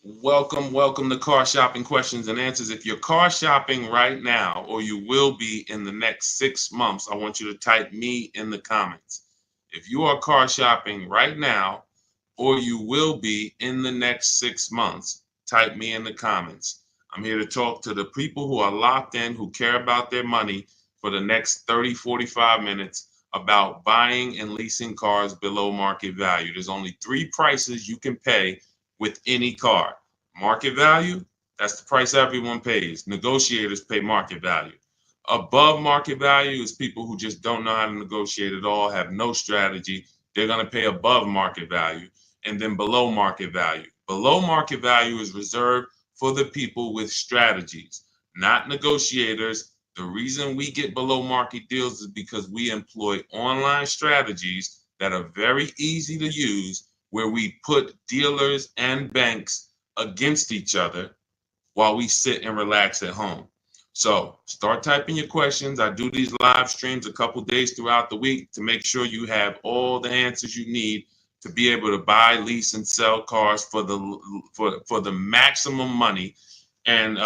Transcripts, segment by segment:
Welcome to Car Shopping Questions and Answers. If you're car shopping right now, or you will be in the next 6 months, I want you to type me in the comments. If you are car shopping right now, or you will be in the next 6 months, type me in the comments. I'm here to talk to the people who are locked in, who care about their money for the next 30, 45 minutes about buying and leasing cars below market value. There's only three prices you can pay with any car. Market value, that's the price everyone pays. Negotiators pay market value. Above market value is people who just don't know how to negotiate at all, have no strategy. They're going to pay above market value. And then below market value. Below market value is reserved for the people with strategies, not negotiators. The reason we get below market deals is because we employ online strategies that are very easy to use, where we put dealers and banks against each other while we sit and relax at home. So start typing your questions. I do these live streams a couple days throughout the week to make sure you have all the answers you need to be able to buy, lease, and sell cars for the maximum money. And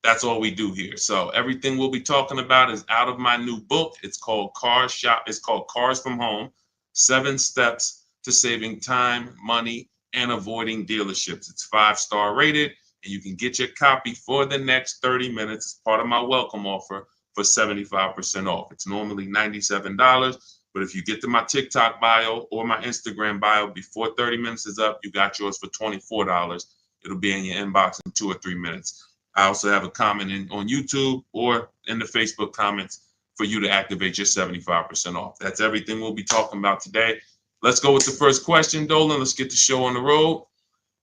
that's all we do here. So everything we'll be talking about is out of my new book. It's called It's called Cars from Home: 7 Steps to Saving Time, Money, and Avoiding Dealerships. It's 5-star rated, and you can get your copy for the next 30 minutes. It's part of my welcome offer for 75% off. It's normally $97, but if you get to my TikTok bio or my Instagram bio before 30 minutes is up, you got yours for $24. It'll be in your inbox in 2 or 3 minutes. I also have a comment on YouTube or in the Facebook comments for you to activate your 75% off. That's everything we'll be talking about today. Let's go with the first question, Dolan. Let's get the show on the road.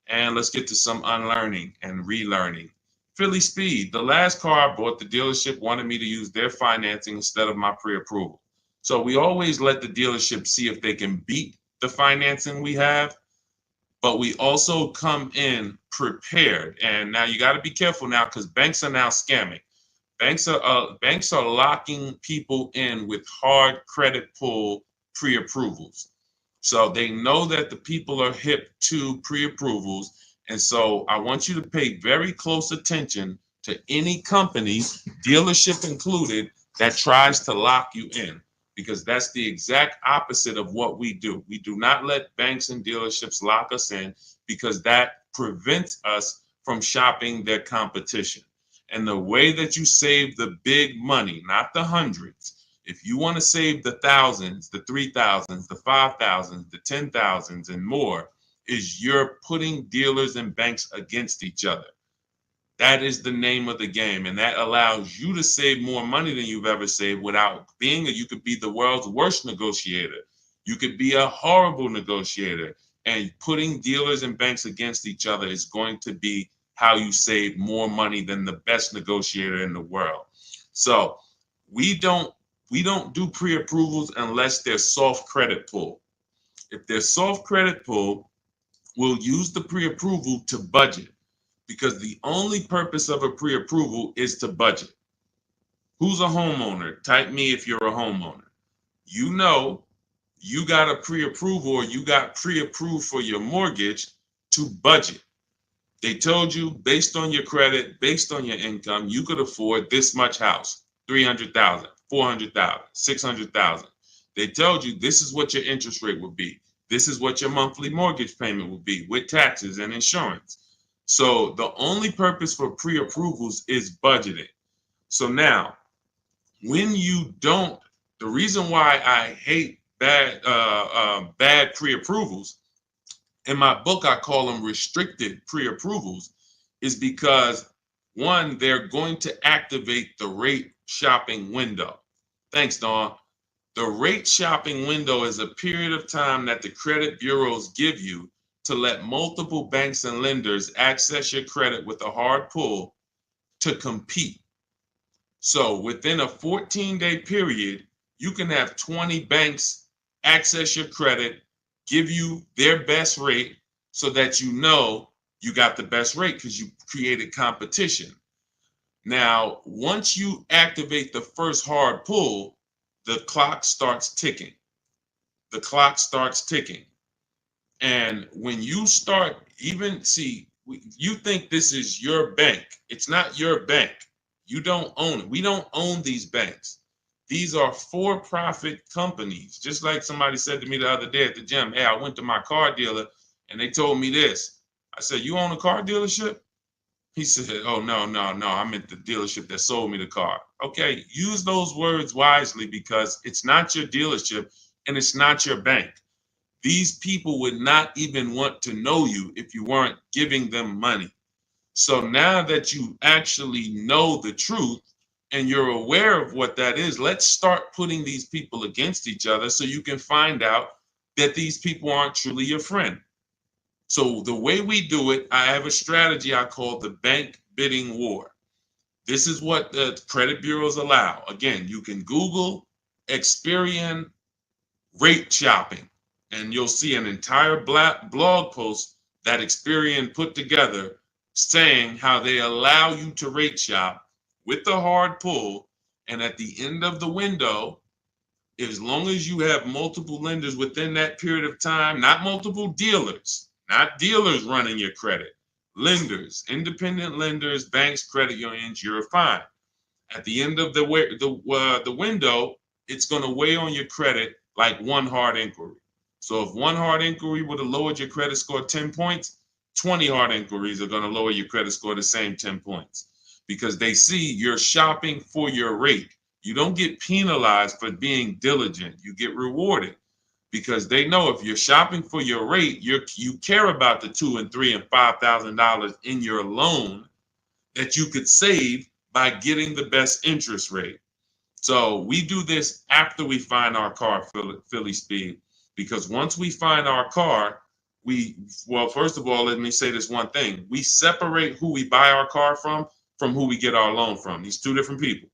And let's get to some unlearning and relearning. Philly Speed, the last car I bought, the dealership wanted me to use their financing instead of my pre-approval. So we always let the dealership see if they can beat the financing we have, but we also come in prepared. And now you got to be careful now, because banks are now scamming. Banks are locking people in with hard credit pull pre-approvals. So they know that the people are hip to pre-approvals. And so I want you to pay very close attention to any company, dealership included, that tries to lock you in, because that's the exact opposite of what we do. We do not let banks and dealerships lock us in, because that prevents us from shopping their competition. And the way that you save the big money, not the hundreds, if you want to save the thousands, the 3,000s, the 5,000s, the 10,000s, and more, is you're putting dealers and banks against each other. That is the name of the game, and that allows you to save more money than you've ever saved without being you could be the world's worst negotiator. You could be a horrible negotiator, and putting dealers and banks against each other is going to be how you save more money than the best negotiator in the world. So we don't do pre-approvals unless they're soft credit pull. If they're soft credit pull, we'll use the pre-approval to budget, because the only purpose of a pre-approval is to budget. Who's a homeowner? Type me if you're a homeowner. You know you got a pre-approval, or you got pre-approved for your mortgage to budget. They told you, based on your credit, based on your income, you could afford this much house, 300,000, 400,000, 600,000. They told you this is what your interest rate would be. This is what your monthly mortgage payment would be with taxes and insurance. So the only purpose for pre-approvals is budgeting. So now, when you don't, the reason why I hate bad pre-approvals, in my book I call them restricted pre-approvals, is because, one, they're going to activate the rate shopping window. Thanks, Dawn. The rate shopping window is a period of time that the credit bureaus give you to let multiple banks and lenders access your credit with a hard pull to compete. So within a 14-day period, you can have 20 banks access your credit, give you their best rate, so that you know you got the best rate because you created competition. Now, once you activate the first hard pull, the clock starts ticking. The clock starts ticking. And when you start, even see, You think this is your bank. It's not your bank. You don't own it. We don't own these banks. These are for-profit companies. Just like somebody said to me the other day at the gym, hey, I went to my car dealer and they told me this. I said, you own a car dealership? He said, oh, no, no, no. I'm at the dealership that sold me the car. Okay, use those words wisely because it's not your dealership and it's not your bank. These people would not even want to know you if you weren't giving them money. So now that you actually know the truth and you're aware of what that is, let's start putting these people against each other so you can find out that these people aren't truly your friend. So the way we do it, I have a strategy I call the bank bidding war. This is what the credit bureaus allow. Again, you can Google Experian rate shopping, and you'll see an entire blog post that Experian put together saying how they allow you to rate shop with the hard pull, and at the end of the window, as long as you have multiple lenders within that period of time, not multiple dealers, not dealers running your credit, lenders, independent lenders, banks, credit unions, you're fine. At the end of the window, it's going to weigh on your credit like one hard inquiry. So if one hard inquiry would have lowered your credit score 10 points, 20 hard inquiries are going to lower your credit score the same 10 points because they see you're shopping for your rate. You don't get penalized for being diligent. You get rewarded because they know if you're shopping for your rate, you care about the $2,000 and $3,000 and $5,000 in your loan that you could save by getting the best interest rate. So we do this after we find our car, Philly Speed, because once we find our car, first of all, let me say this one thing. We separate who we buy our car from who we get our loan from. These two different people,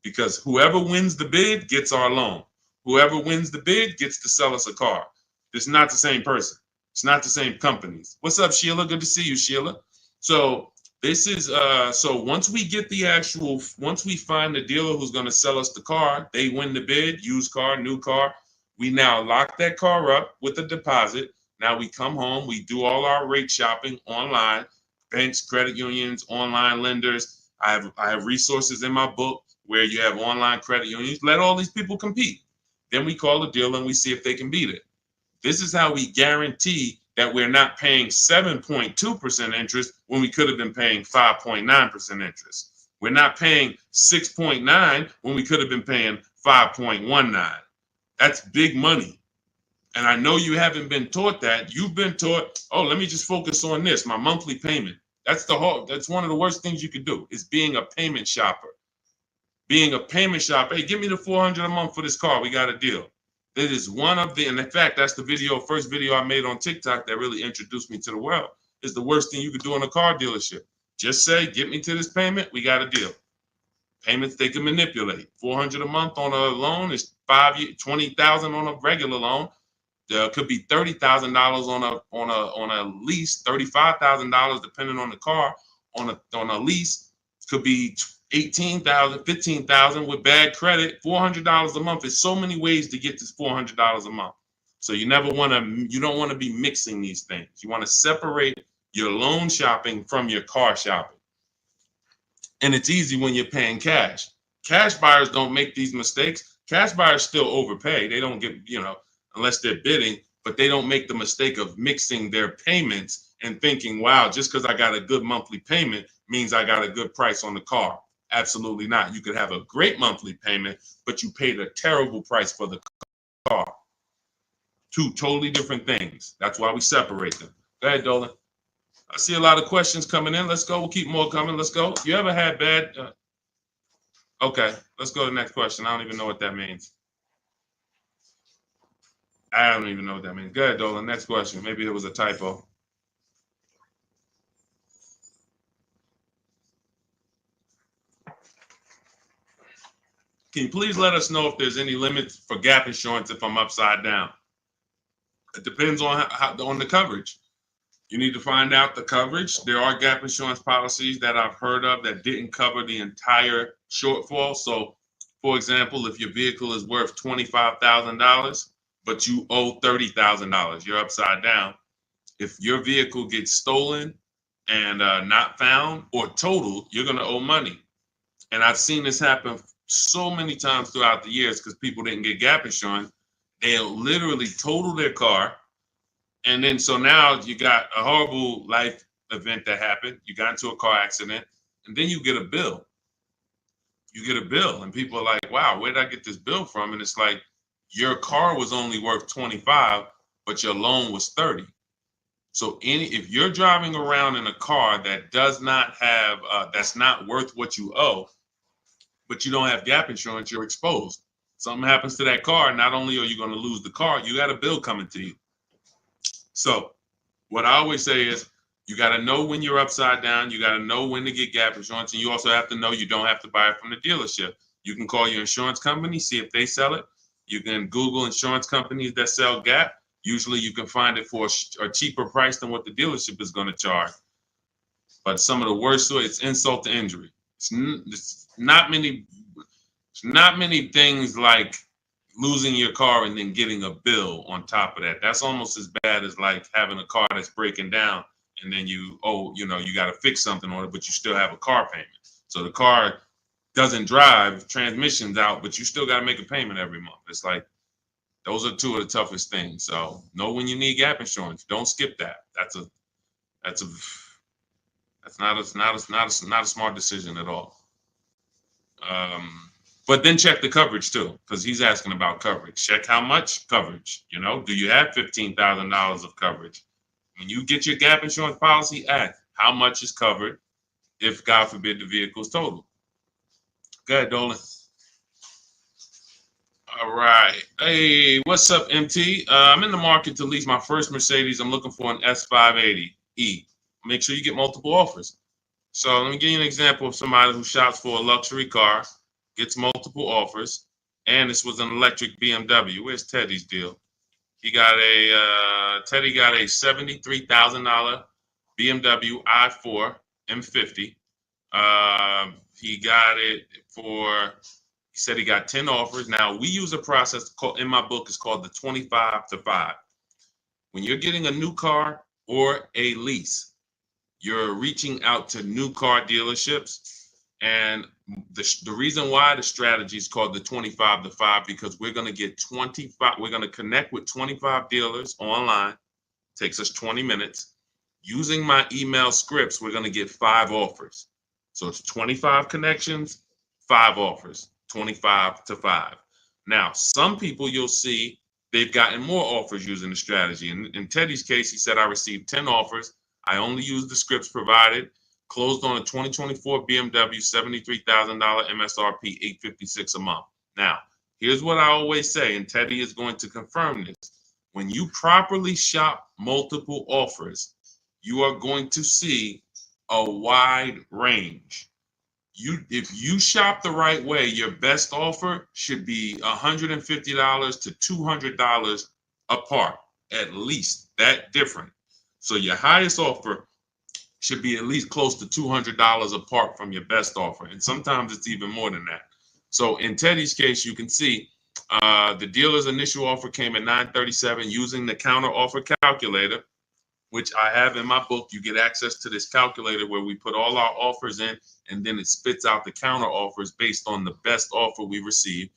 because whoever wins the bid gets our loan. Whoever wins the bid gets to sell us a car. It's not the same person. It's not the same companies. What's up, Sheila? Good to see you, Sheila. So this is so once we find the dealer who's going to sell us the car, they win the bid, used car, new car. We now lock that car up with a deposit. Now we come home, we do all our rate shopping online, banks, credit unions, online lenders. I have resources in my book where you have online credit unions. Let all these people compete. Then we call the dealer and we see if they can beat it. This is how we guarantee that we're not paying 7.2% interest when we could have been paying 5.9% interest. We're not paying 6.9 when we could have been paying 5.19. That's big money. And I know you haven't been taught that. You've been taught, oh, let me just focus on this, my monthly payment. That's one of the worst things you could do is being a payment shopper. Being a payment shopper, hey, give me the $400 a month for this car. We got a deal. That is one of the, and in fact, that's the first video I made on TikTok that really introduced me to the world. Is the worst thing you could do in a car dealership. Just say, get me to this payment, we got a deal. Payments they can manipulate. $400 a month on a loan is 5 years, $20,000 on a regular loan. There could be $30,000 on a lease, $35,000 depending on the car. On a lease, could be $18,000, $15,000 with bad credit. $400 a month is so many ways to get this $400 a month. So you don't want to be mixing these things. You want to separate your loan shopping from your car shopping. And it's easy when you're paying cash. Cash buyers don't make these mistakes. Cash buyers still overpay. They don't get, unless they're bidding, but they don't make the mistake of mixing their payments and thinking, wow, just because I got a good monthly payment means I got a good price on the car. Absolutely not. You could have a great monthly payment, but you paid a terrible price for the car. Two totally different things. That's why we separate them. Go ahead, Dolan. I see a lot of questions coming in. Let's go. We'll keep more coming. Let's go. You ever had bad? Okay, let's go to the next question. I don't even know what that means. I don't even know what that means. Go ahead, Dolan. Next question. Maybe it was a typo. Can you please let us know if there's any limits for gap insurance if I'm upside down? It depends on on the coverage. You need to find out the coverage. There are gap insurance policies that I've heard of that didn't cover the entire shortfall. So, for example, if your vehicle is worth $25,000, but you owe $30,000, you're upside down. If your vehicle gets stolen and not found or totaled, you're going to owe money. And I've seen this happen so many times throughout the years because people didn't get gap insurance. They'll literally total their car. And then so now you got a horrible life event that happened. You got into a car accident, and then you get a bill. You get a bill, and people are like, wow, where did I get this bill from? And it's like, your car was only worth 25, but your loan was 30. So if you're driving around in a car that does not have, that's not worth what you owe, but you don't have gap insurance, you're exposed. Something happens to that car, not only are you going to lose the car, you got a bill coming to you. So what I always say is, you got to know when you're upside down. You got to know when to get gap insurance. And you also have to know you don't have to buy it from the dealership. You can call your insurance company, see if they sell it. You can Google insurance companies that sell gap. Usually you can find it for a cheaper price than what the dealership is going to charge. But some of the worst, it's insult to injury. It's not many things like losing your car and then getting a bill on top of that. That's almost as bad as like having a car that's breaking down and then you got to fix something on it, but you still have a car payment. So the car doesn't drive, transmission's out, but you still got to make a payment every month. It's like, those are two of the toughest things. So know when you need gap insurance. Don't skip that. That's not a smart decision at all. But then check the coverage too, because he's asking about coverage. Check how much coverage. Do you have $15,000 of coverage? When you get your gap insurance policy, ask how much is covered if, God forbid, the vehicle is totaled. Go ahead, Dolan. All right. Hey, what's up, MT? I'm in the market to lease my first Mercedes. I'm looking for an S580E. Make sure you get multiple offers. So let me give you an example of somebody who shops for a luxury car, gets multiple offers, and this was an electric BMW. Where's Teddy's deal? Teddy got a $73,000 BMW i4 M50. He got it for, he said he got 10 offers. Now, we use a process in my book, it's called the 25 to 5. When you're getting a new car or a lease, you're reaching out to new car dealerships. And the reason why the strategy is called the 25 to 5, because we're going to get 25, we're going to connect with 25 dealers online. Takes us 20 minutes. Using my email scripts, we're going to get 5 offers. So it's 25 connections, 5 offers, 25 to 5. Now, some people you'll see they've gotten more offers using the strategy. In Teddy's case, he said, I received 10 offers. I only used the scripts provided. Closed on a 2024 BMW, $73,000 MSRP, $856 a month. Now, here's what I always say, and Teddy is going to confirm this. When you properly shop multiple offers, you are going to see a wide range. If you shop the right way, your best offer should be $150 to $200 apart, at least that different. So your highest offer should be at least close to $200 apart from your best offer. And sometimes it's even more than that. So in Teddy's case, you can see the dealer's initial offer came at $937 using the counter offer calculator, which I have in my book. You get access to this calculator where we put all our offers in, and then it spits out the counter offers based on the best offer we received.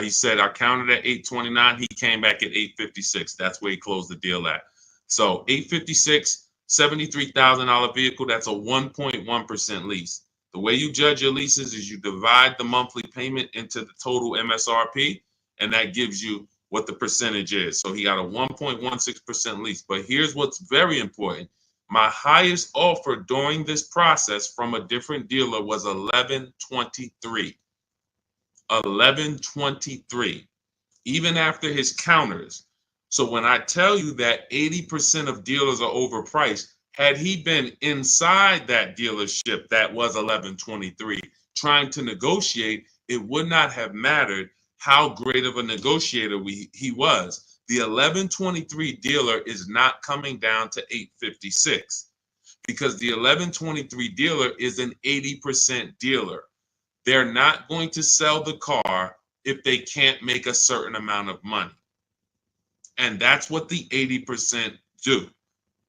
He said I counted at $829. He came back at $856. That's where he closed the deal at. So $856, $73,000 vehicle. That's a 1.1% lease. The way you judge your leases is you divide the monthly payment into the total MSRP, and that gives you what the percentage is. So he got a 1.16% lease. But here's what's very important. My highest offer during this process from a different dealer was $1123. $1123, even after his counters. So when I tell you that 80% of dealers are overpriced, had he been inside that dealership that was $1123 trying to negotiate, it would not have mattered how great of a negotiator he was. The $1123 dealer is not coming down to $856 because the $1123 dealer is an 80% dealer. They're not going to sell the car if they can't make a certain amount of money. And that's what the 80% do.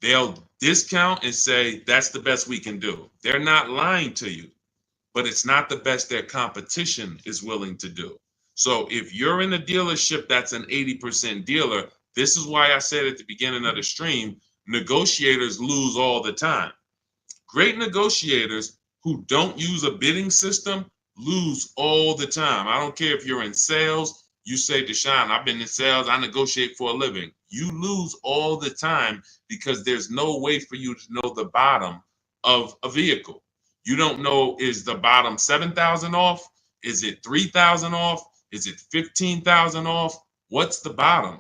They'll discount and say that's the best we can do. They're not lying to you, but it's not the best their competition is willing to do. So if you're in a dealership that's an 80% dealer, this is why I said at the beginning of the stream, negotiators lose all the time. Great negotiators who don't use a bidding system lose all the time. I don't care if you're in sales, you say, Deshone, I've been in sales, I negotiate for a living. You lose all the time because there's no way for you to know the bottom of a vehicle. You don't know, is the bottom 7,000 off? Is it 3,000 off? Is it 15,000 off? What's the bottom?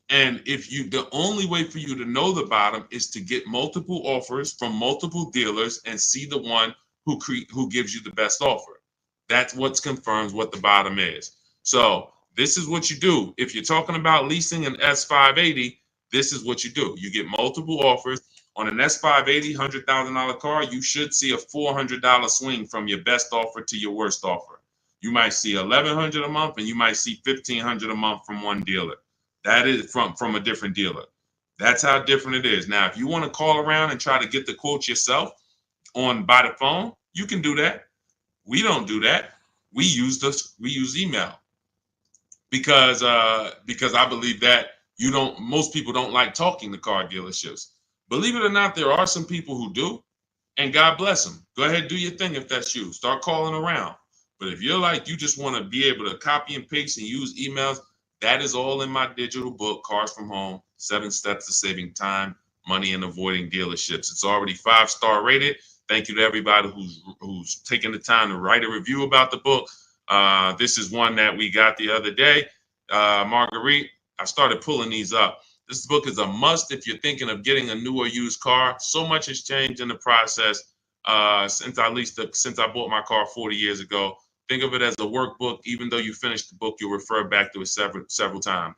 And the only way for you to know the bottom is to get multiple offers from multiple dealers and see the one who gives you the best offer. That's what confirms what the bottom is. So this is what you do. If you're talking about leasing an S580, this is what you do. You get multiple offers. On an S580 $100,000 car, you should see a $400 swing from your best offer to your worst offer. You might see $1,100 a month and you might see $1,500 a month from one dealer. That is from a different dealer. That's how different it is. Now, if you want to call around and try to get the quotes yourself by the phone, you can do that. We don't do that. We use email because I believe that most people don't like talking to car dealerships. Believe it or not, there are some people who do, and God bless them. Go ahead, do your thing if that's you. Start calling around. But if you're like, you just want to be able to copy and paste and use emails, that is all in my digital book, Cars from Home, 7 Steps to Saving Time, Money, and Avoiding Dealerships. It's already 5-star rated. Thank you to everybody who's taken the time to write a review about the book. This is one that we got the other day. Marguerite, I started pulling these up. This book is a must if you're thinking of getting a new or used car. So much has changed in the process since I bought my car 40 years ago. Think of it as a workbook. Even though you finish the book, you'll refer back to it several times.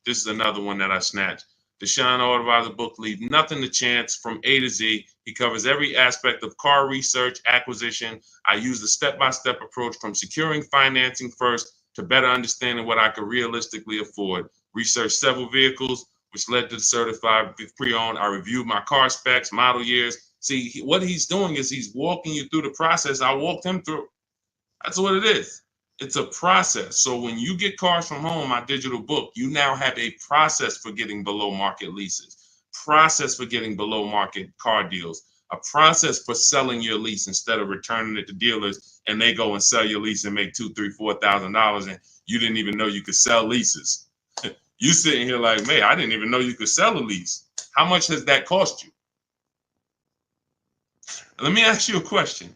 This is another one that I snatched. Deshone Auto book, Leave Nothing to Chance, from A to Z. He covers every aspect of car research, acquisition. I use the step-by-step approach from securing financing first to better understanding what I could realistically afford. Researched several vehicles, which led to the certified pre-owned. I reviewed my car specs, model years. See, what he's doing is he's walking you through the process I walked him through. That's what it is. It's a process. So when you get Cars from Home, my digital book, you now have a process for getting below market leases, process for getting below market car deals, a process for selling your lease instead of returning it to dealers and they go and sell your lease and make $2,000, $3,000, $4,000 and you didn't even know you could sell leases. You sitting here like, man, I didn't even know you could sell a lease. How much has that cost you? Let me ask you a question.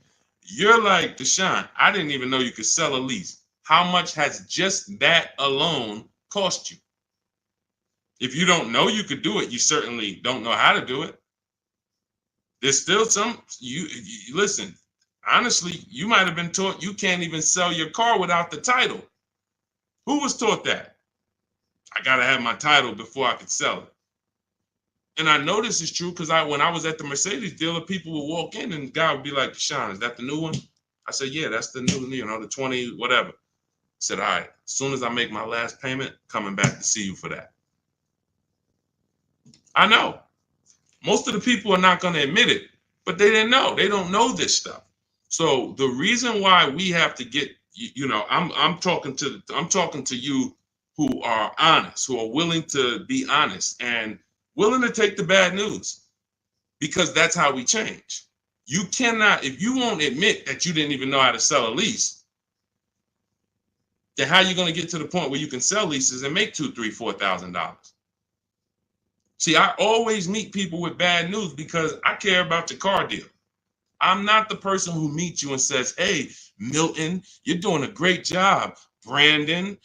You're like, Deshone, I didn't even know you could sell a lease. How much has just that alone cost you? If you don't know you could do it, you certainly don't know how to do it. There's still you listen, honestly, you might have been taught you can't even sell your car without the title. Who was taught that? I got to have my title before I could sell it. And I know this is true because when I was at the Mercedes dealer, people would walk in and the guy would be like, Deshone, is that the new one? I said, yeah, that's the new, the 20, whatever. I said, all right, as soon as I make my last payment, coming back to see you for that. I know. Most of the people are not going to admit it, but they didn't know. They don't know this stuff. So the reason why we have to get, I'm talking to you who are honest, who are willing to be honest and willing to take the bad news, because that's how we change. You cannot, if you won't admit that you didn't even know how to sell a lease, then how are you going to get to the point where you can sell leases and make $2,000, $3,000, $4,000? See, I always meet people with bad news because I care about your car deal. I'm not the person who meets you and says, hey, Milton, you're doing a great job. Brandon,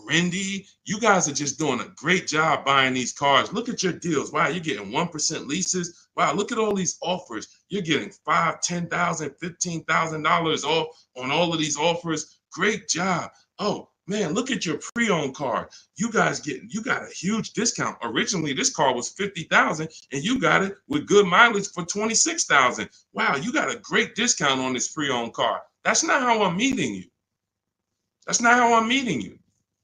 Rindy, you guys are just doing a great job buying these cars. Look at your deals. Wow, you're getting 1% leases. Wow, look at all these offers. You're getting $5,000, $10,000, $15,000 off on all of these offers. Great job. Oh, man, look at your pre-owned car. You got a huge discount. Originally, this car was $50,000 and you got it with good mileage for $26,000. Wow, you got a great discount on this pre-owned car. That's not how I'm meeting you. That's not how I'm meeting you.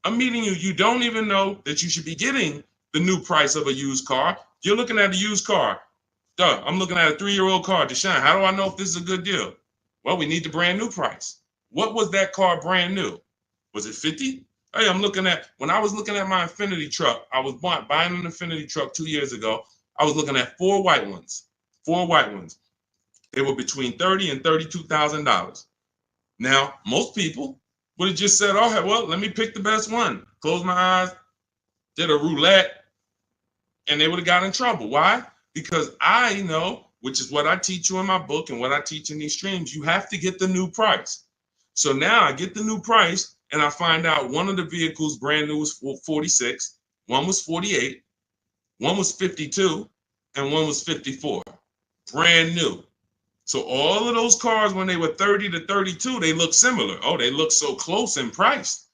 I'm meeting you. You don't even know that you should be getting the new price of a used car. You're looking at a used car. Duh, I'm looking at a 3-year-old car. Deshone, how do I know if this is a good deal? Well, we need the brand new price. What was that car brand new? Was it 50? Hey, when I was looking at my Infinity truck, I was buying an Infinity truck 2 years ago. I was looking at 4 white ones. 4 white ones. They were between $30,000 and $32,000. Now, most people would have just said, "Oh, well, let me pick the best one." Close my eyes, did a roulette, and they would have got in trouble. Why? Because I know, which is what I teach you in my book and what I teach in these streams, you have to get the new price. So now I get the new price and I find out one of the vehicles brand new was 46, one was 48, one was 52, and one was 54. Brand new. So all of those cars, when they were 30 to 32, they look similar. Oh, they look so close in price.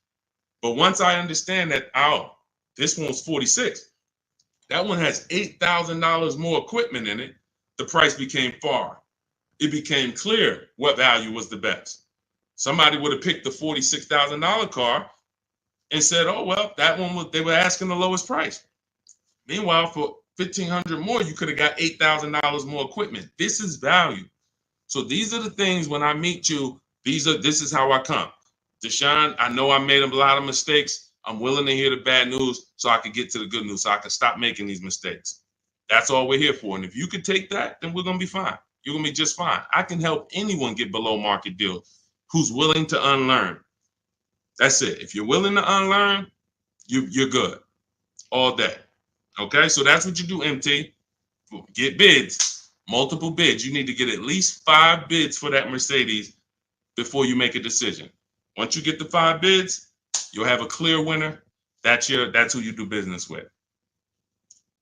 But once I understand that, oh, this one's 46. That one has $8,000 more equipment in it. The price became far. It became clear what value was the best. Somebody would have picked the $46,000 car and said, "Oh, well, that one they were asking the lowest price." Meanwhile, for $1,500 more, you could have got $8,000 more equipment. This is value. So these are the things when I meet you, this is how I come. Deshone, I know I made a lot of mistakes. I'm willing to hear the bad news so I can get to the good news, so I can stop making these mistakes. That's all we're here for. And if you could take that, then we're going to be fine. You're going to be just fine. I can help anyone get below market deals who's willing to unlearn. That's it. If you're willing to unlearn, you're good all day. Okay, so that's what you do, MT. Get bids, multiple bids. You need to get at least 5 bids for that Mercedes before you make a decision. Once you get the 5 bids, you'll have a clear winner. That's who you do business with.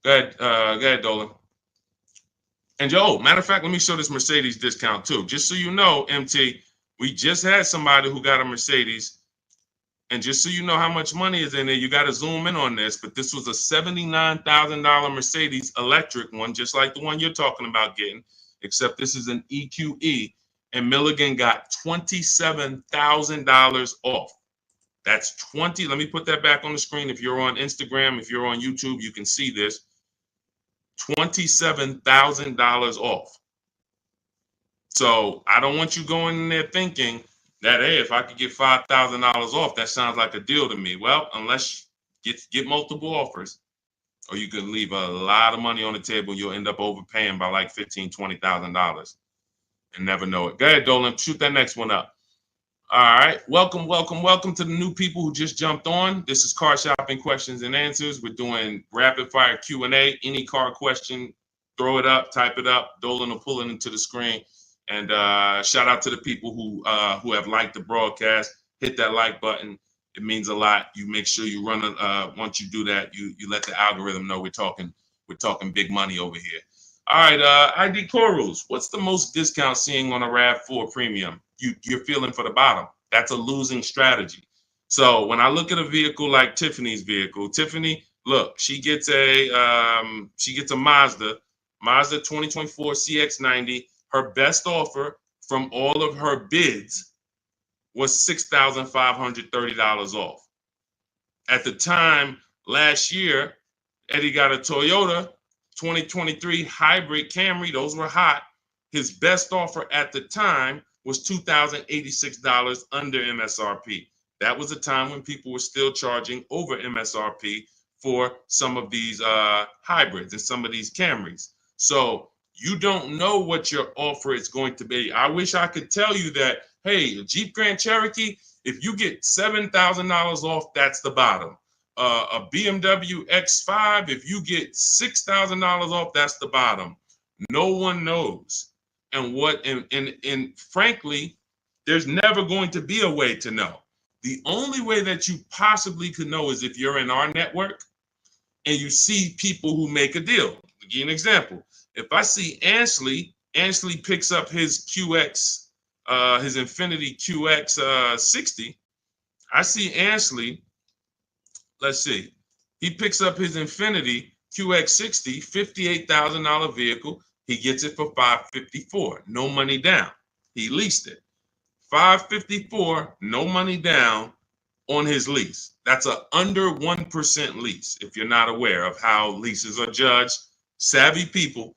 Go ahead, Dolan. And matter of fact, let me show this Mercedes discount too. Just so you know, MT, we just had somebody who got a Mercedes. And just so you know how much money is in there, you got to zoom in on this. But this was a $79,000 Mercedes electric one, just like the one you're talking about getting, except this is an EQE. And Milligan got $27,000 off. That's 20. Let me put that back on the screen. If you're on Instagram, if you're on YouTube, you can see this. $27,000 off. So I don't want you going in there thinking that, hey, if I could get $5,000 off, that sounds like a deal to me. Well, unless you get multiple offers, or you could leave a lot of money on the table, you'll end up overpaying by like $15,000, $20,000 and never know it. Go ahead, Dolan, shoot that next one up. All right, welcome to the new people who just jumped on. This is Car Shopping Questions and Answers. We're doing rapid fire Q&A. Any car question, throw it up, type it up. Dolan will pull it into the screen. And shout out to the people who have liked the broadcast. Hit that like button. It means a lot. You make sure you run once you do that, you let the algorithm know we're talking big money over here. All right, ID Corals, what's the most discount seeing on a RAV4 Premium? You're feeling for the bottom. That's a losing strategy. So when I look at a vehicle like Tiffany's vehicle, Tiffany, look, she gets a Mazda 2024 CX-90. Her best offer from all of her bids was $6,530 off. At the time last year, Eddie got a Toyota 2023 hybrid Camry. Those were hot. His best offer at the time was $2,086 under MSRP. That was a time when people were still charging over MSRP for some of these hybrids and some of these Camrys. So you don't know what your offer is going to be. I wish I could tell you that, hey, a Jeep Grand Cherokee, if you get $7,000 off, that's the bottom. A BMW X5, if you get $6,000 off, that's the bottom. No one knows. And frankly, there's never going to be a way to know. The only way that you possibly could know is if you're in our network and you see people who make a deal. I'll give you an example. If I see Ansley picks up his QX, his Infinity QX 60. I see Ansley, let's see, he picks up his Infinity QX 60, $58,000 vehicle. He gets it for $554, no money down. He leased it. $554, no money down on his lease. That's a under 1% lease, if you're not aware of how leases are judged. savvy people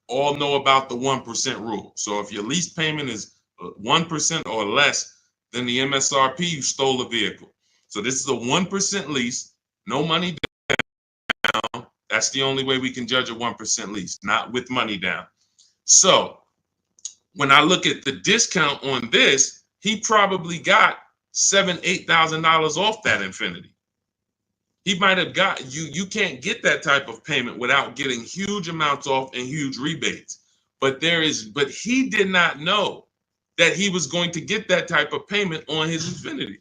all know about the 1% rule. So if your lease payment is 1% or less than the MSRP, you stole a vehicle. So this is a 1% lease, no money down. That's the only way we can judge a 1% lease, not with money down. So when I look at the discount on this, he probably got $7,000-8,000 off that Infiniti. He might have got you can't get that type of payment without getting huge amounts off and huge rebates. But he did not know that he was going to get that type of payment on his Infiniti.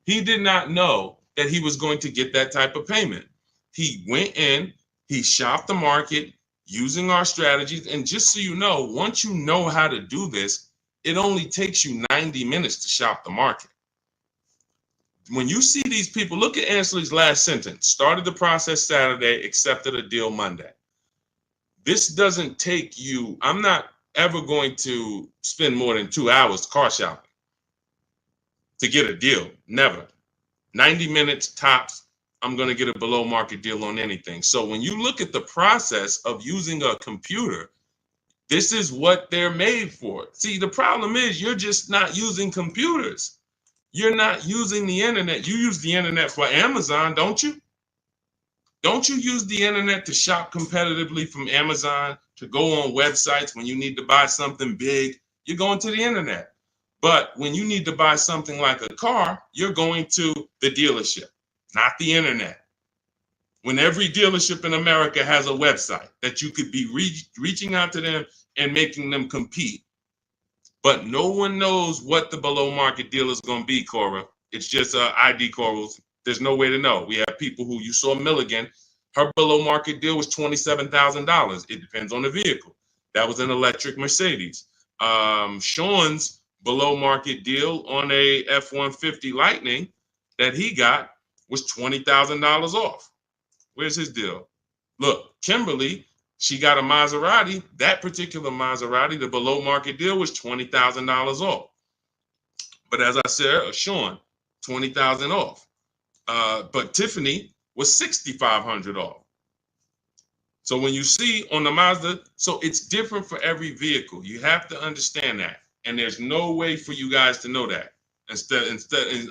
He did not know that he was going to get that type of payment. He went in, he shopped the market using our strategies. And just so you know, once you know how to do this, it only takes you 90 minutes to shop the market. When you see these people, look at Ansley's last sentence. Started the process Saturday, accepted a deal Monday. This doesn't take you, I'm not ever going to spend more than 2 hours car shopping to get a deal. Never. 90 minutes tops, I'm going to get a below market deal on anything. So when you look at the process of using a computer, this is what they're made for. See, the problem is you're just not using computers. You're not using the internet. You use the internet for Amazon, don't you? Don't you use the internet to shop competitively from Amazon, to go on websites when you need to buy something big? You're going to the internet. But when you need to buy something like a car, you're going to the dealership, not the internet. When every dealership in America has a website that you could be reaching out to them and making them compete. But no one knows what the below market deal is going to be, Cora. It's just ID corals. There's no way to know. We have people who, you saw Milligan, her below market deal was $27,000. It depends on the vehicle. That was an electric Mercedes. Sean's below market deal on a F-150 Lightning that he got was $20,000 off. Where's his deal? Look, Kimberly, she got a Maserati. That particular Maserati, the below market deal was $20,000 off. But as I said, Sean, $20,000 off. But Tiffany was $6,500 off. So when you see on the Mazda, so it's different for every vehicle. You have to understand that. And there's no way for you guys to know that.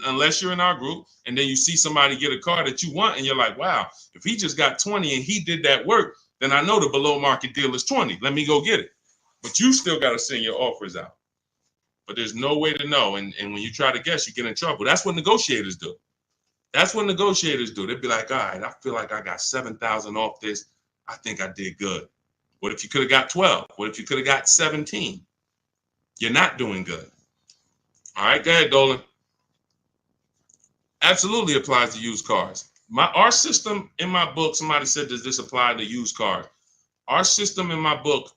Unless you're in our group and then you see somebody get a car that you want and you're like, wow, if he just got 20 and he did that work, then I know the below market deal is 20. Let me go get it. But you still got to send your offers out. But there's no way to know. And when you try to guess, you get in trouble. That's what negotiators do. That's what negotiators do. They'd be like, all right, I feel like I got 7,000 off this. I think I did good. What if you could have got 12? What if you could have got 17? You're not doing good. All right, go ahead, Dolan. Absolutely applies to used cars. Our system in my book, somebody said, does this apply to used cars? Our system in my book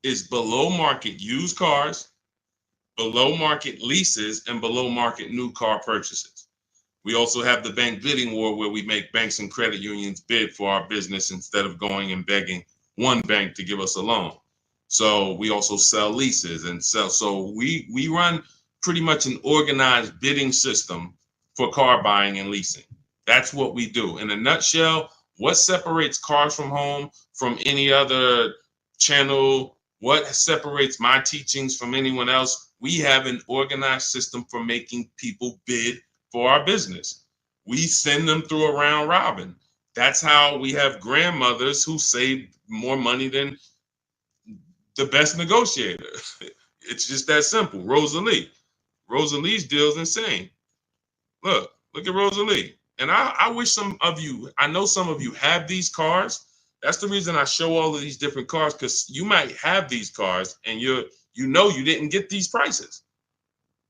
is below market used cars, below market leases, and below market new car purchases. We also have the bank bidding war where we make banks and credit unions bid for our business instead of going and begging one bank to give us a loan. So we also sell leases and sell. So we run pretty much an organized bidding system for car buying and leasing. That's what we do. In a nutshell, what separates Cars from Home from any other channel? What separates my teachings from anyone else? We have an organized system for making people bid for our business. We send them through a round robin. That's how we have grandmothers who save more money than the best negotiator. It's just that simple. Rosalie. Rosalie's deal is insane. Look at Rosalie. And I wish some of you, I know some of you have these cars. That's the reason I show all of these different cars, because you might have these cars and you didn't get these prices.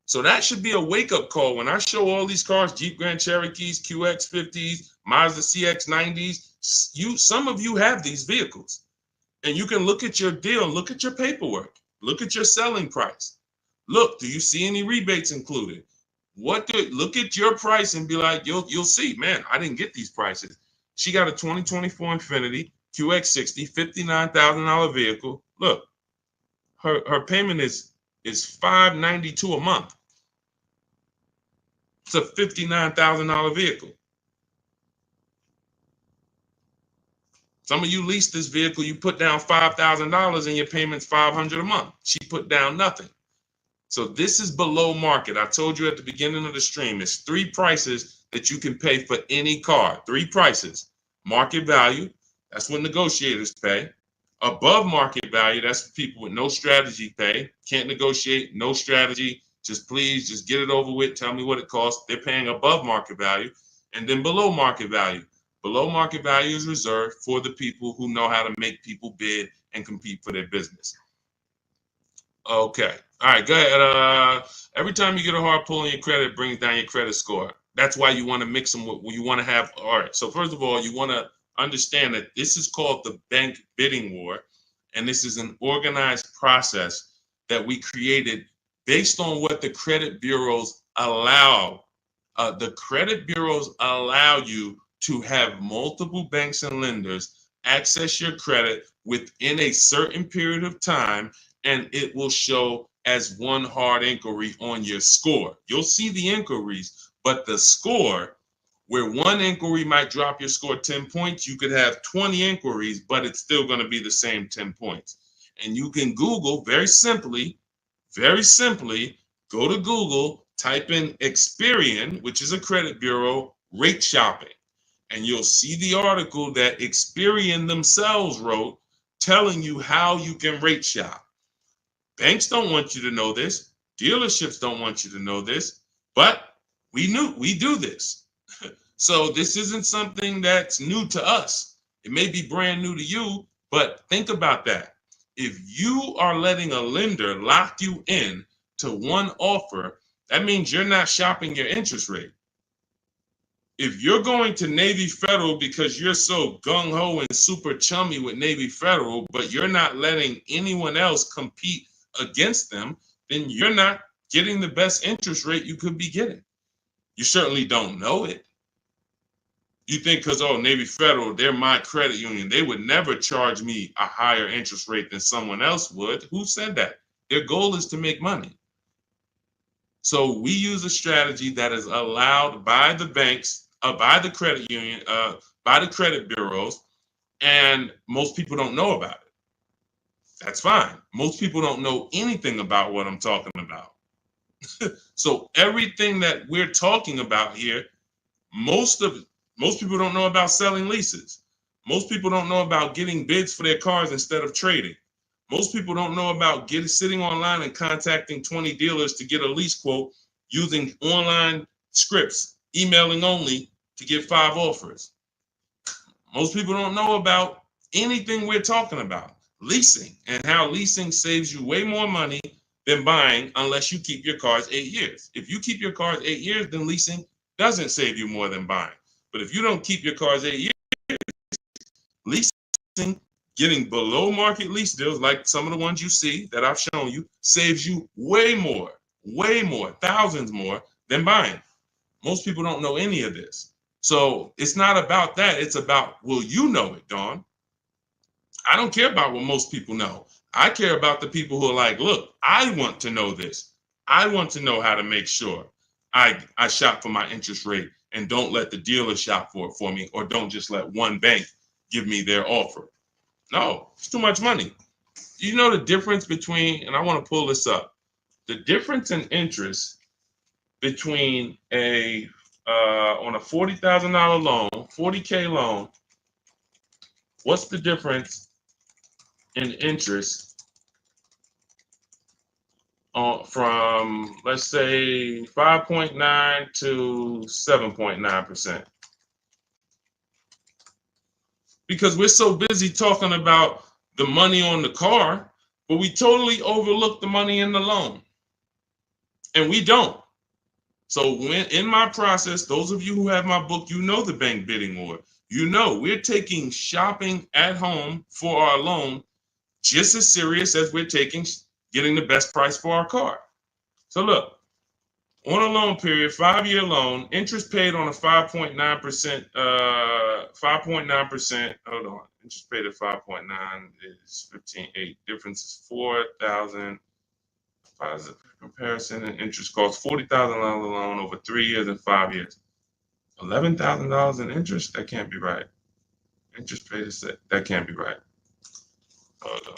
So that should be a wake-up call when I show all these cars, Jeep Grand Cherokees, QX50s, Mazda CX90s. Some of you have these vehicles. And you can look at your deal, look at your paperwork, look at your selling price. Look, do you see any rebates included? Look at your price and be like, you'll see, man, I didn't get these prices. She got a 2024 Infiniti QX60, $59,000 vehicle. Look, her payment is $592 a month. It's a $59,000 vehicle. Some of you lease this vehicle, you put down $5,000 and your payment's $500 a month. She put down nothing. So this is below market. I told you at the beginning of the stream, it's 3 prices that you can pay for any car. 3 prices. Market value, that's what negotiators pay. Above market value, that's for people with no strategy pay. Can't negotiate, no strategy. Just please, just get it over with. Tell me what it costs. They're paying above market value. And then below market value. Below market value is reserved for the people who know how to make people bid and compete for their business. Okay. All right, go ahead. Every time you get a hard pull on your credit, it brings down your credit score. That's why you want to mix them with, you want to have, all right. So first of all, you want to understand that this is called the bank bidding war. And this is an organized process that we created based on what the credit bureaus allow. The credit bureaus allow you to have multiple banks and lenders access your credit within a certain period of time, and it will show as one hard inquiry on your score. You'll see the inquiries, but the score, where one inquiry might drop your score 10 points, you could have 20 inquiries, but it's still going to be the same 10 points. And you can Google very simply, go to Google, type in Experian, which is a credit bureau, rate shopping. And you'll see the article that Experian themselves wrote telling you how you can rate shop. Banks don't want you to know this. Dealerships don't want you to know this, but we do this. So this isn't something that's new to us. It may be brand new to you, but think about that. If you are letting a lender lock you in to one offer, that means you're not shopping your interest rate. If you're going to Navy Federal because you're so gung-ho and super chummy with Navy Federal, but you're not letting anyone else compete against them, then you're not getting the best interest rate you could be getting. You certainly don't know it. You think because, oh, Navy Federal, they're my credit union, they would never charge me a higher interest rate than someone else would. Who said that? Their goal is to make money. So we use a strategy that is allowed by the banks, by the credit union, by the credit bureaus, and most people don't know about it. That's fine. Most people don't know anything about what I'm talking about. So everything that we're talking about here, most people don't know about selling leases. Most people don't know about getting bids for their cars instead of trading. Most people don't know about sitting online and contacting 20 dealers to get a lease quote using online scripts, emailing only to get 5 offers. Most people don't know about anything we're talking about, leasing, and how leasing saves you way more money than buying unless you keep your cars 8 years. If you keep your cars 8 years, then leasing doesn't save you more than buying. But if you don't keep your cars 8 years, leasing, getting below market lease deals like some of the ones you see that I've shown you, saves you way more, thousands more than buying. Most people don't know any of this. So it's not about that. It's about, will you know it, Dawn? I don't care about what most people know. I care about the people who are like, look, I want to know this. I want to know how to make sure I shop for my interest rate and don't let the dealer shop for it for me, or don't just let one bank give me their offer. No, it's too much money. You know the difference between, and I want to pull this up, the difference in interest between on a $40,000 loan, $40K loan, what's the difference in interest from, let's say, 5.9 to 7.9%? Because we're so busy talking about the money on the car, but we totally overlook the money in the loan. And we don't. So when in my process, those of you who have my book, you know the bank bidding war. You know we're taking shopping at home for our loan just as serious as we're taking getting the best price for our car. So look, on a loan period, 5-year loan, interest paid on a 5.9%, 5.9%, hold on, interest paid at 5.9 is 15.8, difference is 4,000. Positive comparison and interest cost, $40,000 loan over 3 years and 5 years. $11,000 in interest? That can't be right. Interest paid is that can't be right. Hold on.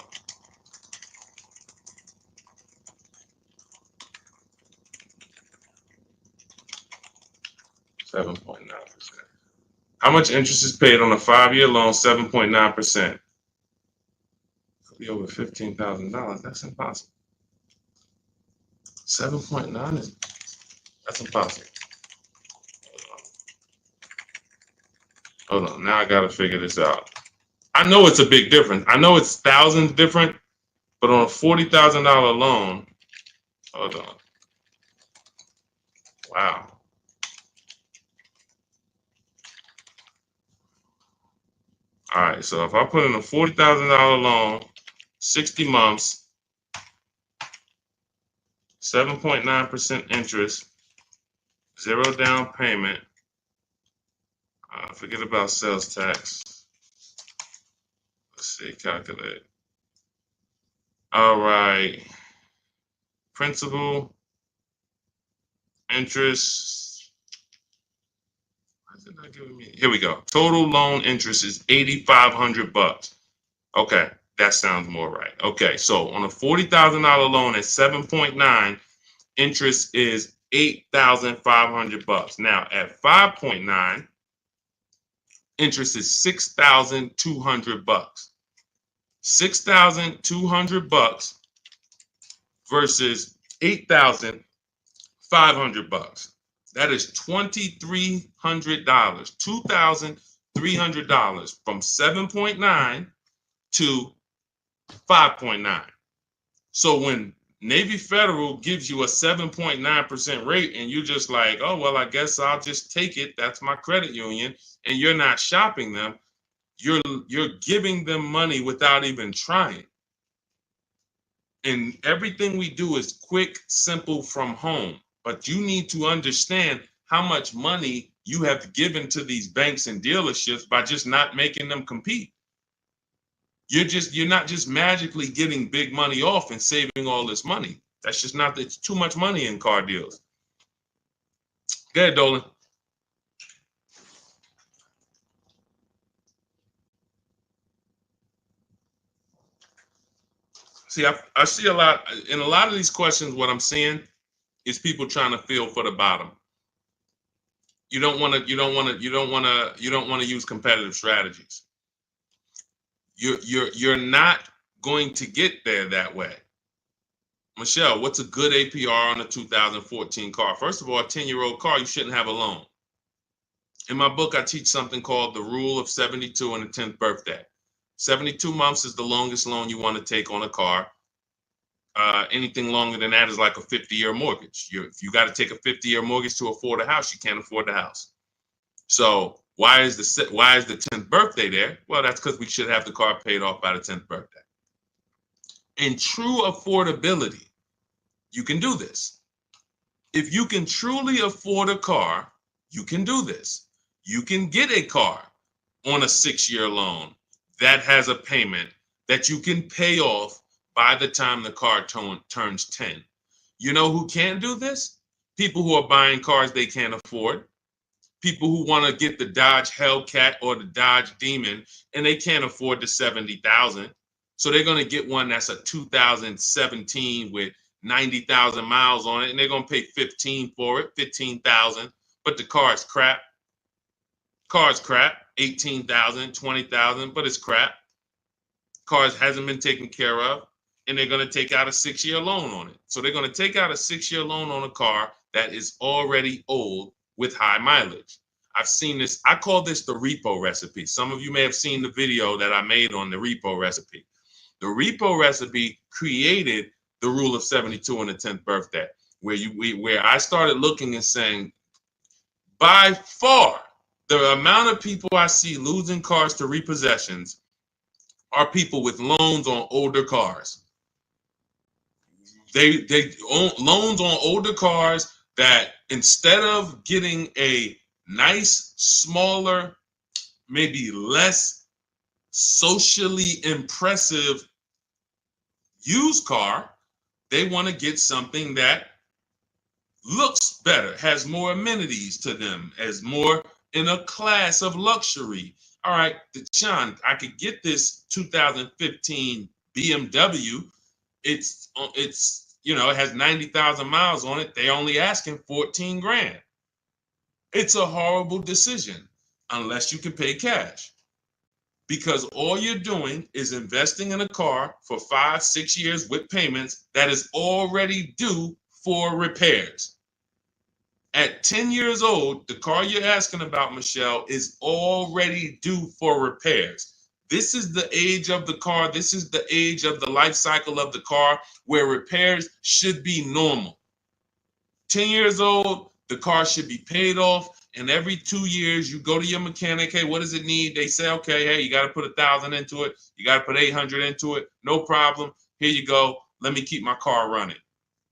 $7.9%. How much interest is paid on a 5-year loan? 7.9%. Could be over $15,000. That's impossible. 7.9 is that's impossible. Hold on. Now I gotta figure this out. I know it's a big difference. I know it's thousands different, but on a $40,000 loan, hold on. Wow. All right. So if I put in a $40,000 loan, 60 months, 7.9% interest, 0 down payment. Forget about sales tax. Let's see, calculate. All right. Principal, interest. Why is it not giving me? Here we go. Total loan interest is $8,500. Okay, that sounds more right. Okay, so on a $40,000 loan at 7.9, interest is $8,500. Now at 5.9, interest is $6,200. $6,200 versus $8,500. That is $2,300. $2,300 from 7.9 to 5.9. So when Navy Federal gives you a 7.9% rate and you're just like, oh, well, I guess I'll just take it. That's my credit union. And you're not shopping them. You're giving them money without even trying. And everything we do is quick, simple from home. But you need to understand how much money you have given to these banks and dealerships by just not making them compete. You're not just magically getting big money off and saving all this money. That's just not, it's too much money in car deals. Go ahead, Dolan. See, I see a lot in a lot of these questions. What I'm seeing is people trying to feel for the bottom. You don't want to use competitive strategies. You're not going to get there that way. Michelle, what's a good APR on a 2014 car? First of all, a 10-year-old car, you shouldn't have a loan. In my book, I teach something called the rule of 72 and the 10th birthday. 72 months is the longest loan you want to take on a car. Anything longer than that is like a 50-year mortgage. If you got to take a 50-year mortgage to afford a house, you can't afford the house. So why is the 10th birthday there? Well, that's because we should have the car paid off by the 10th birthday. In true affordability, you can do this. If you can truly afford a car, you can do this. You can get a car on a 6-year loan that has a payment that you can pay off by the time the car turns 10. You know who can do this? People who are buying cars they can't afford. People who want to get the Dodge Hellcat or the Dodge Demon and they can't afford the $70,000. So they're going to get one that's a 2017 with 90,000 miles on it, and they're going to pay 15 for it, 15,000. But the car is crap. Car's crap, 18,000, 20,000, but it's crap. Cars hasn't been taken care of, and they're going to take out a 6-year loan on it. So they're going to take out a 6-year loan on a car that is already old with high mileage. I've seen this. I call this the repo recipe. Some of you may have seen the video that I made on the repo recipe. The repo recipe created the rule of 72 and the 10th birthday, where I started looking and saying, by far, the amount of people I see losing cars to repossessions are people with loans on older cars. They own loans on older cars that instead of getting a nice, smaller, maybe less socially impressive used car, they want to get something that looks better, has more amenities to them, as more in a class of luxury. all right, Deshaun, I could get this 2015 BMW. It's it has 90,000 miles on it. They only asking 14 grand. It's a horrible decision unless you can pay cash, because all you're doing is investing in a car for 5-6 years with payments that is already due for repairs. At 10 years old, the car you're asking about, Michelle, is already due for repairs. This is the age of the car. This is the age of the life cycle of the car where repairs should be normal. 10 years old, the car should be paid off. And every 2 years, you go to your mechanic. Hey, what does it need? They say, okay, hey, you got to put 1,000 into it. You got to put 800 into it. No problem. Here you go. Let me keep my car running.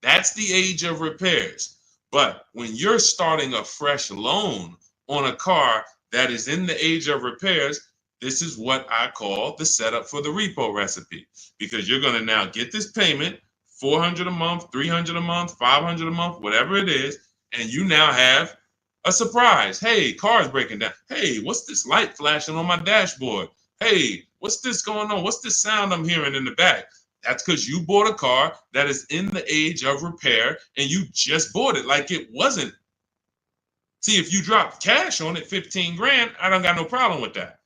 That's the age of repairs. But when you're starting a fresh loan on a car that is in the age of repairs, this is what I call the setup for the repo recipe, because you're going to now get this payment, $400 a month, $300 a month, $500 a month, whatever it is, and you now have a surprise. Hey, car's breaking down. Hey, what's this light flashing on my dashboard? Hey, what's this going on? What's this sound I'm hearing in the back? That's because you bought a car that is in the age of repair and you just bought it like it wasn't. See, if you drop cash on it, 15 grand, I don't got no problem with that.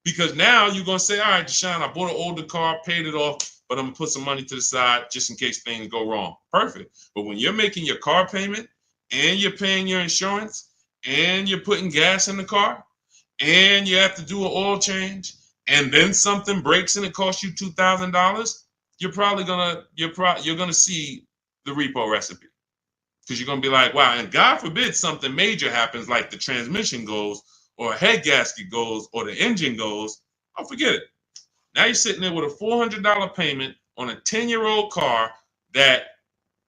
Because now you're going to say, all right, Deshaun, I bought an older car, paid it off, but I'm going to put some money to the side just in case things go wrong. Perfect. But when you're making your car payment and you're paying your insurance and you're putting gas in the car and you have to do an oil change, and then something breaks and it costs you $2,000, you're gonna see the repo recipe, because you're gonna be like, wow. And God forbid something major happens, like the transmission goes, or a head gasket goes, or the engine goes. Oh, forget it. Now you're sitting there with a $400 payment on a 10-year-old car that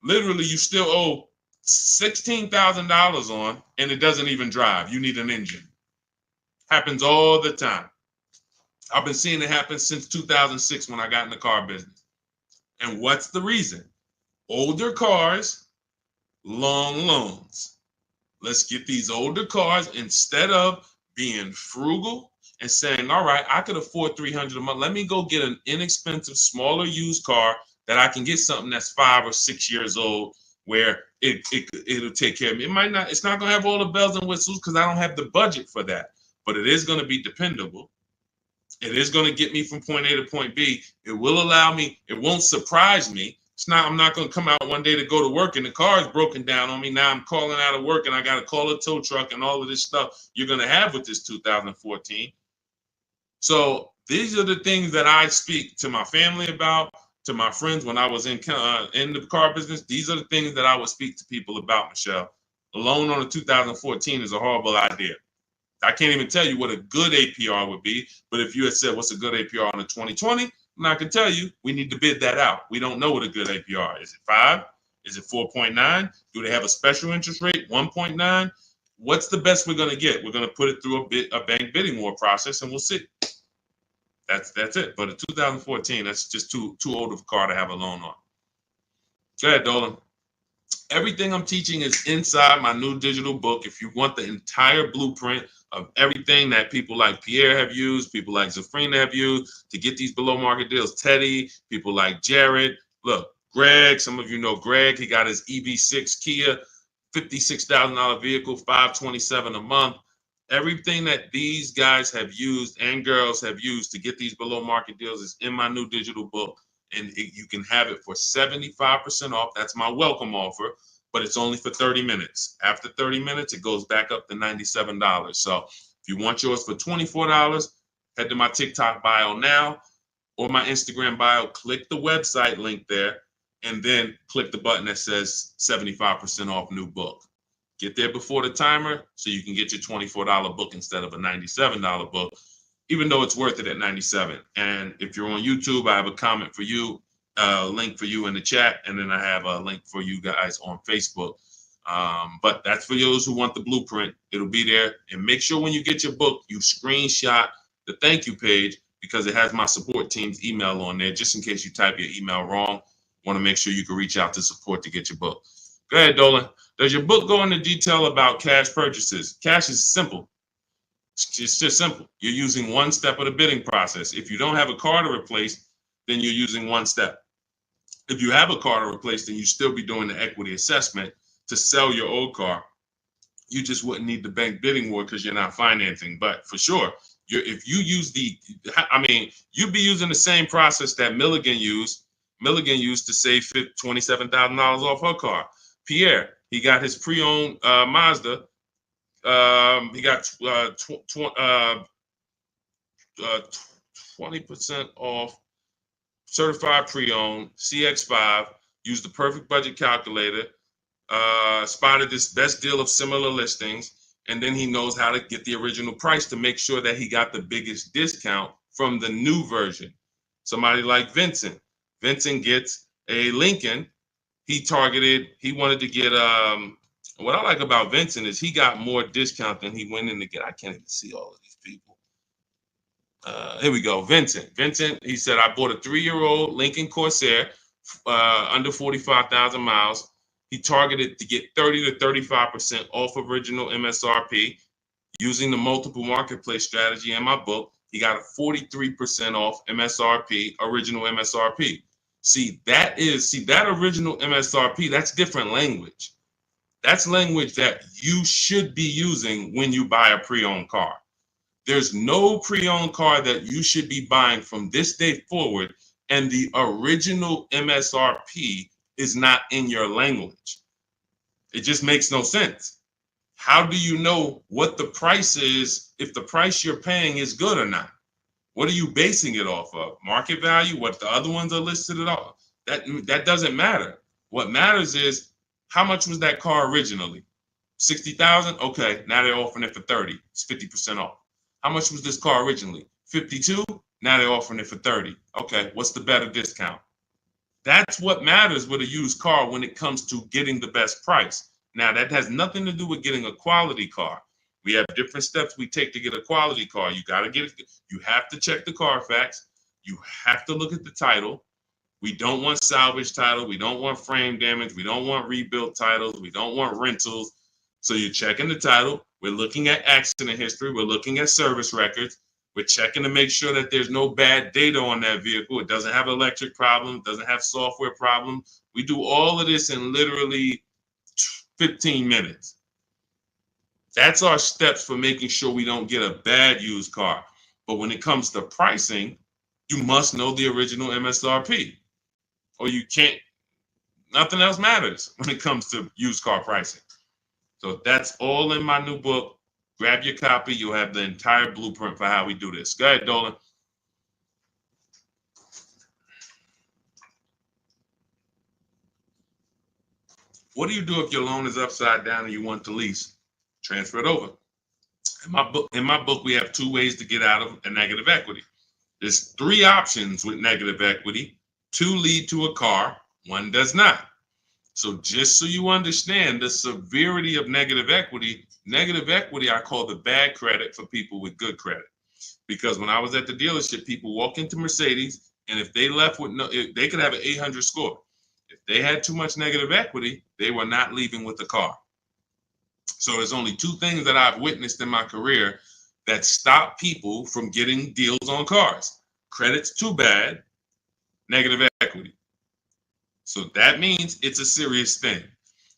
literally you still owe $16,000 on, and it doesn't even drive. You need an engine. Happens all the time. I've been seeing it happen since 2006 when I got in the car business. And what's the reason? Older cars, long loans. Let's get these older cars, instead of being frugal and saying, all right, I could afford $300 a month. Let me go get an inexpensive, smaller used car that I can get something that's 5 or 6 years old, where it'll take care of me. It's not going to have all the bells and whistles because I don't have the budget for that, but it is going to be dependable. It is going to get me from point A to point B. It will allow me, it won't surprise me. I'm not going to come out one day to go to work and the car is broken down on me. Now I'm calling out of work and I got to call a tow truck and all of this stuff you're going to have with this 2014. So these are the things that I speak to my family about, to my friends when I was in the car business. These are the things that I would speak to people about, Michelle. A loan on a 2014 is a horrible idea. I can't even tell you what a good APR would be, but if you had said what's a good APR on a 2020, I can tell you we need to bid that out. We don't know what a good APR is. Is it 5? Is it 4.9? Do they have a special interest rate, 1.9? What's the best we're going to get? We're going to put it through a bank bidding war process, and we'll see. That's it. But a 2014, that's just too old of a car to have a loan on. Go ahead, Dolan. Everything I'm teaching is inside my new digital book. If you want the entire blueprint of everything that people like Pierre have used, people like Zafrina have used to get these below market deals, Teddy, people like Jared, look, Greg, some of you know Greg, he got his EV6 Kia, $56,000 vehicle, $527 a month. Everything that these guys have used and girls have used to get these below market deals is in my new digital book. And you can have it for 75% off. That's my welcome offer, but it's only for 30 minutes. After 30 minutes, it goes back up to $97. So if you want yours for $24, head to my TikTok bio now or my Instagram bio, click the website link there, and then click the button that says 75% off new book. Get there before the timer so you can get your $24 book instead of a $97 book, even though it's worth it at $97. And if you're on YouTube, I have a comment for you, a link for you in the chat, and then I have a link for you guys on Facebook. But that's for those who want the blueprint. It'll be there. And make sure when you get your book, you screenshot the thank you page, because it has my support team's email on there, just in case you type your email wrong. Want to make sure you can reach out to support to get your book. Go ahead, Dolan. Does your book go into detail about cash purchases? Cash is simple. It's just simple. You're using one step of the bidding process. If you don't have a car to replace, then you're using one step. If you have a car to replace, then you still be doing the equity assessment to sell your old car. You just wouldn't need the bank bidding war because you're not financing. But for sure, if you use you'd be using the same process that Milligan used. Milligan used to save $27,000 off her car. Pierre, he got his pre-owned Mazda. He got 20% off certified pre-owned CX5. Used the perfect budget calculator. Spotted this best deal of similar listings, and then he knows how to get the original price to make sure that he got the biggest discount from the new version. Somebody like Vincent. Vincent gets a Lincoln. He wanted to get, what I like about Vincent is he got more discount than he went in to get. I can't even see all of these people. Here we go. Vincent, he said, I bought a 3-year-old Lincoln Corsair, under 45,000 miles. He targeted to get 30 to 35% off original MSRP using the multiple marketplace strategy in my book. He got a 43% off MSRP, original MSRP. See, that original MSRP, that's different language. That's language that you should be using when you buy a pre-owned car. There's no pre-owned car that you should be buying from this day forward and the original MSRP is not in your language. It just makes no sense. How do you know what the price is if the price you're paying is good or not? What are you basing it off of? Market value? What the other ones are listed at all? That doesn't matter. What matters is how much was that car originally? 60,000? Okay, now they're offering it for 30. It's 50% off. How much was this car originally? 52? Now they're offering it for 30. Okay, what's the better discount? That's what matters with a used car when it comes to getting the best price. Now, that has nothing to do with getting a quality car. We have different steps we take to get a quality car. You got to get it. You have to check the Carfax. You have to look at the title. We don't want salvage title. We don't want frame damage. We don't want rebuilt titles. We don't want rentals. So you're checking the title. We're looking at accident history. We're looking at service records. We're checking to make sure that there's no bad data on that vehicle. It doesn't have electric problems, doesn't have software problems. We do all of this in literally 15 minutes. That's our steps for making sure we don't get a bad used car. But when it comes to pricing, you must know the original MSRP or you can't, nothing else matters when it comes to used car pricing. So that's all in my new book. Grab your copy. You'll have the entire blueprint for how we do this. Go ahead, Dolan. What do you do if your loan is upside down and you want to lease? Transfer it over. In my book, we have 2 ways to get out of a negative equity. There's 3 options with negative equity. 2 lead to a car, 1 does not. So just so you understand the severity of negative equity I call the bad credit for people with good credit. Because when I was at the dealership, people walk into Mercedes, and if they left with they could have an 800 score. If they had too much negative equity, they were not leaving with the car. So there's only 2 things that I've witnessed in my career that stop people from getting deals on cars. Credit's too bad, negative equity. So that means it's a serious thing.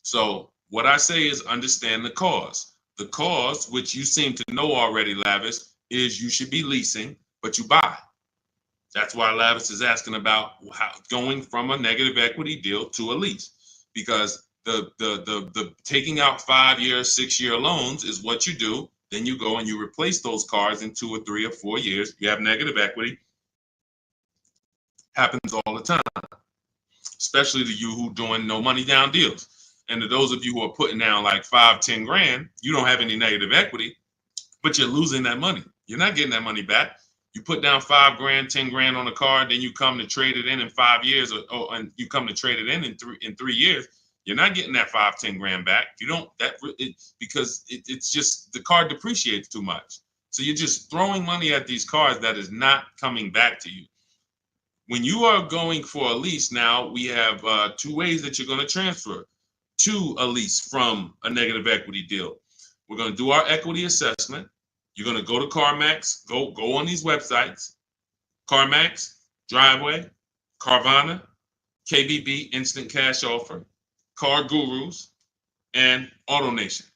So what I say is understand the cause. The cause, which you seem to know already, Lavis, is you should be leasing, but you buy. That's why Lavis is asking about how going from a negative equity deal to a lease, because the taking out 5-year, 6-year loans is what you do. Then you go and you replace those cars in 2 or 3 or 4 years. You have negative equity. Happens all the time, especially to you who doing no money down deals. And to those of you who are putting down like 5, 10 grand, you don't have any negative equity, but you're losing that money. You're not getting that money back. You put down 5 grand, 10 grand on a car, then you come to trade it in 5 years, and you come to trade it in 3 years. You're not getting that 5, 10 grand back. You don't because it's just the car depreciates too much. So you're just throwing money at these cars that is not coming back to you. When you are going for a lease now, we have 2 ways that you're going to transfer to a lease from a negative equity deal. We're going to do our equity assessment. You're going to go to CarMax, go on these websites, CarMax, Driveway, Carvana, KBB, Instant Cash Offer, Car Gurus, and AutoNation.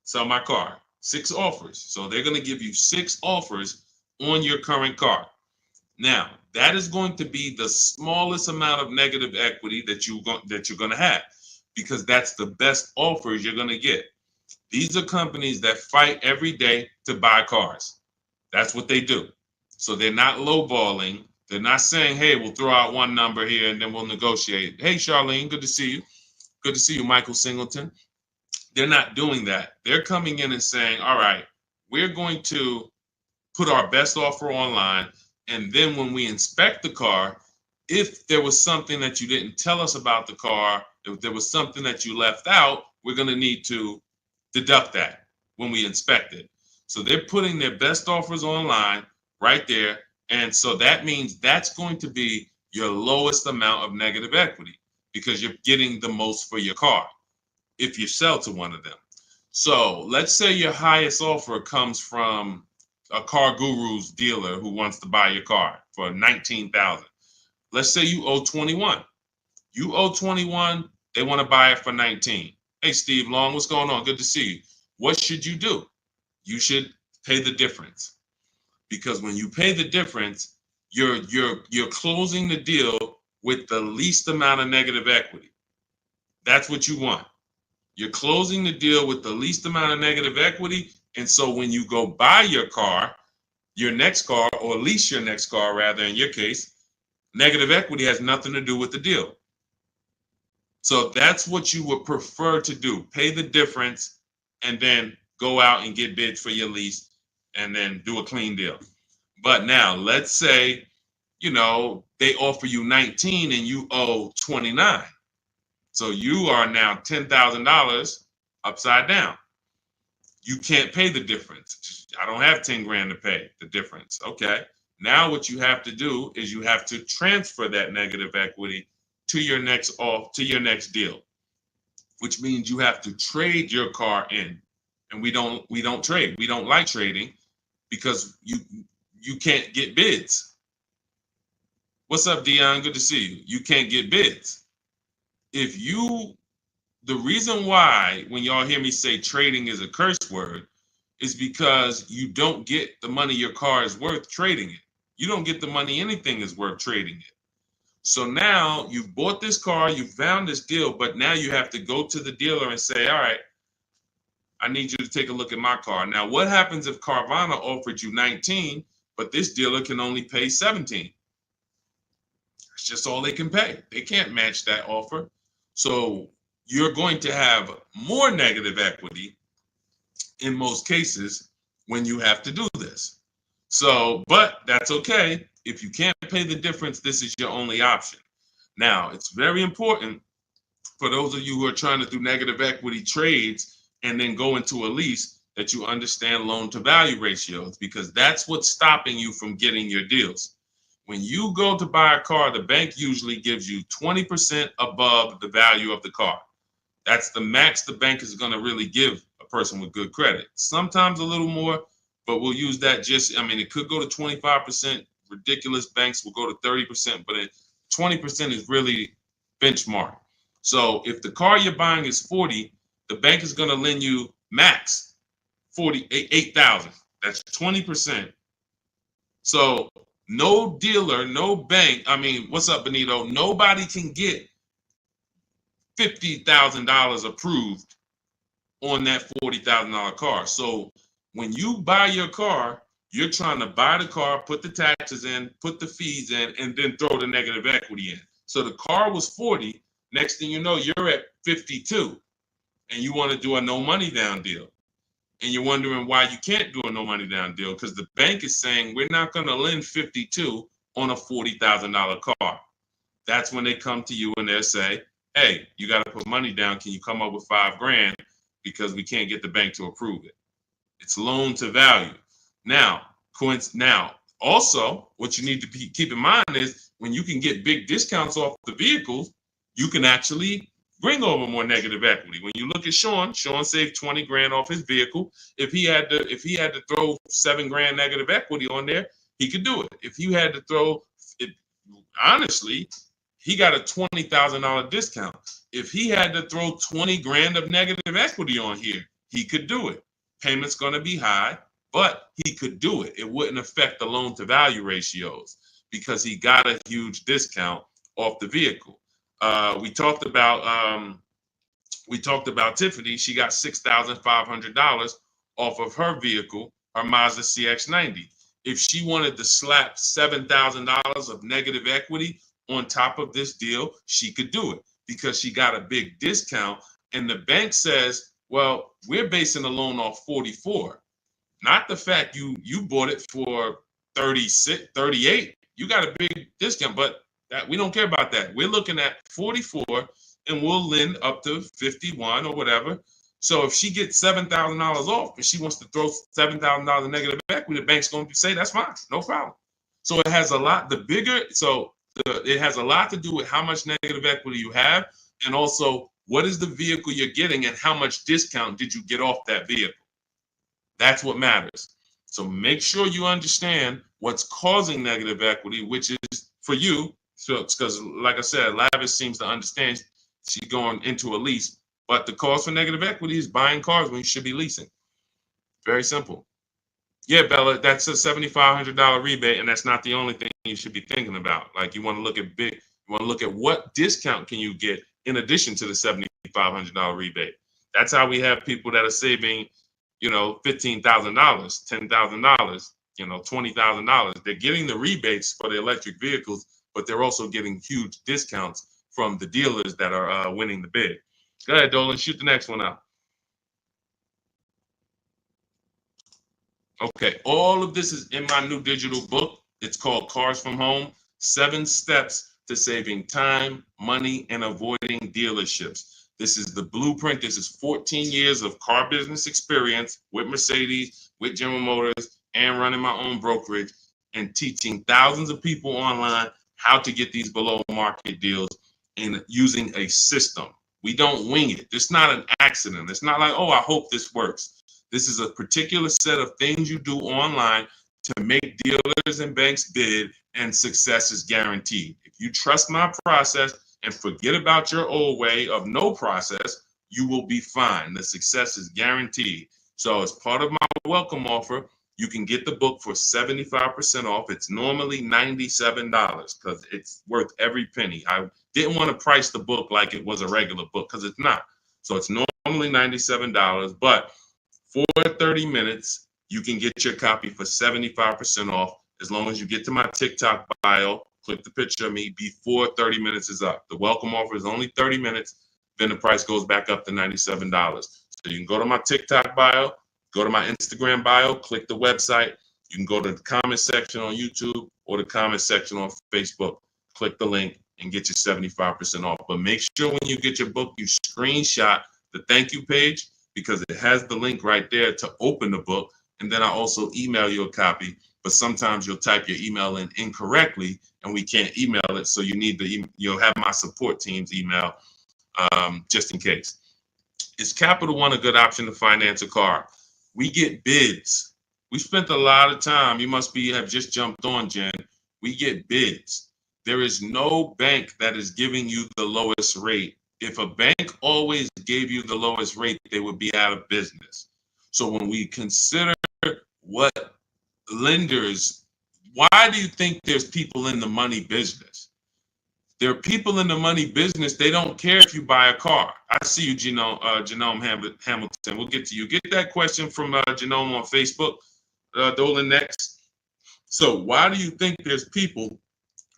Sell my car. 6 offers. So they're going to give you 6 offers on your current car. Now, that is going to be the smallest amount of negative equity that you're going to have, because that's the best offers you're going to get. These are companies that fight every day to buy cars. That's what they do. So they're not lowballing. They're not saying, hey, we'll throw out one number here and then we'll negotiate. Hey, Charlene, good to see you. Good to see you, Michael Singleton. They're not doing that. They're coming in and saying, all right, we're going to put our best offer online. And then when we inspect the car, if there was something that you didn't tell us about the car, if there was something that you left out, we're going to need to deduct that when we inspect it. So they're putting their best offers online right there. And so that means that's going to be your lowest amount of negative equity, because you're getting the most for your car if you sell to one of them. So let's say your highest offer comes from a Car Guru's dealer who wants to buy your car for $19,000. Let's say you owe 21. You owe 21, they want to buy it for 19. Hey, Steve Long, what's going on? Good to see you. What should you do? You should pay the difference, because when you pay the difference, you're closing the deal with the least amount of negative equity. That's what you want. You're closing the deal with the least amount of negative equity. And so when you go buy your car, your next car, or lease your next car, rather, in your case, negative equity has nothing to do with the deal. So that's what you would prefer to do. Pay the difference and then go out and get bids for your lease and then do a clean deal. But now let's say, they offer you 19 and you owe 29. So you are now $10,000 upside down. You can't pay the difference. I don't have 10 grand to pay the difference. Okay. Now what you have to do is you have to transfer that negative equity to your next deal, which means you have to trade your car in. And we don't trade. We don't like trading because you can't get bids. What's up, Dion? Good to see you. You can't get bids. The reason why when y'all hear me say trading is a curse word is because you don't get the money your car is worth trading it. You don't get the money anything is worth trading it. So now you've bought this car, you found this deal, but now you have to go to the dealer and say, all right, I need you to take a look at my car. Now, what happens if Carvana offered you 19, but this dealer can only pay 17? It's just all they can pay. They can't match that offer. So you're going to have more negative equity in most cases when you have to do this. So, but that's okay. If you can't pay the difference, this is your only option. Now, it's very important for those of you who are trying to do negative equity trades and then go into a lease that you understand loan to value ratios, because that's what's stopping you from getting your deals. When you go to buy a car, the bank usually gives you 20% above the value of the car. That's the max the bank is going to really give a person with good credit. Sometimes a little more, but we'll use that it could go to 25%. Ridiculous banks will go to 30%, but 20% is really benchmark. So if the car you're buying is 40, the bank is going to lend you max 48,000. That's 20%. So no dealer, no bank. What's up, Benito? Nobody can get $50,000 approved on that $40,000 car. So when you buy your car, you're trying to buy the car, put the taxes in, put the fees in, and then throw the negative equity in. So the car was 40. Next thing you know, you're at 52, and you want to do a no money down deal. And you're wondering why you can't do a no money down deal, because the bank is saying we're not going to lend 52 on a $40,000 car. That's when they come to you and they'll say, hey, you got to put money down. Can you come up with $5 grand? Because we can't get the bank to approve it. It's loan to value. Now, also, what you need to keep in mind is when you can get big discounts off the vehicles, you can actually bring over more negative equity. When you look at Sean saved 20 grand off his vehicle. If he had to throw 7 grand negative equity on there, he could do it. If you had to throw it, honestly, he got a $20,000 discount. If he had to throw 20 grand of negative equity on here, he could do it. Payment's going to be high, but he could do it. It wouldn't affect the loan to value ratios because he got a huge discount off the vehicle. We talked about Tiffany. She got $6,500 off of her vehicle, her Mazda CX-90. If she wanted to slap $7,000 of negative equity on top of this deal, she could do it because she got a big discount. And the bank says, well, we're basing the loan off 44, not the fact you bought it for 36, 38. You got a big discount, but that we don't care about that. We're looking at 44 and we'll lend up to 51 or whatever. So if she gets $7,000 off and she wants to throw $7,000 in negative equity, the bank's going to say that's fine, no problem. So it has a lot. It has a lot to do with how much negative equity you have, and also what is the vehicle you're getting and how much discount did you get off that vehicle. That's what matters. So make sure you understand what's causing negative equity, which is for you. So because, like I said, Lavish seems to understand she's going into a lease, but the cause for negative equity is buying cars when you should be leasing. Very simple. Yeah, Bella, that's a $7,500 rebate, and that's not the only thing you should be thinking about. Like you want to look at what discount can you get in addition to the $7,500 rebate. That's how we have people that are saving, $15,000, $10,000, $20,000. They're getting the rebates for the electric vehicles, but they're also getting huge discounts from the dealers that are winning the bid. Go ahead, Dolan, shoot the next one out. Okay, all of this is in my new digital book. It's called Cars from Home, 7 Steps to Saving Time, Money, and Avoiding Dealerships. This is the blueprint. This is 14 years of car business experience with Mercedes, with General Motors, and running my own brokerage and teaching thousands of people online how to get these below market deals and using a system. We don't wing it. It's not an accident. It's not like, oh, I hope this works. This is a particular set of things you do online to make dealers and banks bid, and success is guaranteed. If you trust my process and forget about your old way of no process, you will be fine. The success is guaranteed. So as part of my welcome offer, you can get the book for 75% off. It's normally $97 because it's worth every penny. I didn't want to price the book like it was a regular book because it's not. So it's normally $97, but for 30 minutes, you can get your copy for 75% off as long as you get to my TikTok bio, click the picture of me before 30 minutes is up. The welcome offer is only 30 minutes, then the price goes back up to $97. So you can go to my TikTok bio, go to my Instagram bio, click the website. You can go to the comment section on YouTube or the comment section on Facebook. Click the link and get your 75% off. But make sure when you get your book, you screenshot the thank you page, because it has the link right there to open the book. And then I also email you a copy, but sometimes you'll type your email in incorrectly and we can't email it. So you'll have my support team's email just in case. Is Capital One a good option to finance a car? We get bids. We spent a lot of time. You must have just jumped on, Jen. We get bids. There is no bank that is giving you the lowest rate. If a bank always gave you the lowest rate, they would be out of business. So when we consider what lenders, why do you think there's people in the money business? There are people in the money business. They don't care if you buy a car. I see you, Genome Hamilton. We'll get to you. Get that question from Genome on Facebook, Dolan, next. So why do you think there's people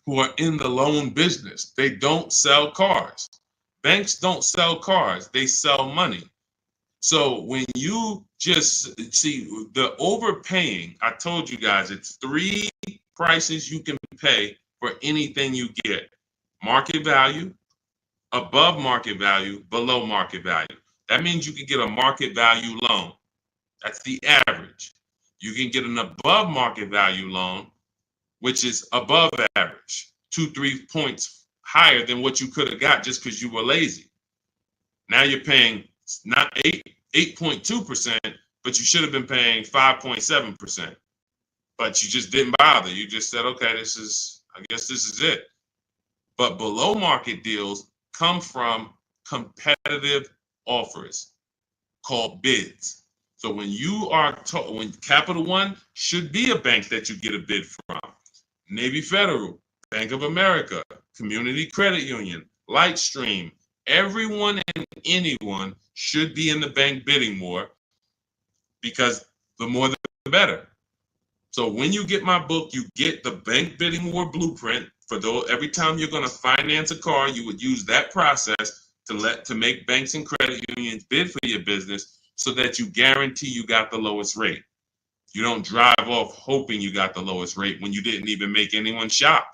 who are in the loan business? They don't sell cars. Banks don't sell cars, they sell money. So when you just see the overpaying, I told you guys, it's 3 prices you can pay for anything you get: market value, above market value, below market value. That means you can get a market value loan. That's the average. You can get an above market value loan, which is above average, 2-3 points higher than what you could have got just because you were lazy. Now you're paying not 8.2%, but you should have been paying 5.7%. But you just didn't bother. You just said, okay, I guess this is it. But below market deals come from competitive offers called bids. So when you are when Capital One should be a bank that you get a bid from, Navy Federal, Bank of America, Community Credit Union, Lightstream, everyone and anyone should be in the bank bidding war, because the more the better. So when you get my book, you get the bank bidding war blueprint. For those, every time you're going to finance a car, you would use that process to make banks and credit unions bid for your business, so that you guarantee you got the lowest rate. You don't drive off hoping you got the lowest rate when you didn't even make anyone shop.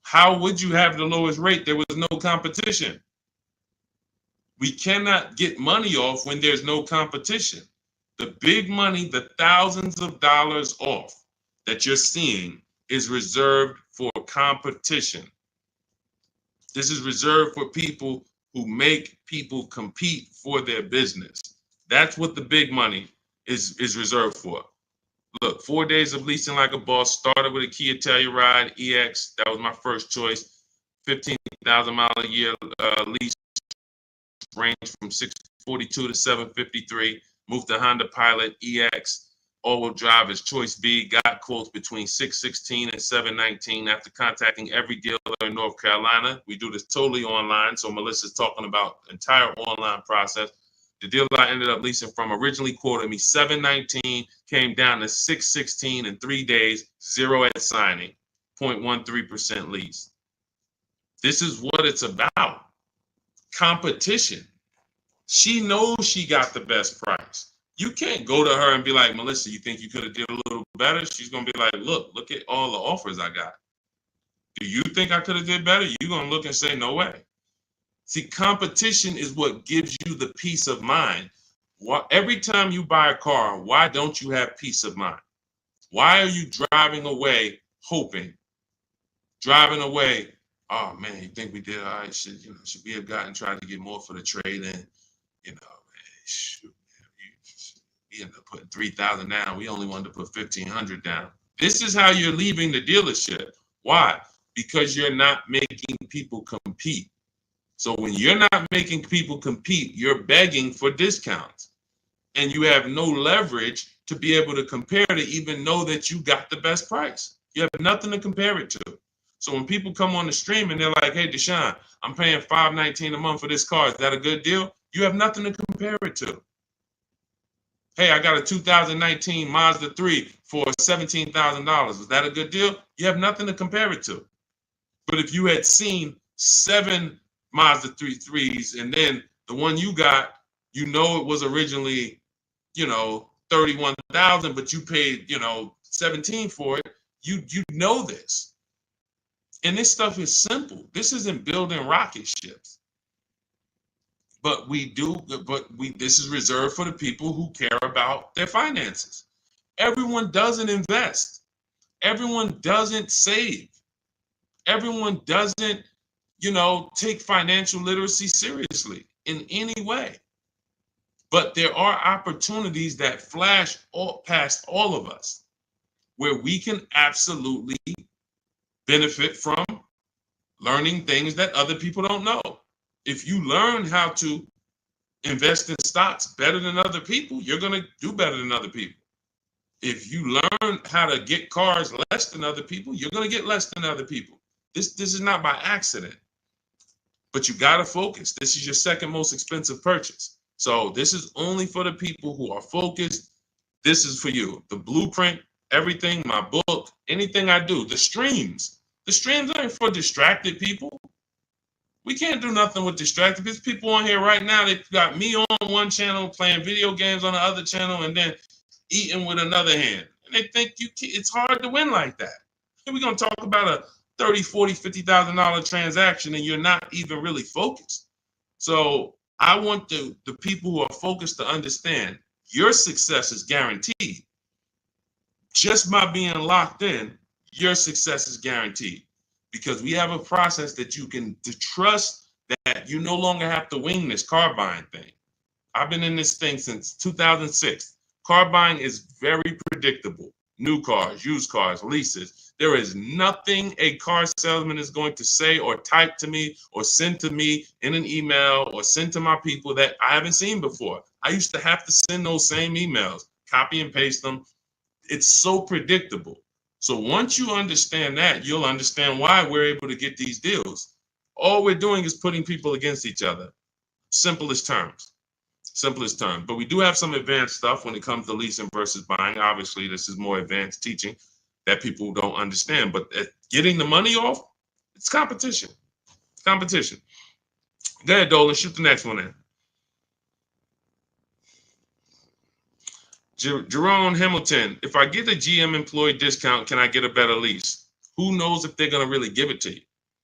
How would you have the lowest rate? There was no competition. We cannot get money off when there's no competition. The big money, the thousands of dollars off that you're seeing, is reserved for competition. This is reserved for people who make people compete for their business. That's what the big money is reserved for. Look, 4 days of leasing like a boss. Started with a Kia Telluride EX. That was my first choice. 15,000 mile a year lease, range from 642 to 753. Moved to Honda Pilot EX. All-wheel drive is choice B. Got quotes between 616 and 719 after contacting every dealer in North Carolina. We do this totally online, so Melissa's talking about the entire online process. The dealer I ended up leasing from originally quoted me 719, came down to 616 in 3 days, 0 at signing, 0.13% lease. This is what it's about. Competition. She knows she got the best price. You can't go to her and be like, Melissa, you think you could have did a little better? She's going to be like, look at all the offers I got. Do you think I could have did better? You're going to look and say, no way. See, competition is what gives you the peace of mind. Every time you buy a car, why don't you have peace of mind? Why are you driving away hoping? Driving away, oh man, you think we did all right? Should we have gotten tried to get more for the trade in? Shoot, we ended up putting 3,000 down. We only wanted to put 1,500 down. This is how you're leaving the dealership. Why? Because you're not making people compete. So when you're not making people compete, you're begging for discounts. And you have no leverage to be able to compare to even know that you got the best price. You have nothing to compare it to. So when people come on the stream and they're like, hey, Deshone, I'm paying $519 a month for this car. Is that a good deal? You have nothing to compare it to. Hey, I got a 2019 Mazda 3 for $17,000. Is that a good deal? You have nothing to compare it to. But if you had seen 7 Mazda 3s and then the one you got, it was originally, 31,000, but you paid, 17 for it. You know this. And this stuff is simple. This isn't building rocket ships. But this is reserved for the people who care about their finances. Everyone doesn't invest. Everyone doesn't save. Everyone doesn't, take financial literacy seriously in any way. But there are opportunities that flash past all of us where we can absolutely benefit from learning things that other people don't know. If you learn how to invest in stocks better than other people, you're going to do better than other people. If you learn how to get cars less than other people, you're going to get less than other people. This is not by accident. But you got to focus. This is your second most expensive purchase. So this is only for the people who are focused. This is for you. The blueprint, everything, my book, anything I do, the streams. The streams aren't for distracted people. We can't do nothing with distracted. There's people on here right now. They've got me on one channel, playing video games on the other channel, and then eating with another hand. And they think it's hard to win like that. And we're going to talk about a $30,000, $40,000, $50,000 transaction, and you're not even really focused. So I want the people who are focused to understand your success is guaranteed. Just by being locked in, your success is guaranteed. Because we have a process that you can trust that you no longer have to wing this car buying thing. I've been in this thing since 2006. Car buying is very predictable. New cars, used cars, leases. There is nothing a car salesman is going to say or type to me or send to me in an email or send to my people that I haven't seen before. I used to have to send those same emails, copy and paste them. It's so predictable. So once you understand that, you'll understand why we're able to get these deals. All we're doing is putting people against each other. Simplest terms. Simplest terms. But we do have some advanced stuff when it comes to leasing versus buying. Obviously, this is more advanced teaching that people don't understand. But getting the money off, it's competition. Competition. Go ahead, Dolan. Shoot the next one in. Jerome Hamilton, if I get a GM employee discount, can I get a better lease? Who knows if they're going to really give it to you?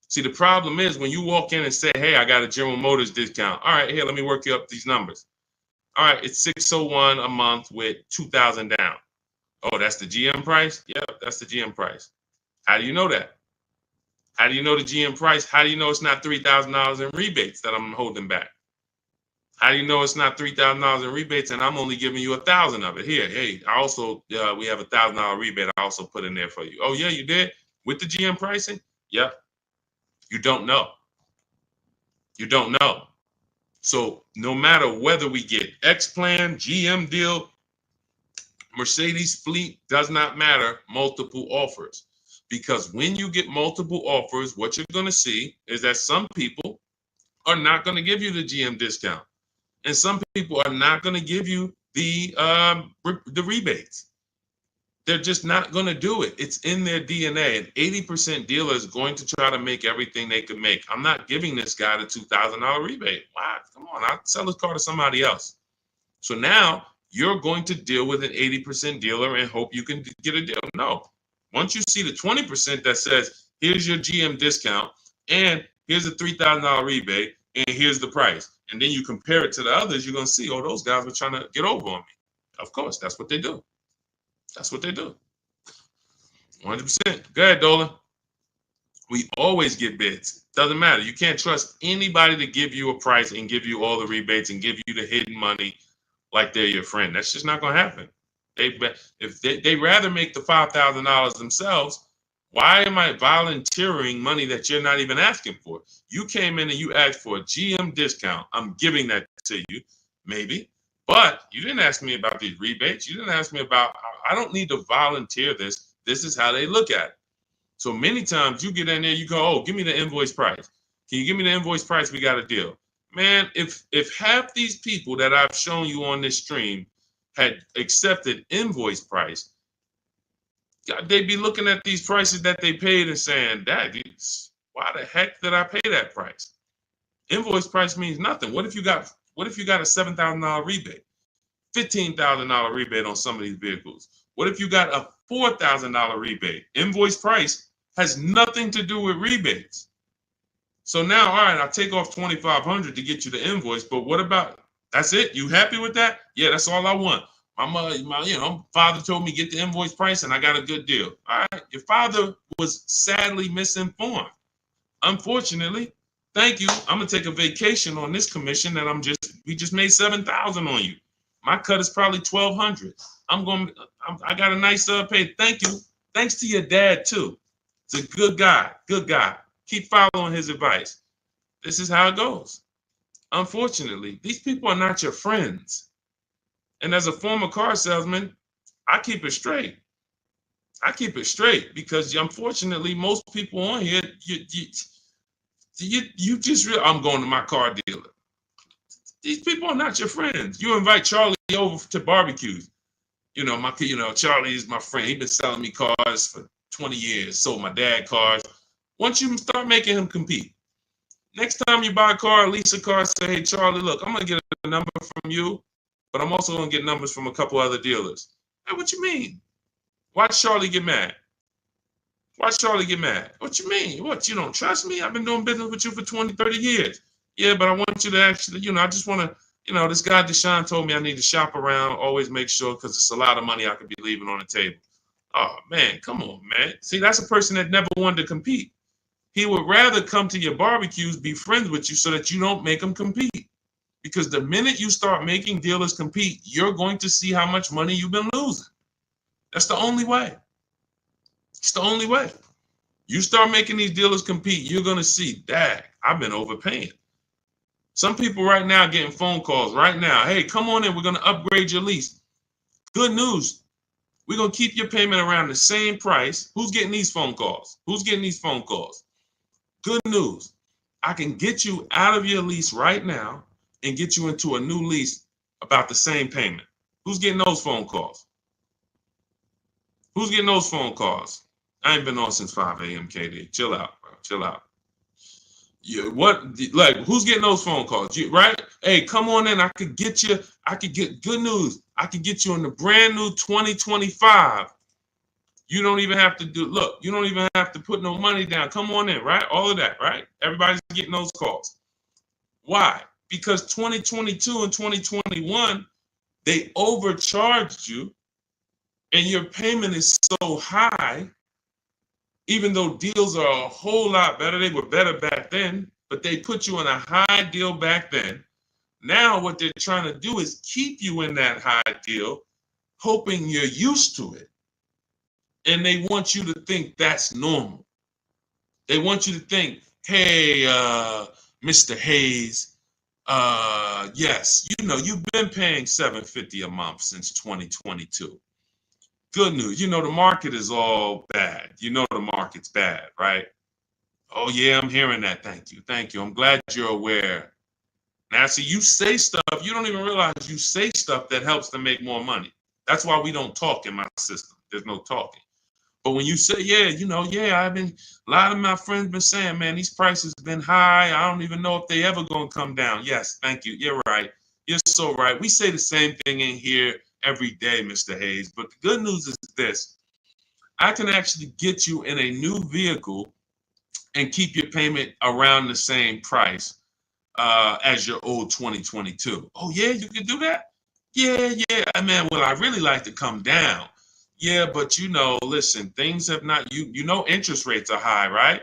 See, the problem is when you walk in and say, hey, I got a General Motors discount. All right, here, let me work you up these numbers. All right, it's $601 a month with $2,000 down. Oh, that's the GM price? Yeah, that's the GM price. How do you know that? How do you know the GM price? How do you know it's not $3,000 in rebates that I'm holding back? How do you know it's not $3,000 in rebates and I'm only giving you $1,000 of it? Here, hey, I also we have $1,000 rebate. I also put in there for you. Oh yeah, you did with the GM pricing? Yep. You don't know. You don't know. So no matter whether we get X plan, GM deal, Mercedes fleet, does not matter. Multiple offers, because when you get multiple offers, what you're going to see is that some people are not going to give you the GM discount. And some people are not going to give you the rebates. They're just not going to do it. It's in their DNA. An 80% dealer is going to try to make everything they can make. I'm not giving this guy the $2,000 rebate. Wow, come on, I'll sell his car to somebody else. So now you're going to deal with an 80% dealer and hope you can get a deal. No. Once you see the 20% that says, here's your GM discount, and here's a $3,000 rebate, and here's the price. And then you compare it to the others, you're going to see, oh, those guys were trying to get over on me. Of course, that's what they do. That's what they do. 100%. Go ahead, Dolan. We always get bids. Doesn't matter. You can't trust anybody to give you a price and give you all the rebates and give you the hidden money like they're your friend. That's just not going to happen. If they rather make the $5,000 themselves, why am I volunteering money that you're not even asking for? You came in and you asked for a GM discount. I'm giving that to you, maybe. But you didn't ask me about these rebates. You didn't ask me about, I don't need to volunteer this. This is how they look at it. So many times you get in there, you go, oh, give me the invoice price. Can you give me the invoice price? We got a deal. Man, if half these people that I've shown you on this stream had accepted invoice price, they'd be looking at these prices that they paid and saying, why the heck did I pay that price? Invoice price means nothing. What if you got a $7,000 rebate, $15,000 rebate on some of these vehicles? What if you got a $4,000 rebate? Invoice price has nothing to do with rebates. So now, all right, I'll take off $2,500 to get you the invoice, but what about, that's it? You happy with that? Yeah, that's all I want. My father told me get the invoice price and I got a good deal. All right, your father was sadly misinformed. Unfortunately, thank you. I'm gonna take a vacation on this commission that we just made $7,000 on you. My cut is probably $1,200. I got a nice pay. Thank you. Thanks to your dad too. It's a good guy. Good guy. Keep following his advice. This is how it goes. Unfortunately, these people are not your friends. And as a former car salesman, I keep it straight. I keep it straight because unfortunately, most people on here, you just I'm going to my car dealer. These people are not your friends. You invite Charlie over to barbecues. Charlie is my friend. He's been selling me cars for 20 years. Sold my dad cars. Once you start making him compete, next time you buy a car, lease a car, say, hey, Charlie, look, I'm going to get a number from you, but I'm also going to get numbers from a couple other dealers. Hey, what you mean? Watch Charlie get mad. Watch Charlie get mad. What you mean? What, you don't trust me? I've been doing business with you for 20, 30 years. Yeah, but I want you to actually, I just want to, this guy Deshone told me I need to shop around, always make sure, because it's a lot of money I could be leaving on the table. Oh, man, come on, man. See, that's a person that never wanted to compete. He would rather come to your barbecues, be friends with you so that you don't make him compete. Because the minute you start making dealers compete, you're going to see how much money you've been losing. That's the only way. It's the only way. You start making these dealers compete, you're going to see, dang, I've been overpaying. Some people right now getting phone calls right now. Hey, come on in. We're going to upgrade your lease. Good news. We're going to keep your payment around the same price. Who's getting these phone calls? Who's getting these phone calls? Good news. I can get you out of your lease right now and get you into a new lease about the same payment. Who's getting those phone calls? Who's getting those phone calls? I ain't been on since 5 a.m. KD. Chill out, bro. Chill out. Who's getting those phone calls? Right? Hey, come on in. I could get good news. I could get you in the brand new 2025. You don't even have to you don't even have to put no money down. Come on in, right? All of that, right? Everybody's getting those calls. Why? Because 2022 and 2021, they overcharged you and your payment is so high, even though deals are a whole lot better. They were better back then, but they put you in a high deal back then. Now what they're trying to do is keep you in that high deal, hoping you're used to it. And they want you to think that's normal. They want you to think, hey, Mr. Hayes, yes, you've been paying $750 a month since 2022. Good news. The market is all bad. The market's bad, right? Oh, yeah, I'm hearing that. Thank you. Thank you. I'm glad you're aware. Now, see, you say stuff, you don't even realize you say stuff that helps them make more money. That's why we don't talk in my system. There's no talking. But when you say, a lot of my friends been saying, man, these prices have been high. I don't even know if they ever going to come down. Yes, thank you. You're right. You're so right. We say the same thing in here every day, Mr. Hayes. But the good news is this. I can actually get you in a new vehicle and keep your payment around the same price as your old 2022. Oh, yeah, you can do that? Yeah. Man, well, I really like to come down. Yeah, but listen, things have not, interest rates are high, right?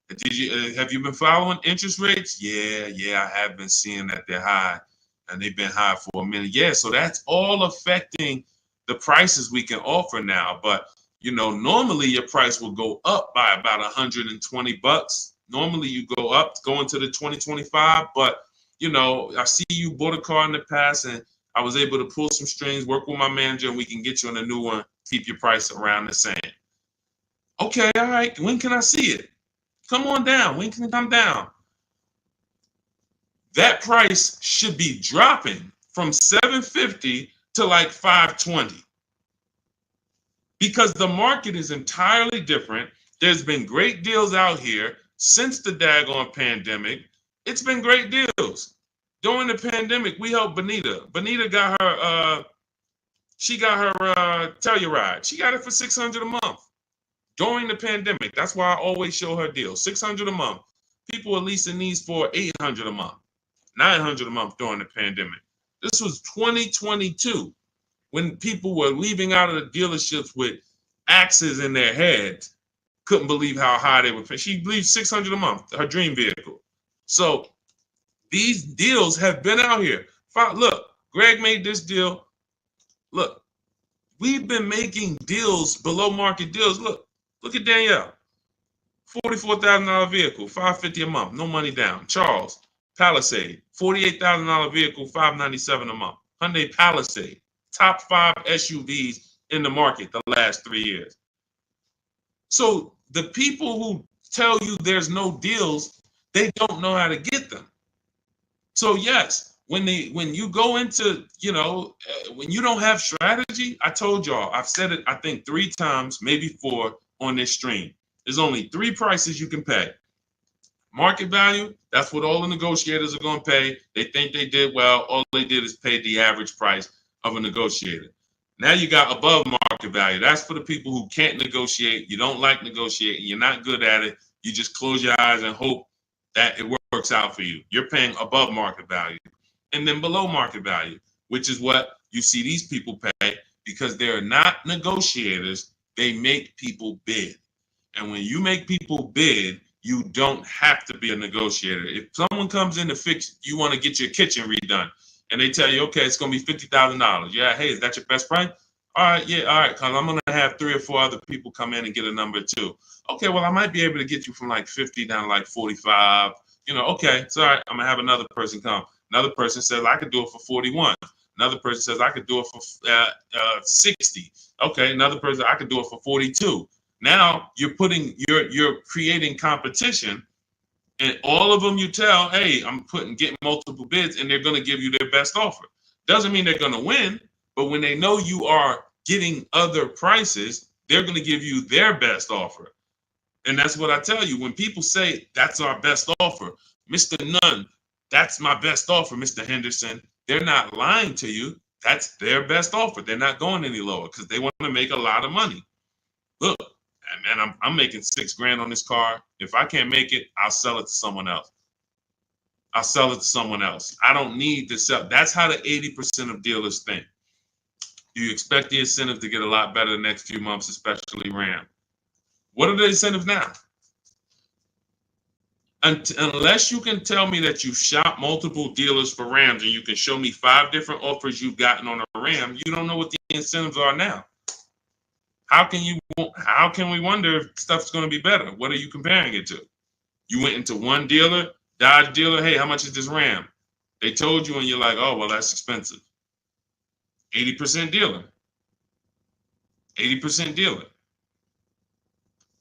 Have you been following interest rates? Yeah, I have been seeing that they're high and they've been high for a minute. Yeah, so that's all affecting the prices we can offer now. But, normally your price will go up by about $120. Normally you go into the 2025, but, I see you bought a car in the past and I was able to pull some strings, work with my manager, and we can get you on a new one, keep your price around the same. Okay, all right. When can I see it? Come on down. When can it come down? That price should be dropping from $750 to like $520 because the market is entirely different. There's been great deals out here since the daggone pandemic. It's been great deals. During the pandemic, we helped Bonita. Bonita got her Telluride. She got it for $600 a month during the pandemic. That's why I always show her deals. $600 a month. People are leasing these for $800 a month, $900 a month during the pandemic. This was 2022 when people were leaving out of the dealerships with axes in their heads. Couldn't believe how high they were paying. She believed $600 a month, her dream vehicle. So these deals have been out here. Look, Greg made this deal. Look, we've been making deals, below market deals. Look at Danielle. $44,000 vehicle, $550 a month, no money down. Charles, Palisade, $48,000 vehicle, $597 a month. Hyundai Palisade, top 5 SUVs in the market the last 3 years. So the people who tell you there's no deals, they don't know how to get them. So yes, when you go into, when you don't have strategy, I told y'all, I've said it, I think 3 times, maybe 4 on this stream. There's only 3 prices you can pay. Market value, that's what all the negotiators are going to pay. They think they did well. All they did is pay the average price of a negotiator. Now you got above market value. That's for the people who can't negotiate. You don't like negotiating. You're not good at it. You just close your eyes and hope that it works out for you. You're paying above market value. And then below market value, which is what you see these people pay because they're not negotiators. They make people bid. And when you make people bid, You don't have to be a negotiator. If someone comes in to fix, you want to get your kitchen redone, and they tell you, okay, it's going to be $50,000. Yeah, hey, is that your best price? All right, yeah, all right, because I'm going to have 3 or 4 other people come in and get a number too. Okay, well, I might be able to get you from like 50 down to like 45. Okay, it's all right. I'm going to have another person come. Another person says, I could do it for 41. Another person says, I could do it for 60. Okay, another person, I could do it for 42. Now you're creating competition, and all of them you tell, hey, I'm getting multiple bids, and they're going to give you their best offer. Doesn't mean they're going to win, but when they know you are getting other prices, they're going to give you their best offer. And that's what I tell you. When people say that's our best offer, Mr. Nunn, that's my best offer, Mr. Henderson, they're not lying to you. That's their best offer. They're not going any lower because they want to make a lot of money. Look, man, I'm making $6,000 on this car. If I can't make it, I'll sell it to someone else. I'll sell it to someone else. I don't need to sell. That's how the 80% of dealers think. You expect the incentive to get a lot better the next few months, especially Ram. What are the incentives now? Unless you can tell me that you shop multiple dealers for Rams and you can show me 5 different offers you've gotten on a Ram, you don't know what the incentives are now. How can we wonder if stuff's going to be better? What are you comparing it to? You went into one dealer, Dodge dealer, hey, how much is this Ram? They told you and you're like, oh, well, that's expensive. 80% dealer. 80% dealer.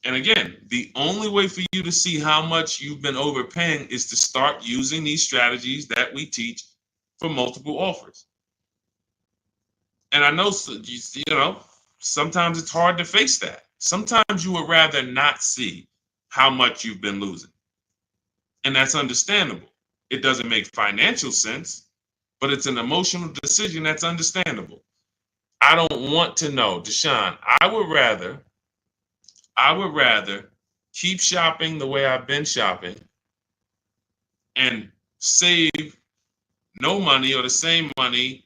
And again, the only way for you to see how much you've been overpaying is to start using these strategies that we teach for multiple offers. And I know, sometimes it's hard to face that. Sometimes you would rather not see how much you've been losing. And that's understandable. It doesn't make financial sense, but it's an emotional decision that's understandable. I don't want to know, Deshone. I would rather keep shopping the way I've been shopping and save no money or the same money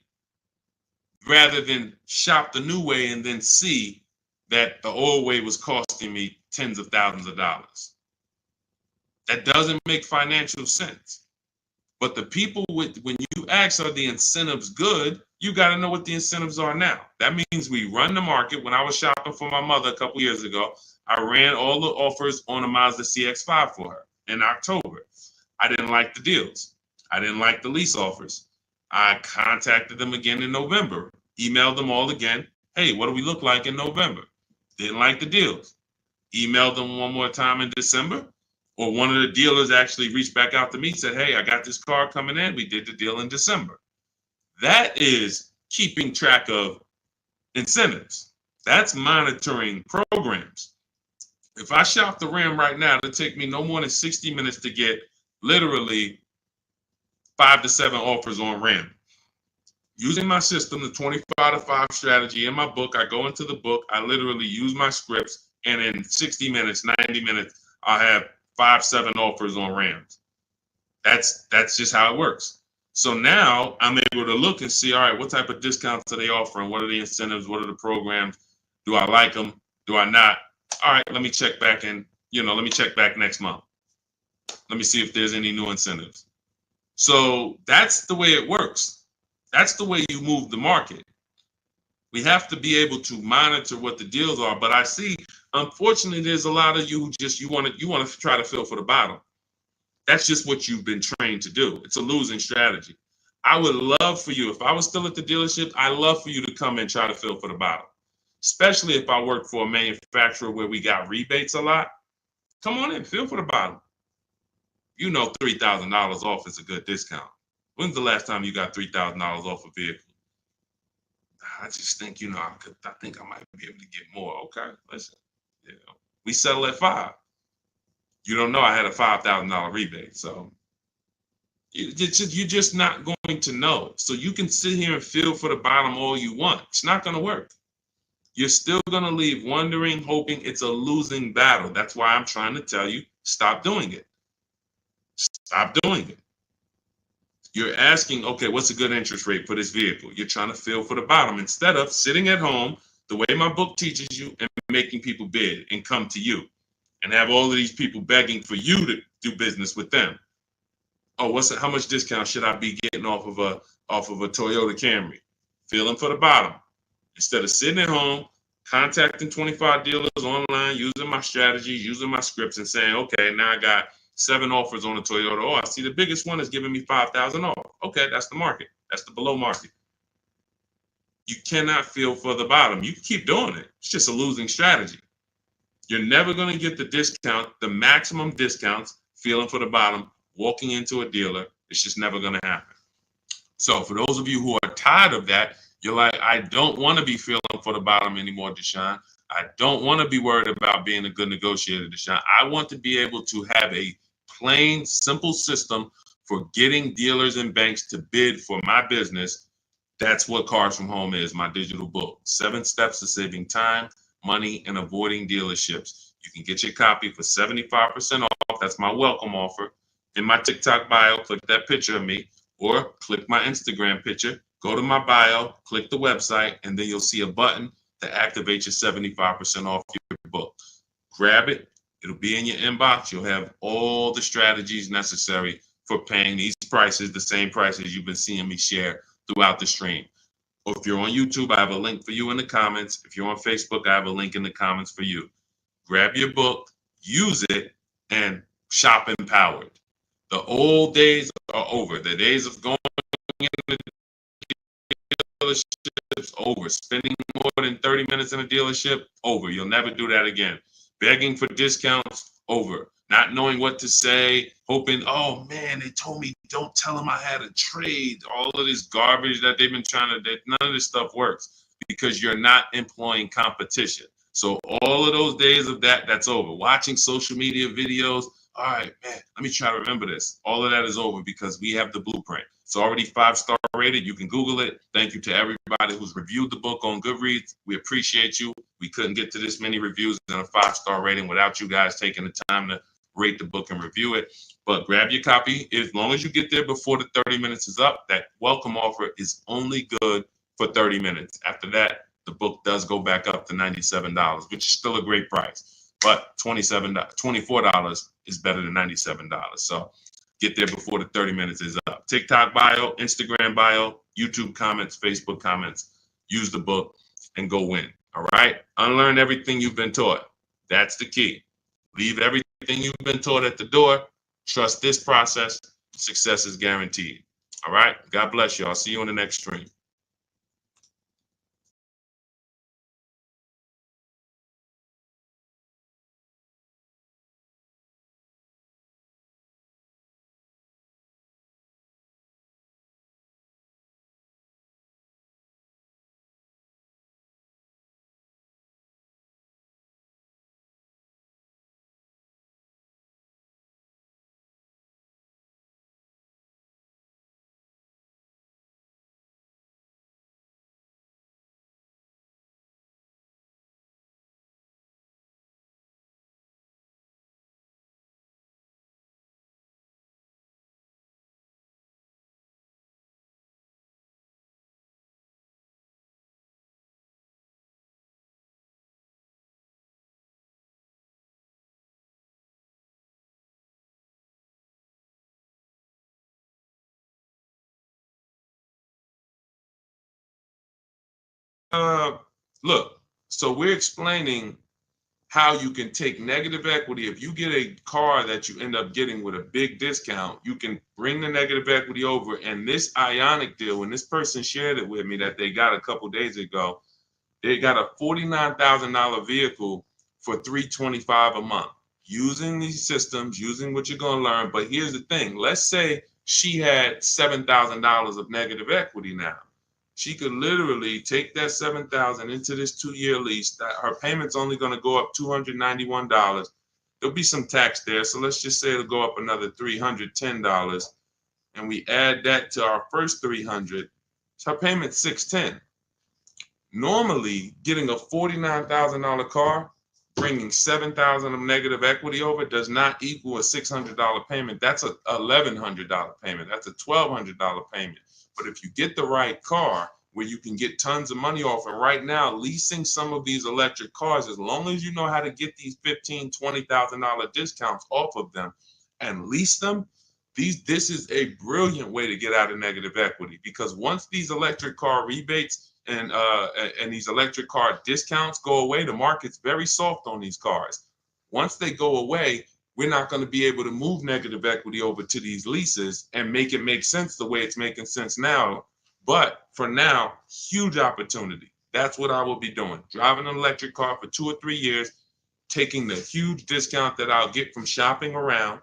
rather than shop the new way and then see that the old way was costing me tens of thousands of dollars. That doesn't make financial sense. But the people when you ask, are the incentives good? You got to know what the incentives are now. That means we run the market. When I was shopping for my mother a couple years ago, I ran all the offers on a Mazda CX-5 for her in October. I didn't like the deals. I didn't like the lease offers. I contacted them again in November, emailed them all again. Hey, what do we look like in November? Didn't like the deals. Emailed them one more time in December. Or one of the dealers actually reached back out to me and said, hey, I got this car coming in. We did the deal in December. That is keeping track of incentives. That's monitoring programs. If I shop the Ram right now, it'll take me no more than 60 minutes to get literally 5 to 7 offers on Ram. Using my system, the 25 to 5 strategy in my book, I go into the book, I literally use my scripts, and in 60 minutes, 90 minutes, I'll have 5, 7 offers on Rams. That's just how it works. So now I'm able to look and see, all right, what type of discounts are they offering? What are the incentives? What are the programs? Do I like them? Do I not? All right, let me check back let me check back next month. Let me see if there's any new incentives. So that's the way it works. That's the way you move the market. We have to be able to monitor what the deals are. But I see, unfortunately, there's a lot of you who you want to try to fill for the bottom. That's just what you've been trained to do. It's a losing strategy. I would love for you, if I was still at the dealership, I'd love for you to come and try to fill for the bottom. Especially if I work for a manufacturer where we got rebates a lot. Come on in, fill for the bottom. $3,000 off is a good discount. When's the last time you got $3,000 off a vehicle? I just think, I think I might be able to get more. Okay, listen, we settle at 5. You don't know I had a $5,000 rebate, so you're just not going to know. So you can sit here and feel for the bottom all you want. It's not going to work. You're still going to leave wondering, hoping it's a losing battle. That's why I'm trying to tell you, stop doing it. Stop doing it. You're asking, okay, what's a good interest rate for this vehicle? You're trying to feel for the bottom instead of sitting at home the way my book teaches you and making people bid and come to you and have all of these people begging for you to do business with them. Oh, how much discount should I be getting off of a Toyota Camry? Feeling for the bottom. Instead of sitting at home, contacting 25 dealers online, using my strategies, using my scripts, and saying, okay, now I got 7 offers on a Toyota. Oh, I see the biggest one is giving me 5,000 off. Okay, that's the market. That's the below market. You cannot feel for the bottom. You can keep doing it. It's just a losing strategy. You're never going to get the discount, the maximum discounts, feeling for the bottom, walking into a dealer. It's just never going to happen. So for those of you who are tired of that, you're like, I don't want to be feeling for the bottom anymore, Deshone. I don't want to be worried about being a good negotiator, Deshone. I want to be able to have a plain, simple system for getting dealers and banks to bid for my business. That's what Cars from Home is, my digital book. 7 steps to saving time, money, and avoiding dealerships. You can get your copy for 75% off. That's my welcome offer. In my TikTok bio, click that picture of me, or click my Instagram picture, go to my bio, click the website, and then you'll see a button to activate your 75% off your book. Grab it. It'll be in your inbox. You'll have all the strategies necessary for paying these prices, the same prices you've been seeing me share throughout the stream. Or if you're on YouTube, I have a link for you in the comments. If you're on Facebook, I have a link in the comments for you. Grab your book, use it, and shop empowered. The old days are over. The days of going into dealerships, over. Spending more than 30 minutes in a dealership, over. You'll never do that again. Begging for discounts, over. Not knowing what to say, hoping, oh man, they told me don't tell them I had a trade. All of this garbage that they've been trying to, none of this stuff works because you're not employing competition. So all of those days of that's over. Watching social media videos, all right, man, let me try to remember this. All of that is over because we have the blueprint. It's already 5-star rated. You can Google it. Thank you to everybody who's reviewed the book on Goodreads. We appreciate you. We couldn't get to this many reviews and a 5-star rating without you guys taking the time to rate the book and review it. But grab your copy. As long as you get there before the 30 minutes is up, that welcome offer is only good for 30 minutes. After that, the book does go back up to $97, which is still a great price. But $24 is better than $97. So get there before the 30 minutes is up. TikTok bio, Instagram bio, YouTube comments, Facebook comments. Use the book and go win. All right? Unlearn everything you've been taught. That's the key. Leave everything you've been taught at the door. Trust this process. Success is guaranteed. All right? God bless you. I'll see you on the next stream. Look, so we're explaining how you can take negative equity. If you get a car that you end up getting with a big discount, you can bring the negative equity over. And this Ionic deal, when this person shared it with me that they got a couple days ago, they got a $49,000 vehicle for $325 a month. Using these systems, using what you're going to learn. But here's the thing. Let's say she had $7,000 of negative equity now. She could literally take that $7,000 into this 2-year lease. That her payment's only going to go up $291. There'll be some tax there, so let's just say it'll go up another $310, and we add that to our first $300. So her payment's $610. Normally, getting a $49,000 car, bringing $7,000 of negative equity over does not equal a $600 payment. That's a $1,100 payment. That's a $1,200 payment. But if you get the right car where you can get tons of money off. And right now, leasing some of these electric cars, as long as you know how to get these $15,000, $20,000 discounts off of them and lease them, this is a brilliant way to get out of negative equity, because once these electric car rebates and these electric car discounts go away, the market's very soft on these cars. Once they go away, we're not going to be able to move negative equity over to these leases and make it make sense the way it's making sense now. But for now, huge opportunity. That's what I will be doing. Driving an electric car for 2 or 3 years, taking the huge discount that I'll get from shopping around,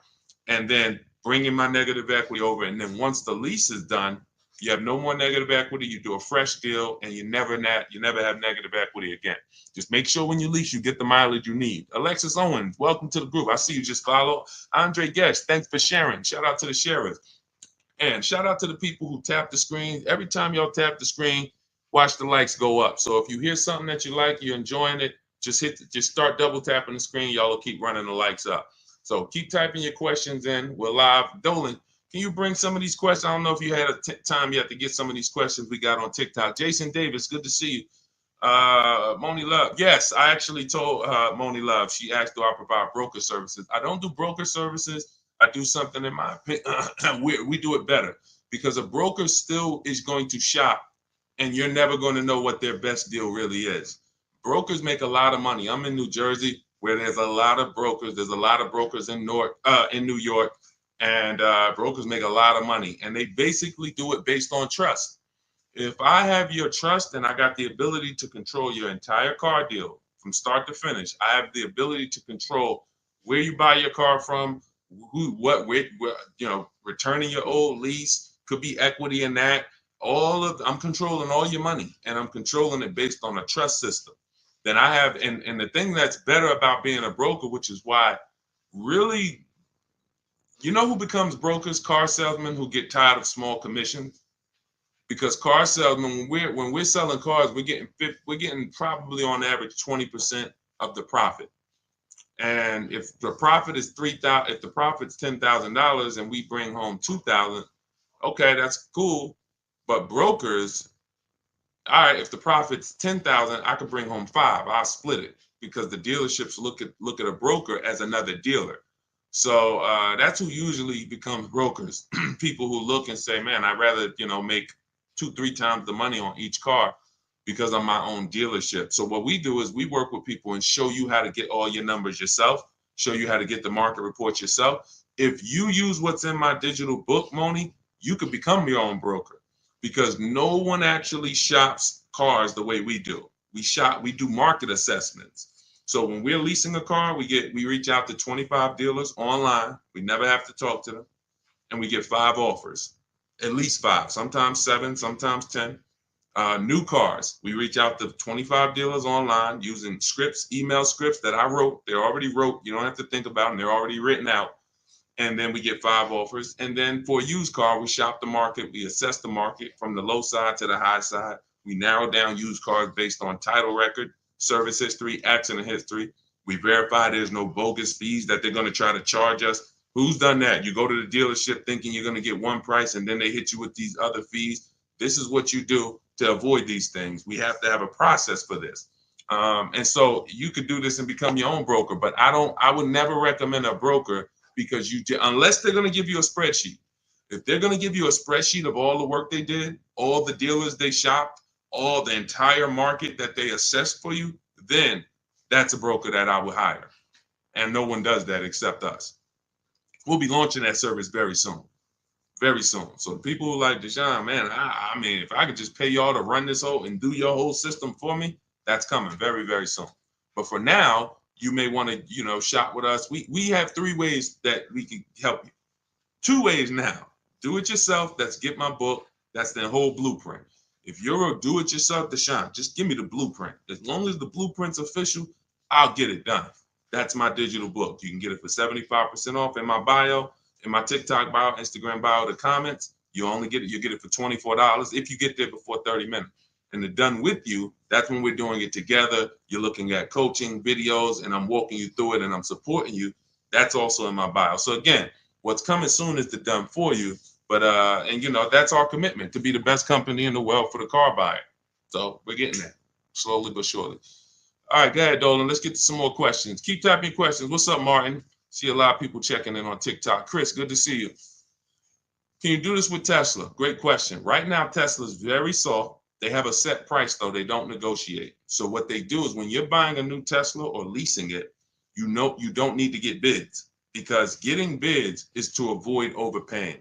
and then bringing my negative equity over. And then once the lease is done, you have no more negative equity. You do a fresh deal, and you never have negative equity again. Just make sure when you lease, you get the mileage you need. Alexis Owens, welcome to the group. I see you just follow. Andre Guest, thanks for sharing. Shout out to the sharers. And shout out to the people who tap the screen. Every time y'all tap the screen, watch the likes go up. So if you hear something that you like, you're enjoying it, just start double tapping the screen. Y'all will keep running the likes up. So keep typing your questions in. We're live. Dolan, can you bring some of these questions? I don't know if you had time yet to get some of these questions we got on TikTok. Jason Davis, good to see you. Moni Love. Yes, I actually told Moni Love. She asked, do I provide broker services? I don't do broker services. I do something, in my opinion, we do it better, because a broker still is going to shop, and you're never going to know what their best deal really is. Brokers make a lot of money. I'm in New Jersey, where there's a lot of brokers. There's a lot of brokers in New York, and brokers make a lot of money, and they basically do it based on trust. If I have your trust and I got the ability to control your entire car deal from start to finish, I have the ability to control where you buy your car from, returning your old lease, could be equity in that. I'm controlling all your money, and I'm controlling it based on a trust system. Then I have, and the thing that's better about being a broker, which is why really, you know who becomes brokers? Car salesmen who get tired of small commissions. Because car salesmen, when we're selling cars, we're getting probably on average 20% of the profit. And if the profit is $3,000, if the profit's $10,000 and we bring home $2,000, okay, that's cool. But brokers, all right, if the profit's $10,000, I could bring home $5,000. I'll split it, because the dealerships look at a broker as another dealer. So that's who usually becomes brokers. People who look and say, man, I'd rather make 2-3 times the money on each car, because I'm my own dealership. So what we do is we work with people and show you how to get all your numbers yourself, show you how to get the market reports yourself. If you use what's in my digital book, Moni, you could become your own broker, because no one actually shops cars the way we do. We do market assessments. So when we're leasing a car, we reach out to 25 dealers online. We never have to talk to them, and we get 5 offers, at least 5, sometimes 7, sometimes 10. New cars, we reach out to 25 dealers online using scripts, email scripts that I wrote. They're already wrote. You don't have to think about them. They're already written out. And then we get 5 offers. And then for a used car, we shop the market. We assess the market from the low side to the high side. We narrow down used cars based on title record, service history, accident history. We verify there's no bogus fees that they're going to try to charge us. Who's done that? You go to the dealership thinking you're going to get one price, and then they hit you with these other fees. This is what you do to avoid these things. We have to have a process for this. And so you could do this and become your own broker, but I would never recommend a broker, because unless they're going to give you a spreadsheet. If they're going to give you a spreadsheet of all the work they did, all the dealers they shopped, all the entire market that they assessed for you, then that's a broker that I would hire. And no one does that except us. We'll be launching that service very soon. Very soon. So the people who like Deshone, man, I mean, if I could just pay y'all to run this whole and do your whole system for me, that's coming very, very soon. But for now, you may want to, shop with us. We have 3 ways that we can help you. 2 ways now. Do it yourself. That's get my book. That's the whole blueprint. If you're a do-it-yourself, Deshone, just give me the blueprint. As long as the blueprint's official, I'll get it done. That's my digital book. You can get it for 75% off in my bio. In my TikTok bio, Instagram bio, the comments, you get it for $24 if you get there before 30 minutes. And the done with you, that's when we're doing it together. You're looking at coaching videos, and I'm walking you through it, and I'm supporting you. That's also in my bio. So again, what's coming soon is the done for you, But and you know, that's our commitment, to be the best company in the world for the car buyer. So we're getting there, slowly but surely. All right, go ahead, Dolan. Let's get to some more questions. Keep typing questions. What's up, Martin? See a lot of people checking in on TikTok. Chris, good to see you. Can you do this with Tesla? Great question. Right now, Tesla is very soft. They have a set price, though. They don't negotiate. So what they do is when you're buying a new Tesla or leasing it, you know you don't need to get bids, because getting bids is to avoid overpaying.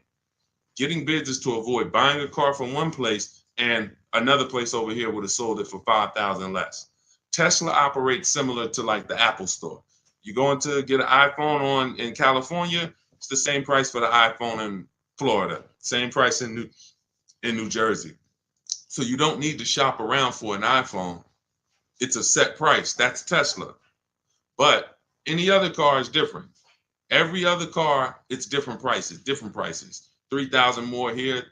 Getting bids is to avoid buying a car from one place and another place over here would have sold it for 5,000 less. Tesla operates similar to like the Apple store. You going to get an iPhone in California, it's the same price for the iPhone in Florida, same price in New Jersey. So you don't need to shop around for an iPhone. It's a set price. That's Tesla. But any other car is different. Every other car, it's different prices. 3,000 more here,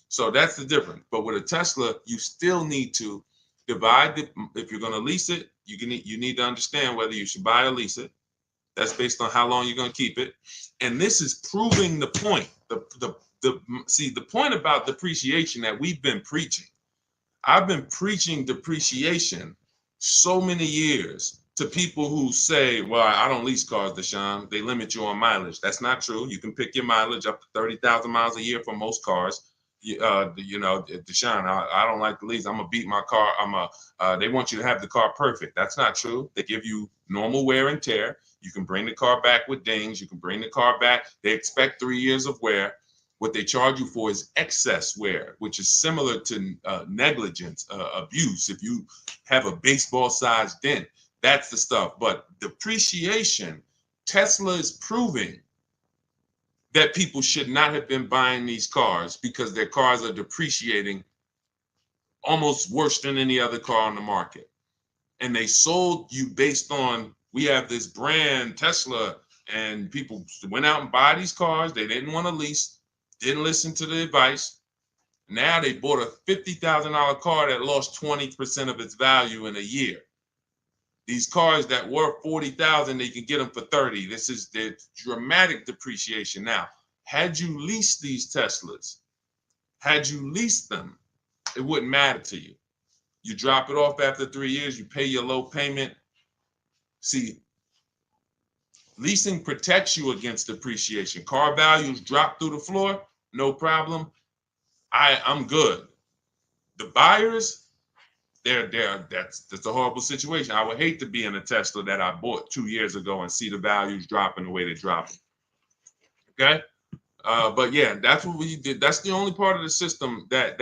so that's the difference. But with a Tesla, you still need to divide it. If you're going to lease it, you need to understand whether you should buy or lease it. That's based on how long you're going to keep it. And this is proving the point. The point about depreciation that we've been preaching. I've been preaching depreciation so many years to people who say, well, I don't lease cars, Deshone. They limit you on mileage. That's not true. You can pick your mileage up to 30,000 miles a year for most cars. You know, Deshone, I don't like to lease. I'm going to beat my car. They want you to have the car perfect. That's not true. They give you normal wear and tear. You can bring the car back with dings. You can bring the car back. They expect 3 years of wear. What they charge you for is excess wear, which is similar to negligence, abuse. If you have a baseball-sized dent, that's the stuff. But depreciation, Tesla is proving that people should not have been buying these cars because their cars are depreciating almost worse than any other car on the market. And they sold you based on, we have this brand, Tesla, and people went out and buy these cars. They didn't want to lease, didn't listen to the advice. Now they bought a $50,000 car that lost 20% of its value in a year. These cars that were 40,000, they can get them for 30. This is the dramatic depreciation. Now, had you leased these Teslas, had you leased them, it wouldn't matter to you. You drop it off after 3 years, you pay your low payment. See, leasing protects you against depreciation. Car values drop through the floor, no problem. I'm good. The buyers, that's a horrible situation. I would hate to be in a Tesla that I bought 2 years ago and see the values dropping the way they're dropping. Okay, but yeah, that's what we did. That's the only part of the system that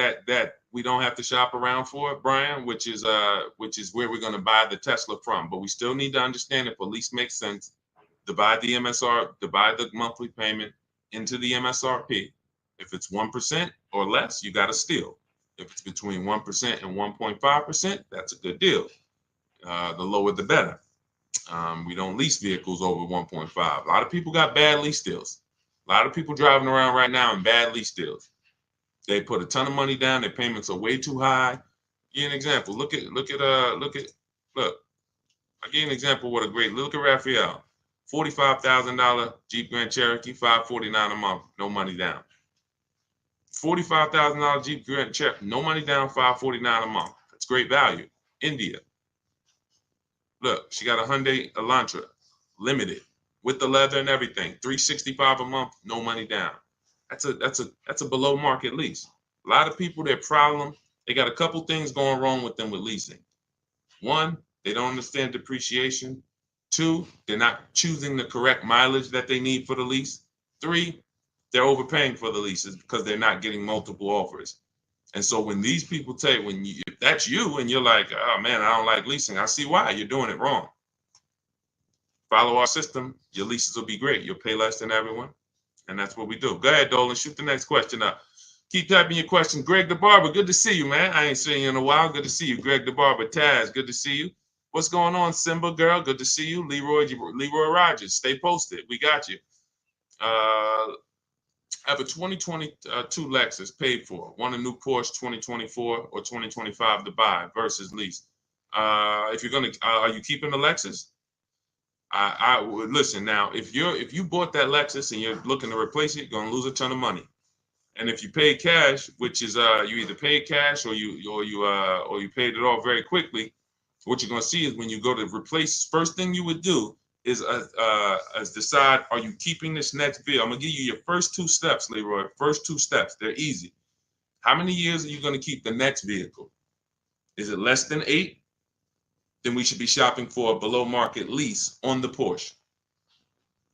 we don't have to shop around for, Brian, which is where we're going to buy the Tesla from. But we still need to understand if a lease makes sense. Divide the monthly payment into the MSRP. If it's 1% or less, you got to steal. If it's between 1% and 1.5%, that's a good deal. The lower, the better. We don't lease vehicles over 1.5. A lot of people got bad lease deals. A lot of people driving around right now in bad lease deals. They put a ton of money down. Their payments are way too high. Give you an example. Look. I'll give you an example. Look at Raphael. $45,000 Jeep Grand Cherokee, $549 a month, no money down. $45,000 Jeep Grand Cherokee, no money down, $549 a month. That's great value. India. Look, she got a Hyundai Elantra, limited, with the leather and everything, $365 a month, no money down. That's a below market lease. A lot of people, their problem, they got a couple things going wrong with them with leasing. One, they don't understand depreciation. Two, they're not choosing the correct mileage that they need for the lease. Three, they're overpaying for the leases because they're not getting multiple offers. And so when these people tell you, if that's you and you're like, oh man, I don't like leasing, I see why. You're doing it wrong. Follow our system, your leases will be great. You'll pay less than everyone. And that's what we do. Go ahead, Dolan, shoot the next question up. Keep typing your question. Greg the Barber, good to see you, man. I ain't seen you in a while. Good to see you. Greg the Barber, Taz, good to see you. What's going on, Simba girl? Good to see you. Leroy Rogers, stay posted. We got you. I have a 2022 Lexus paid for. Want a new Porsche 2024 or 2025 to buy versus lease. If you're gonna, are you keeping the Lexus? I would listen now. If you bought that Lexus and you're looking to replace it, you're gonna lose a ton of money. And if you pay cash, which is you either paid cash or you paid it off very quickly, what you're going to see is when you go to replace, first thing you would do is decide, are you keeping this next bill? I'm going to give you your first two steps, Leroy. First two steps. They're easy. How many years are you going to keep the next vehicle? Is it less than 8? Then we should be shopping for a below market lease on the Porsche.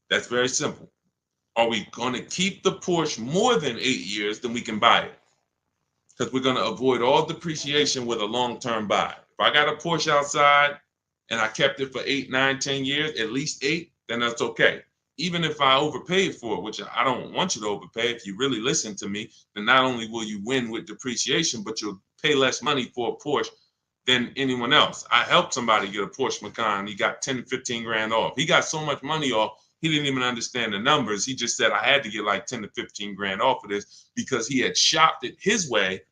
That's very simple. Are we going to keep the Porsche more than 8 years? Then we can buy it, because we're going to avoid all depreciation with a long-term buy. If I got a Porsche outside and I kept it for 8, 9, 10 years, at least 8, then that's okay. Even if I overpaid for it, which I don't want you to overpay. If you really listen to me, then not only will you win with depreciation, but you'll pay less money for a Porsche than anyone else. I helped somebody get a Porsche Macan. He got 10, 15 grand off. He got so much money off, he didn't even understand the numbers. He just said, I had to get like 10 to 15 grand off of this because he had shopped it his way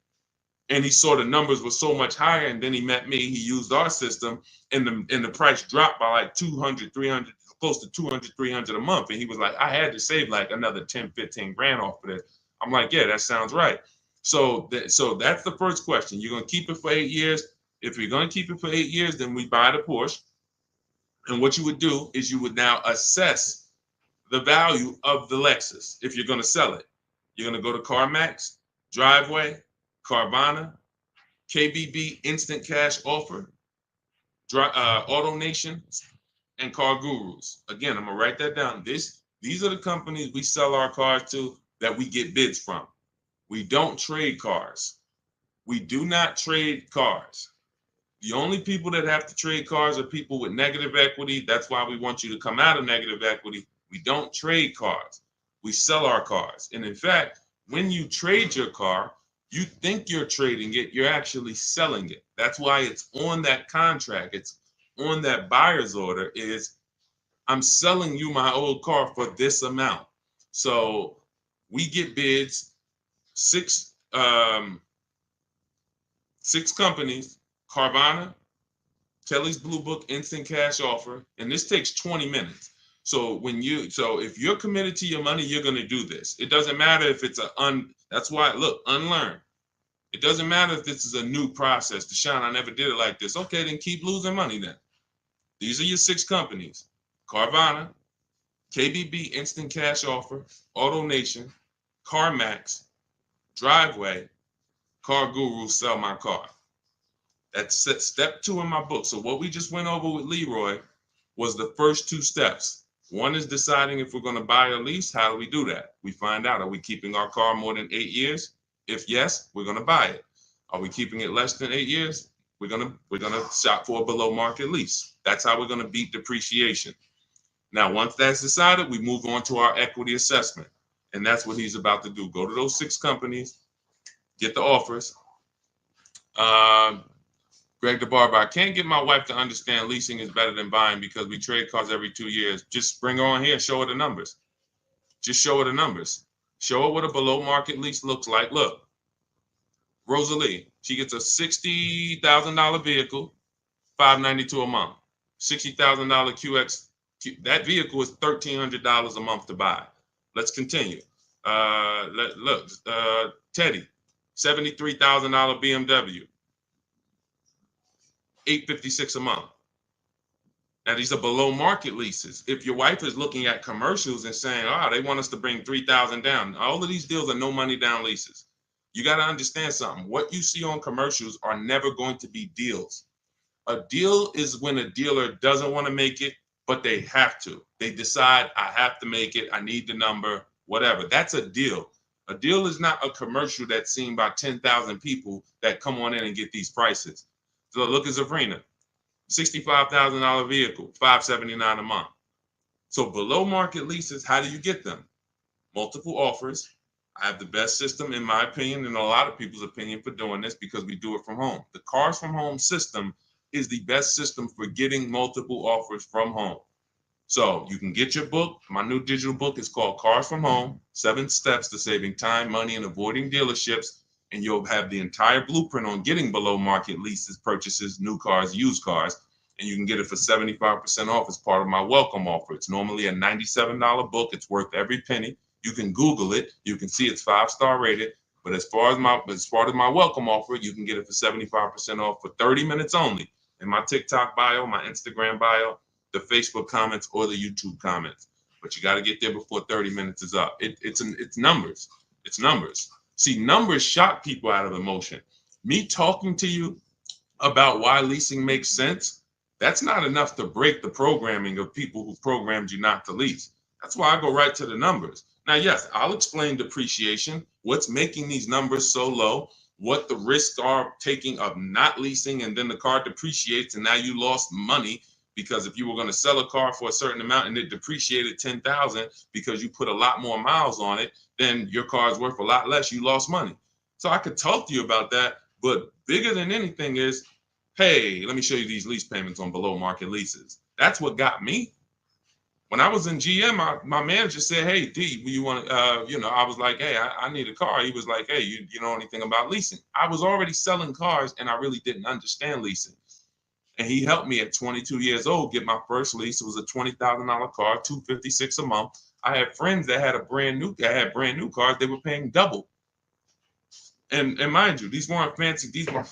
and he saw the numbers were so much higher. And then he met me, he used our system, and the price dropped by like 200, 300, close to 200, 300 a month. And he was like, I had to save like another 10, 15 grand off of this. I'm like, yeah, that sounds right. So that's the first question. You're going to keep it for 8 years. If you're going to keep it for 8 years, then we buy the Porsche. And what you would do is you would now assess the value of the Lexus. If you're going to sell it, you're going to go to CarMax, Driveway, Carvana, KBB Instant Cash Offer, AutoNation, and Car Gurus. Again, I'm going to write that down. These are the companies we sell our cars to that we get bids from. We don't trade cars. We do not trade cars. The only people that have to trade cars are people with negative equity. That's why we want you to come out of negative equity. We don't trade cars. We sell our cars. And in fact, when you trade your car, you think you're trading it, you're actually selling it. That's why it's on that contract. It's on that buyer's order is, I'm selling you my old car for this amount. So we get bids, six companies, Carvana, Kelly's Blue Book Instant Cash Offer, and this takes 20 minutes. So if you're committed to your money, you're going to do this. It doesn't matter if it's that's why, look, unlearn. It doesn't matter if this is a new process. Deshone, I never did it like this. Okay, then keep losing money then. These are your 6 companies: Carvana, KBB Instant Cash Offer, AutoNation, CarMax, Driveway, Car Guru, Sell My Car. That's step 2 in my book. So what we just went over with Leroy was the first 2 steps. One is deciding if we're going to buy or lease. How do we do that? We find out, are we keeping our car more than 8 years? If yes, we're going to buy it. Are we keeping it less than 8 years? We're going to shop for a below market lease. That's how we're going to beat depreciation. Now, once that's decided, we move on to our equity assessment. And that's what he's about to do. Go to those 6 companies, get the offers. Greg the Barber, I can't get my wife to understand leasing is better than buying because we trade cars every 2 years. Just bring her on here and show her the numbers. Just show her the numbers. Show her what a below market lease looks like. Look, Rosalie, she gets a $60,000 vehicle, $592 a month. $60,000 QX. That vehicle is $1,300 a month to buy. Let's continue. Teddy, $73,000 BMW. $856 a month. Now these are below market leases. If your wife is looking at commercials and saying, they want us to bring $3,000 down, all of these deals are no money down leases. You got to understand something. What you see on commercials are never going to be deals. A deal is when a dealer doesn't want to make it, but they have to. They decide, I have to make it, I need the number, whatever. That's a deal. A deal is not a commercial that's seen by 10,000 people that come on in and get these prices. So look at Sabrina, $65,000 vehicle, $579 a month. So below market leases, how do you get them? Multiple offers. I have the best system, in my opinion, and a lot of people's opinion, for doing this because we do it from home. The Cars from Home system is the best system for getting multiple offers from home. So you can get your book. My new digital book is called Cars from Home, 7 Steps to Saving Time, Money, and Avoiding Dealerships. And you'll have the entire blueprint on getting below market leases, purchases, new cars, used cars. And you can get it for 75% off as part of my welcome offer. It's normally a $97 book. It's worth every penny. You can Google it. You can see it's 5-star rated. But as part of my welcome offer, you can get it for 75% off for 30 minutes only. In my TikTok bio, my Instagram bio, the Facebook comments, or the YouTube comments. But you got to get there before 30 minutes is up. It's numbers. It's numbers. See, numbers shock people out of emotion. Me talking to you about why leasing makes sense, that's not enough to break the programming of people who programmed you not to lease. That's why I go right to the numbers. Now, yes, I'll explain depreciation, what's making these numbers so low, what the risks are taking of not leasing, and then the car depreciates and now you lost money because if you were going to sell a car for a certain amount and it depreciated 10,000 because you put a lot more miles on it, then your car is worth a lot less, you lost money. So I could talk to you about that, but bigger than anything is, hey, let me show you these lease payments on below market leases. That's what got me. When I was in GM, my manager said, hey, D, you want to, I was like, hey, I need a car. He was like, hey, you know anything about leasing? I was already selling cars and I really didn't understand leasing. And he helped me at 22 years old get my first lease. It was a $20,000 car, $256 a month. I had friends that had brand new cars. They were paying double. And mind you, these weren't fancy. These were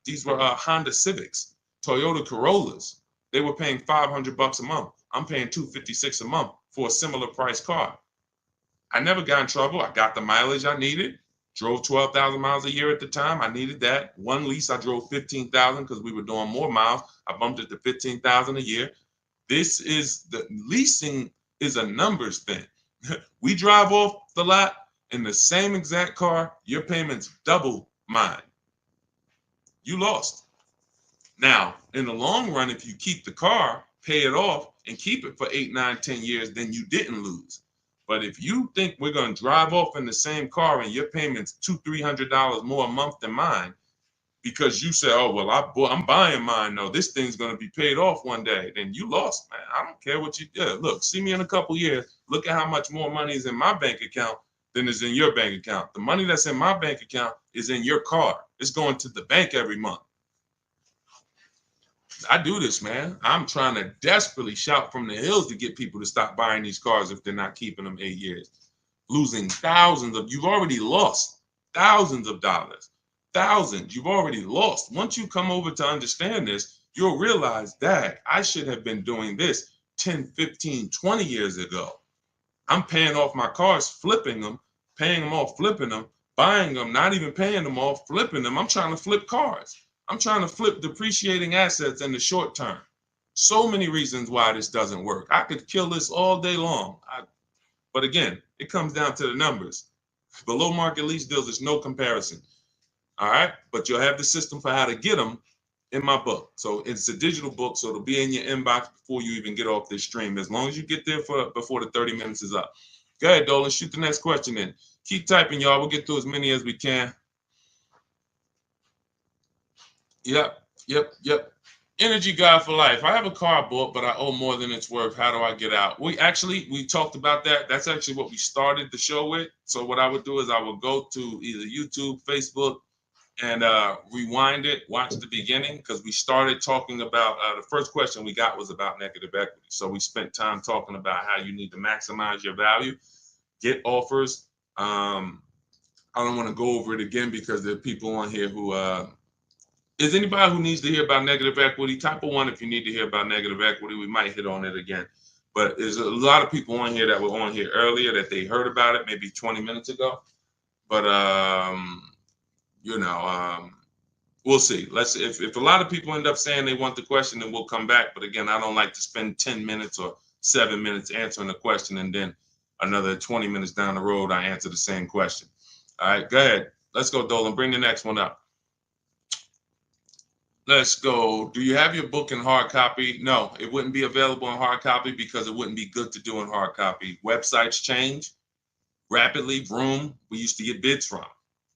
These were Honda Civics, Toyota Corollas. They were paying $500 a month. I'm paying $256 a month for a similar price car. I never got in trouble. I got the mileage I needed. Drove 12,000 miles a year at the time. I needed that. One lease, I drove 15,000 because we were doing more miles. I bumped it to 15,000 a year. Leasing is a numbers thing. We drive off the lot in the same exact car. Your payment's double mine. You lost. Now, in the long run, if you keep the car, pay it off, and keep it for 8, 9, 10 years, then you didn't lose. But if you think we're going to drive off in the same car and your payment's $200-300 more a month than mine, because you say, oh, well, I'm buying mine, though, this thing's going to be paid off one day, then you lost, man. I don't care what you do. Look, see me in a couple years. Look at how much more money is in my bank account than is in your bank account. The money that's in my bank account is in your car. It's going to the bank every month. I do this, man. I'm trying to desperately shout from the hills to get people to stop buying these cars if they're not keeping them 8 years. Losing you've already lost thousands of dollars. Thousands, you've already lost. Once you come over to understand this, you'll realize that I should have been doing this 10, 15, 20 years ago. I'm paying off my cars, flipping them, paying them off, flipping them, buying them, not even paying them off, flipping them. I'm trying to flip cars. I'm trying to flip depreciating assets in the short term. So many reasons why this doesn't work. I could kill this all day long. But again, it comes down to the numbers. Below market lease deals, there's no comparison. All right. But you'll have the system for how to get them in my book. So it's a digital book. So it'll be in your inbox before you even get off this stream, as long as you get there before the 30 minutes is up. Go ahead, Dolan. Shoot the next question in. Keep typing, y'all. We'll get through as many as we can. Yep. Energy guy for life. I have a car bought, but I owe more than it's worth. How do I get out? We talked about that. That's actually what we started the show with. So what I would do is I would go to either YouTube, Facebook, and rewind it, watch the beginning, because we started talking about the first question we got was about negative equity. So we spent time talking about how you need to maximize your value, get offers. I don't want to go over it again because there are people on here who is anybody who needs to hear about negative equity? Type of 1 if you need to hear about negative equity. We might hit on it again. But there's a lot of people on here that were on here earlier that they heard about it maybe 20 minutes ago. But we'll see. If a lot of people end up saying they want the question, then we'll come back. But again, I don't like to spend 10 minutes or 7 minutes answering the question and then another 20 minutes down the road I answer the same question. All right, go ahead. Let's go, Dolan. Bring the next one up. Let's go. Do you have your book in hard copy? No, it wouldn't be available in hard copy because it wouldn't be good to do in hard copy. Websites change rapidly. Vroom, we used to get bids from.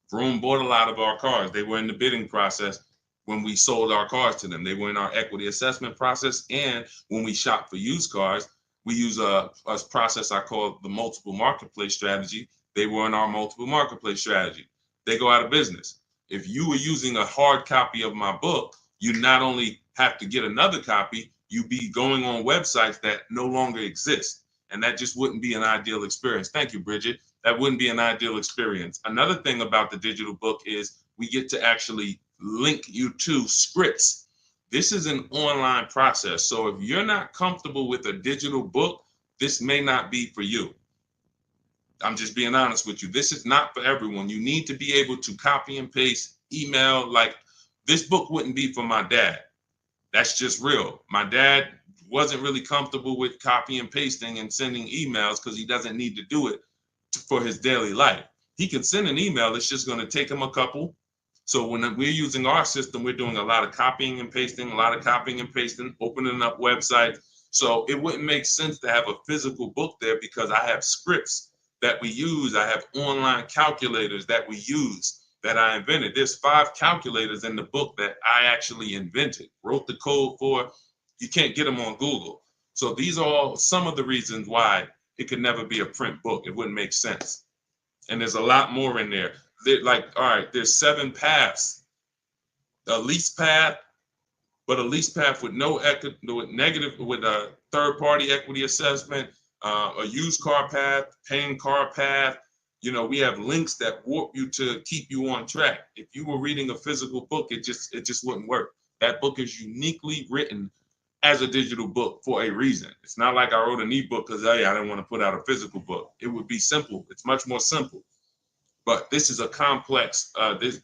Vroom bought a lot of our cars. They were in the bidding process when we sold our cars to them. They were in our equity assessment process. And when we shop for used cars, we use a process I call the multiple marketplace strategy. They were in our multiple marketplace strategy. They go out of business. If you were using a hard copy of my book, you not only have to get another copy, you be going on websites that no longer exist. And that just wouldn't be an ideal experience. Thank you, Bridget. That wouldn't be an ideal experience. Another thing about the digital book is we get to actually link you to scripts. This is an online process. So if you're not comfortable with a digital book, this may not be for you. I'm just being honest with you. This is not for everyone. You need to be able to copy and paste, email. Like, this book wouldn't be for my dad. That's just real. My dad wasn't really comfortable with copy and pasting and sending emails because he doesn't need to do it for his daily life. He can send an email. It's just going to take him a couple. So when we're using our system, we're doing a lot of copying and pasting, opening up websites. So it wouldn't make sense to have a physical book there because I have scripts that we use. I have online calculators that we use that I invented. There's 5 calculators in the book that I actually invented, wrote the code for. You can't get them on Google. So these are all some of the reasons why it could never be a print book. It wouldn't make sense. And there's a lot more in there. All right, there's 7 paths. A lease path, but a lease path with with a third-party equity assessment, a used car path, paying car path. You know, we have links that warp you to keep you on track. If you were reading a physical book, it just wouldn't work. That book is uniquely written as a digital book for a reason. It's not like I wrote an ebook because, hey, I didn't want to put out a physical book. It would be simple. It's much more simple. But this is a complex.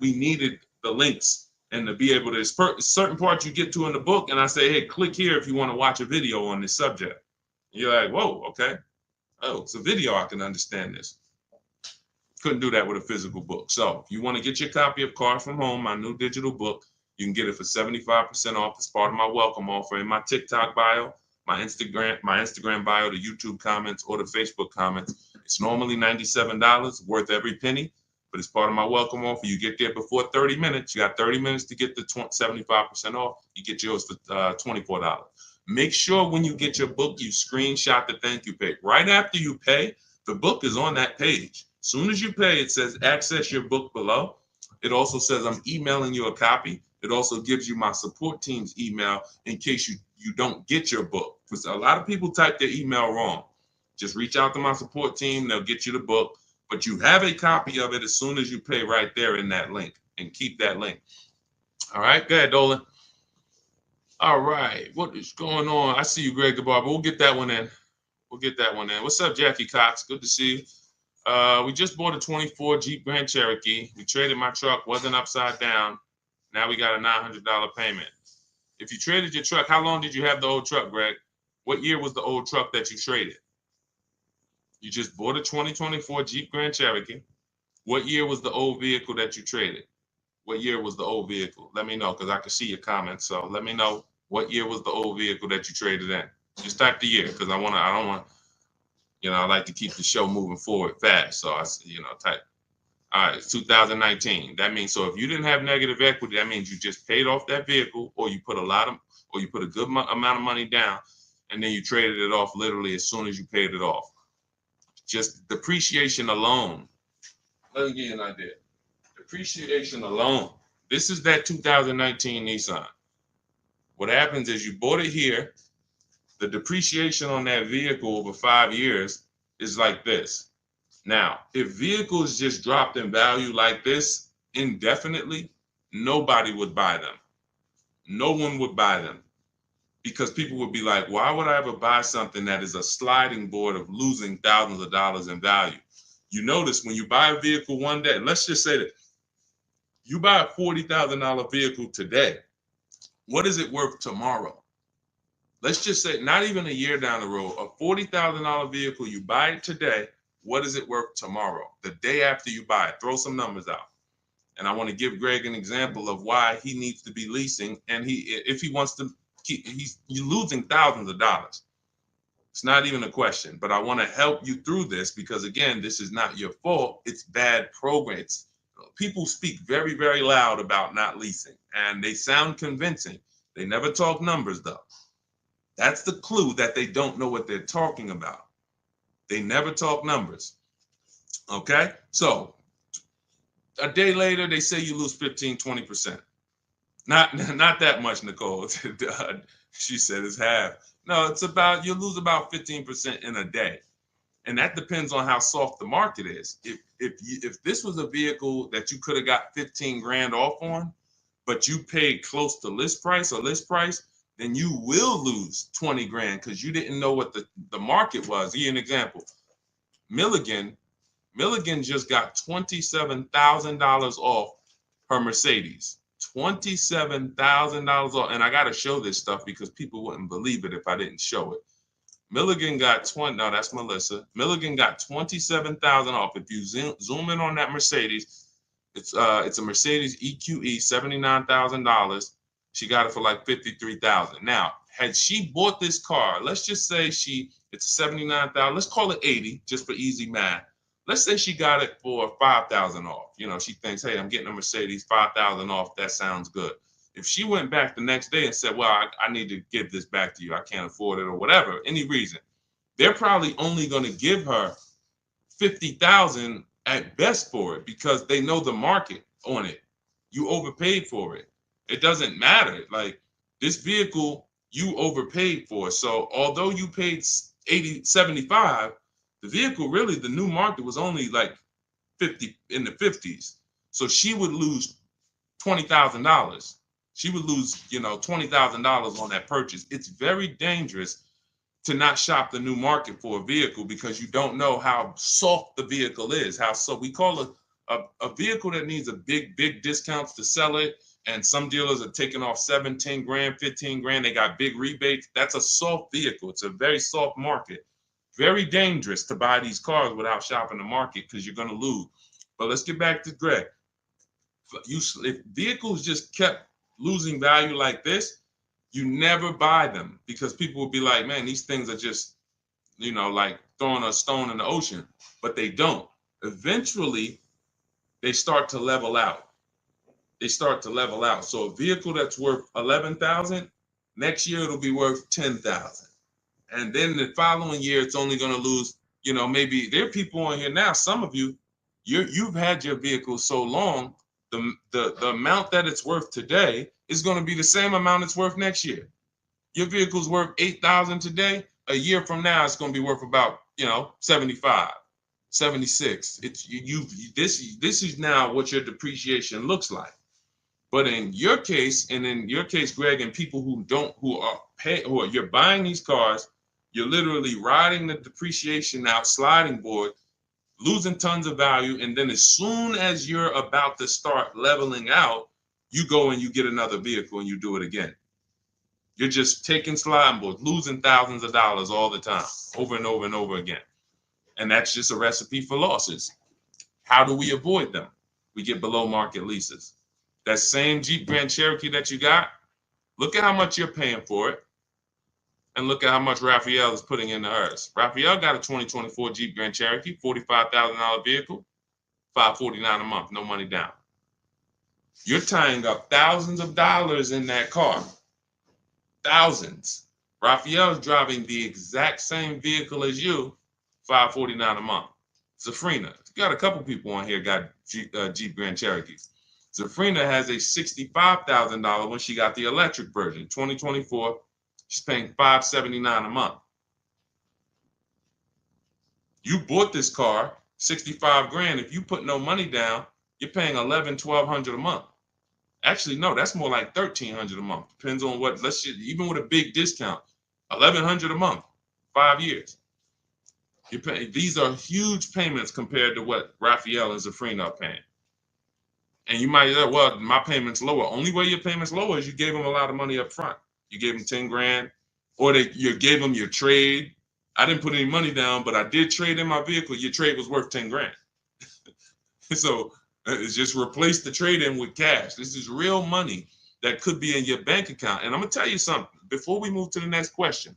We needed the links and to be able to, certain parts you get to in the book, and I say, hey, click here if you want to watch a video on this subject. And you're like, whoa, okay. Oh, it's a video. I can understand this. Couldn't do that with a physical book. So if you want to get your copy of Car From Home, my new digital book, you can get it for 75% off as part of my welcome offer in my TikTok bio, my Instagram bio, the YouTube comments, or the Facebook comments. It's normally $97, worth every penny, but it's part of my welcome offer. You get there before 30 minutes. You got 30 minutes to get the 75% off. You get yours for $24. Make sure when you get your book, you screenshot the thank you page. Right after you pay, the book is on that page. As soon as you pay, it says access your book below. It also says I'm emailing you a copy. It also gives you my support team's email in case you don't get your book. Because a lot of people type their email wrong. Just reach out to my support team. They'll get you the book. But you have a copy of it as soon as you pay right there in that link. And keep that link. All right, go ahead, Dolan. All right, what is going on? I see you, Greg the Barber. We'll get that one in. What's up, Jackie Cox? Good to see you. We just bought a 24 Jeep Grand Cherokee. We traded my truck, wasn't upside down. Now we got a $900 payment. If you traded your truck, how long did you have the old truck, Greg? What year was the old truck that you traded? You just bought a 2024 Jeep Grand Cherokee. What year was the old vehicle that you traded? What year was the old vehicle? Let me know because I can see your comments. So let me know what year was the old vehicle that you traded in. Just type the year because I don't want, I like to keep the show moving forward fast. So type. All right, it's 2019. That means, so if you didn't have negative equity, that means you just paid off that vehicle, or you put a good amount of money down, and then you traded it off literally as soon as you paid it off. Just depreciation alone. Let me give you an idea. Depreciation alone. This is that 2019 Nissan. What happens is you bought it here. The depreciation on that vehicle over 5 years is like this. Now, if vehicles just dropped in value like this indefinitely, nobody would buy them. No one would buy them because people would be like, why would I ever buy something that is a sliding board of losing thousands of dollars in value? You notice when you buy a vehicle one day, let's just say that you buy a $40,000 vehicle today, what is it worth tomorrow? Let's just say not even a year down the road, a $40,000 vehicle, you buy it today, what is it worth tomorrow? The day after you buy it, throw some numbers out. And I want to give Greg an example of why he needs to be leasing. And if he wants to you're losing thousands of dollars. It's not even a question, but I want to help you through this because again, this is not your fault. It's bad programs. People speak very, very loud about not leasing and they sound convincing. They never talk numbers though. That's the clue that they don't know what they're talking about. They never talk numbers. Okay. So a day later, they say you lose 15, 20%. Not that much, Nicole. She said it's half. No, it's about, you lose about 15% in a day. And that depends on how soft the market is. If this was a vehicle that you could have got 15 grand off on, but you paid close to list price or list price, then you will lose 20 grand because you didn't know what the market was. Give you an example. Milligan, Milligan just got $27,000 off her Mercedes. $27,000 off. And I got to show this stuff because people wouldn't believe it if I didn't show it. Milligan got 20. No, that's Melissa. Milligan got 27,000 off. If you zoom in on that Mercedes, it's a Mercedes EQE, $79,000. She got it for like 53,000. Now, had she bought this car, let's just say it's 79,000. Let's call it 80, just for easy math. Let's say she got it for 5,000 off. You know, she thinks, hey, I'm getting a Mercedes, 5,000 off. That sounds good. If she went back the next day and said, well, I need to give this back to you, I can't afford it, or whatever, any reason, they're probably only going to give her 50,000 at best for it because they know the market on it. You overpaid for it. It doesn't matter. Like, this vehicle, you overpaid for. So although you paid 80, 75, the vehicle, really, the new market was only like 50, in the 50s. So she would lose $20,000. She would lose, $20,000 on that purchase. It's very dangerous to not shop the new market for a vehicle because you don't know how soft the vehicle is. So we call a vehicle that needs a big discounts to sell it. And some dealers are taking off 17 grand, 15 grand. They got big rebates. That's a soft vehicle. It's a very soft market. Very dangerous to buy these cars without shopping the market because you're going to lose. But let's get back to Greg. If vehicles just kept losing value like this, you never buy them because people will be like, man, these things are just, like throwing a stone in the ocean, but they don't. Eventually, they start to level out. So a vehicle that's worth 11,000, next year it'll be worth 10,000. And then the following year, it's only going to lose, maybe there are people on here now, some of you've had your vehicle so long, the amount that it's worth today is going to be the same amount it's worth next year. Your vehicle's worth 8,000 today. A year from now, it's going to be worth about 75, 76. This is now what your depreciation looks like. But in your case, Greg, and people you're buying these cars, you're literally riding the depreciation out, sliding board, losing tons of value, and then as soon as you're about to start leveling out, you go and you get another vehicle and you do it again. You're just taking sliding boards, losing thousands of dollars all the time, over and over and over again. And that's just a recipe for losses. How do we avoid them? We get below market leases. That same Jeep Grand Cherokee that you got, look at how much you're paying for it, and look at how much Raphael is putting into hers. Raphael got a 2024 Jeep Grand Cherokee, $45,000 vehicle, $549 a month, no money down. You're tying up thousands of dollars in that car. Thousands. Raphael is driving the exact same vehicle as you, $549 a month. Zafrina, you got a couple people on here got Jeep Grand Cherokees. Zafrina has a $65,000 when she got the electric version, 2024. She's paying $579 a month. You bought this car, 65 grand. If you put no money down, you're paying $1,100-1,200 a month. Actually, no, that's more like $1,300 a month. Depends on what. Even with a big discount, $1,100 a month, 5 years. These are huge payments compared to what Raphael and Zafrina are paying. And you might say, well, my payment's lower. Only way your payment's lower is you gave them a lot of money up front. You gave them 10 grand, or you gave them your trade. I didn't put any money down, but I did trade in my vehicle. Your trade was worth 10 grand. So it's just replace the trade in with cash. This is real money that could be in your bank account. And I'm gonna tell you something before we move to the next question.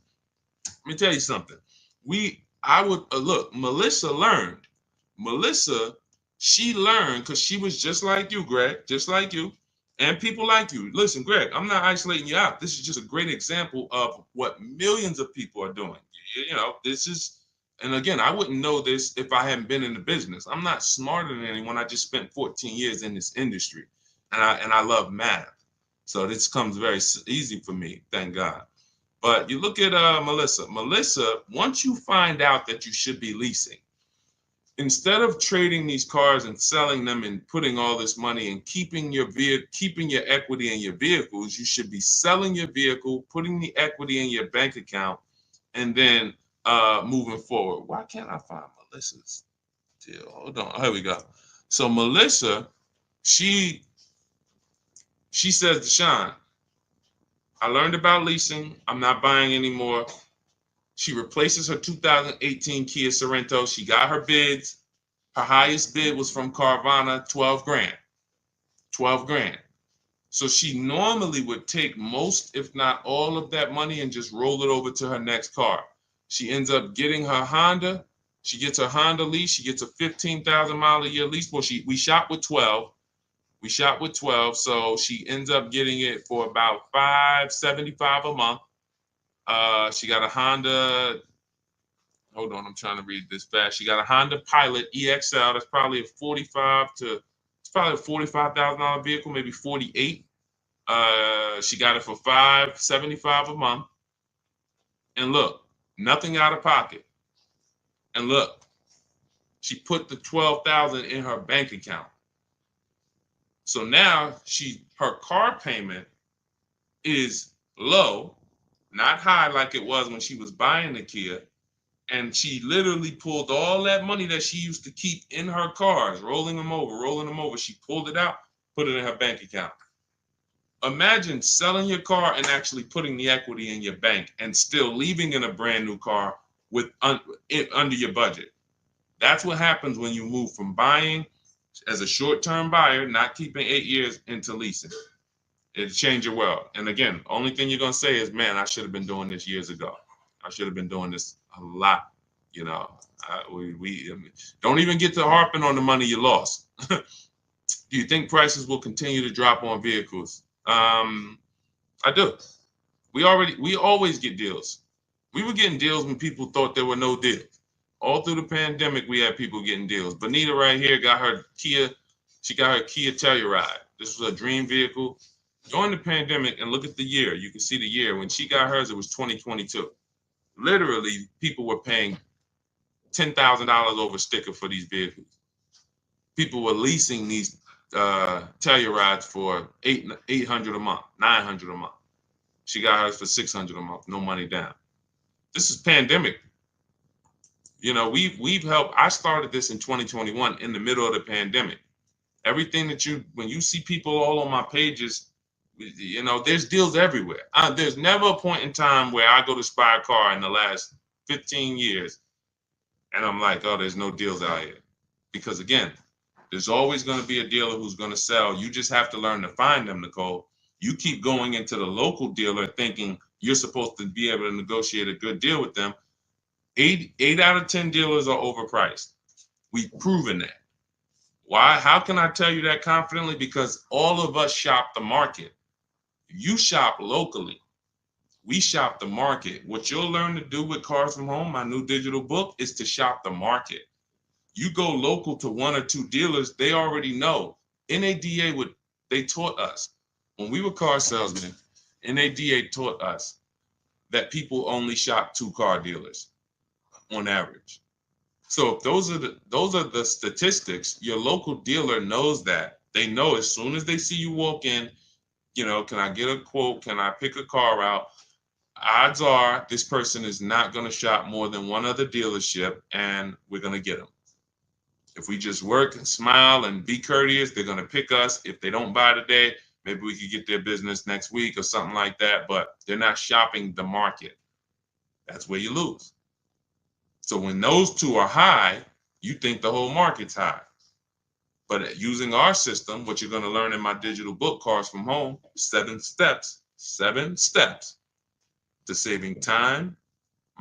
Let me tell you something. Look, Melissa learned. She learned because she was just like you, Greg, just like you, and people like you. Listen, Greg, I'm not isolating you out. This is just a great example of what millions of people are doing. This is, and again, I wouldn't know this if I hadn't been in the business. I'm not smarter than anyone. I just spent 14 years in this industry, and I love math. So this comes very easy for me, thank God. But you look at Melissa. Melissa, once you find out that you should be leasing, instead of trading these cars and selling them and putting all this money and keeping your equity in your vehicles, you should be selling your vehicle, putting the equity in your bank account, and then moving forward. Why can't I find Melissa's deal? Hold on. Here we go. So Melissa, she says, Deshone, I learned about leasing. I'm not buying anymore. She replaces her 2018 Kia Sorento. She got her bids. Her highest bid was from Carvana, 12 grand. 12 grand. So she normally would take most, if not all of that money and just roll it over to her next car. She ends up getting her Honda. She gets her Honda lease. She gets a 15,000 mile a year lease. Well, we shop with 12. We shop with 12. So she ends up getting it for about $575 a month. She got a Honda. Hold on, I'm trying to read this fast. She got a Honda Pilot EXL. That's probably it's probably a $45,000 vehicle, maybe 48. She got it for $575 a month. And look, nothing out of pocket. And look, she put the $12,000 in her bank account. So now her car payment is low, not high like it was when she was buying the Kia. And she literally pulled all that money that she used to keep in her cars, rolling them over. She pulled it out, put it in her bank account. Imagine selling your car and actually putting the equity in your bank and still leaving in a brand new car with under your budget. That's what happens when you move from buying as a short-term buyer, not keeping 8 years, into leasing. It'll change your world. And again, only thing you're going to say is, man, I should have been doing this years ago. I should have been doing this a lot. You know, we don't even get to harping on the money you lost. Do you think prices will continue to drop on vehicles? I do. We always get deals. We were getting deals when people thought there were no deals. All through the pandemic, we had people getting deals. Bonita right here got her Kia. She got her Kia Telluride. This was a dream vehicle. During the pandemic, and look at the year. You can see the year. When she got hers, it was 2022. Literally, people were paying $10,000 over sticker for these vehicles. People were leasing these Tellurides for $800 a month, $900 a month. She got hers for $600 a month, no money down. This is pandemic. You know, we've helped. I started this in 2021 in the middle of the pandemic. Everything that when you see people all on my pages, you know, there's deals everywhere. There's never a point in time where I go to spy a car in the last 15 years and I'm like, oh, there's no deals out here. Because again, there's always going to be a dealer who's going to sell. You just have to learn to find them, Nicole. You keep going into the local dealer thinking you're supposed to be able to negotiate a good deal with them. Eight out of 10 dealers are overpriced. We've proven that. Why? How can I tell you that confidently? Because all of us shop the market. You shop locally. We shop the market. What you'll learn to do with Cars from Home, my new digital book, is to shop the market. You go local to one or two dealers, they already know. NADA they taught us. When we were car salesmen, NADA taught us that people only shop 2 car dealers on average. So if those are the statistics, your local dealer knows that. They know as soon as they see you walk in, you know, can I get a quote? Can I pick a car out? Odds are this person is not going to shop more than one other dealership, and we're going to get them. If we just work and smile and be courteous, they're going to pick us. If they don't buy today, maybe we could get their business next week or something like that, but they're not shopping the market. That's where you lose. So when those two are high, you think the whole market's high. But using our system, what you're going to learn in my digital book, Cars from Home, 7 steps to saving time,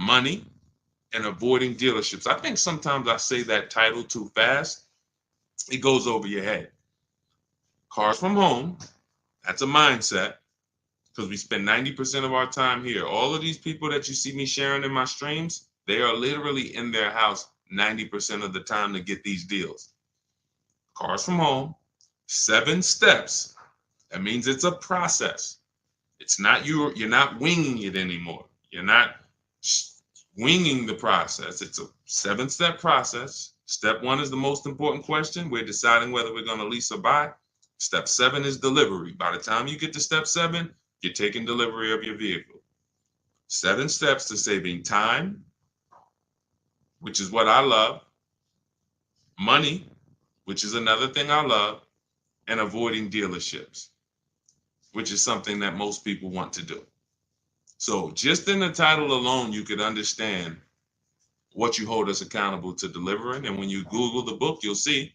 money, and avoiding dealerships. I think sometimes I say that title too fast. It goes over your head. Cars from Home, that's a mindset, because we spend 90% of our time here. All of these people that you see me sharing in my streams, they are literally in their house 90% of the time to get these deals. Cars from Home, 7 steps. That means it's a process. It's not you're not winging it anymore. You're not winging the process. It's a 7-step process. Step 1 is the most important question. We're deciding whether we're going to lease or buy. Step 7 is delivery. By the time you get to step 7, you're taking delivery of your vehicle. 7 steps to saving time, which is what I love, money, which is another thing I love, and avoiding dealerships, which is something that most people want to do. So just in the title alone, you could understand what you hold us accountable to delivering. And when you Google the book, you'll see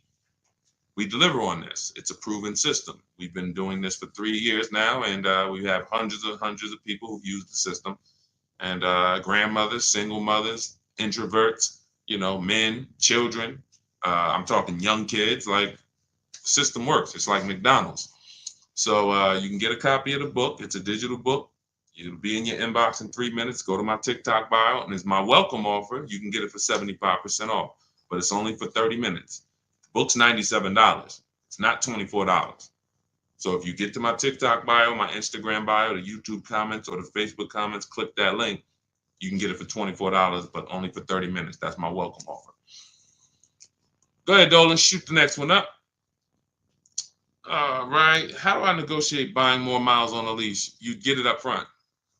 we deliver on this. It's a proven system. We've been doing this for 3 years now, and we have hundreds of people who've used the system. And grandmothers, single mothers, introverts, men, children. I'm talking young kids. Like, system works. It's like McDonald's. So you can get a copy of the book. It's a digital book. It'll be in your inbox in 3 minutes. Go to my TikTok bio, and it's my welcome offer. You can get it for 75% off, but it's only for 30 minutes. The book's $97. It's not $24. So if you get to my TikTok bio, my Instagram bio, the YouTube comments, or the Facebook comments, click that link. You can get it for $24, but only for 30 minutes. That's my welcome offer. Go ahead, Dolan. Shoot the next one up. All right. How do I negotiate buying more miles on a lease? You get it up front.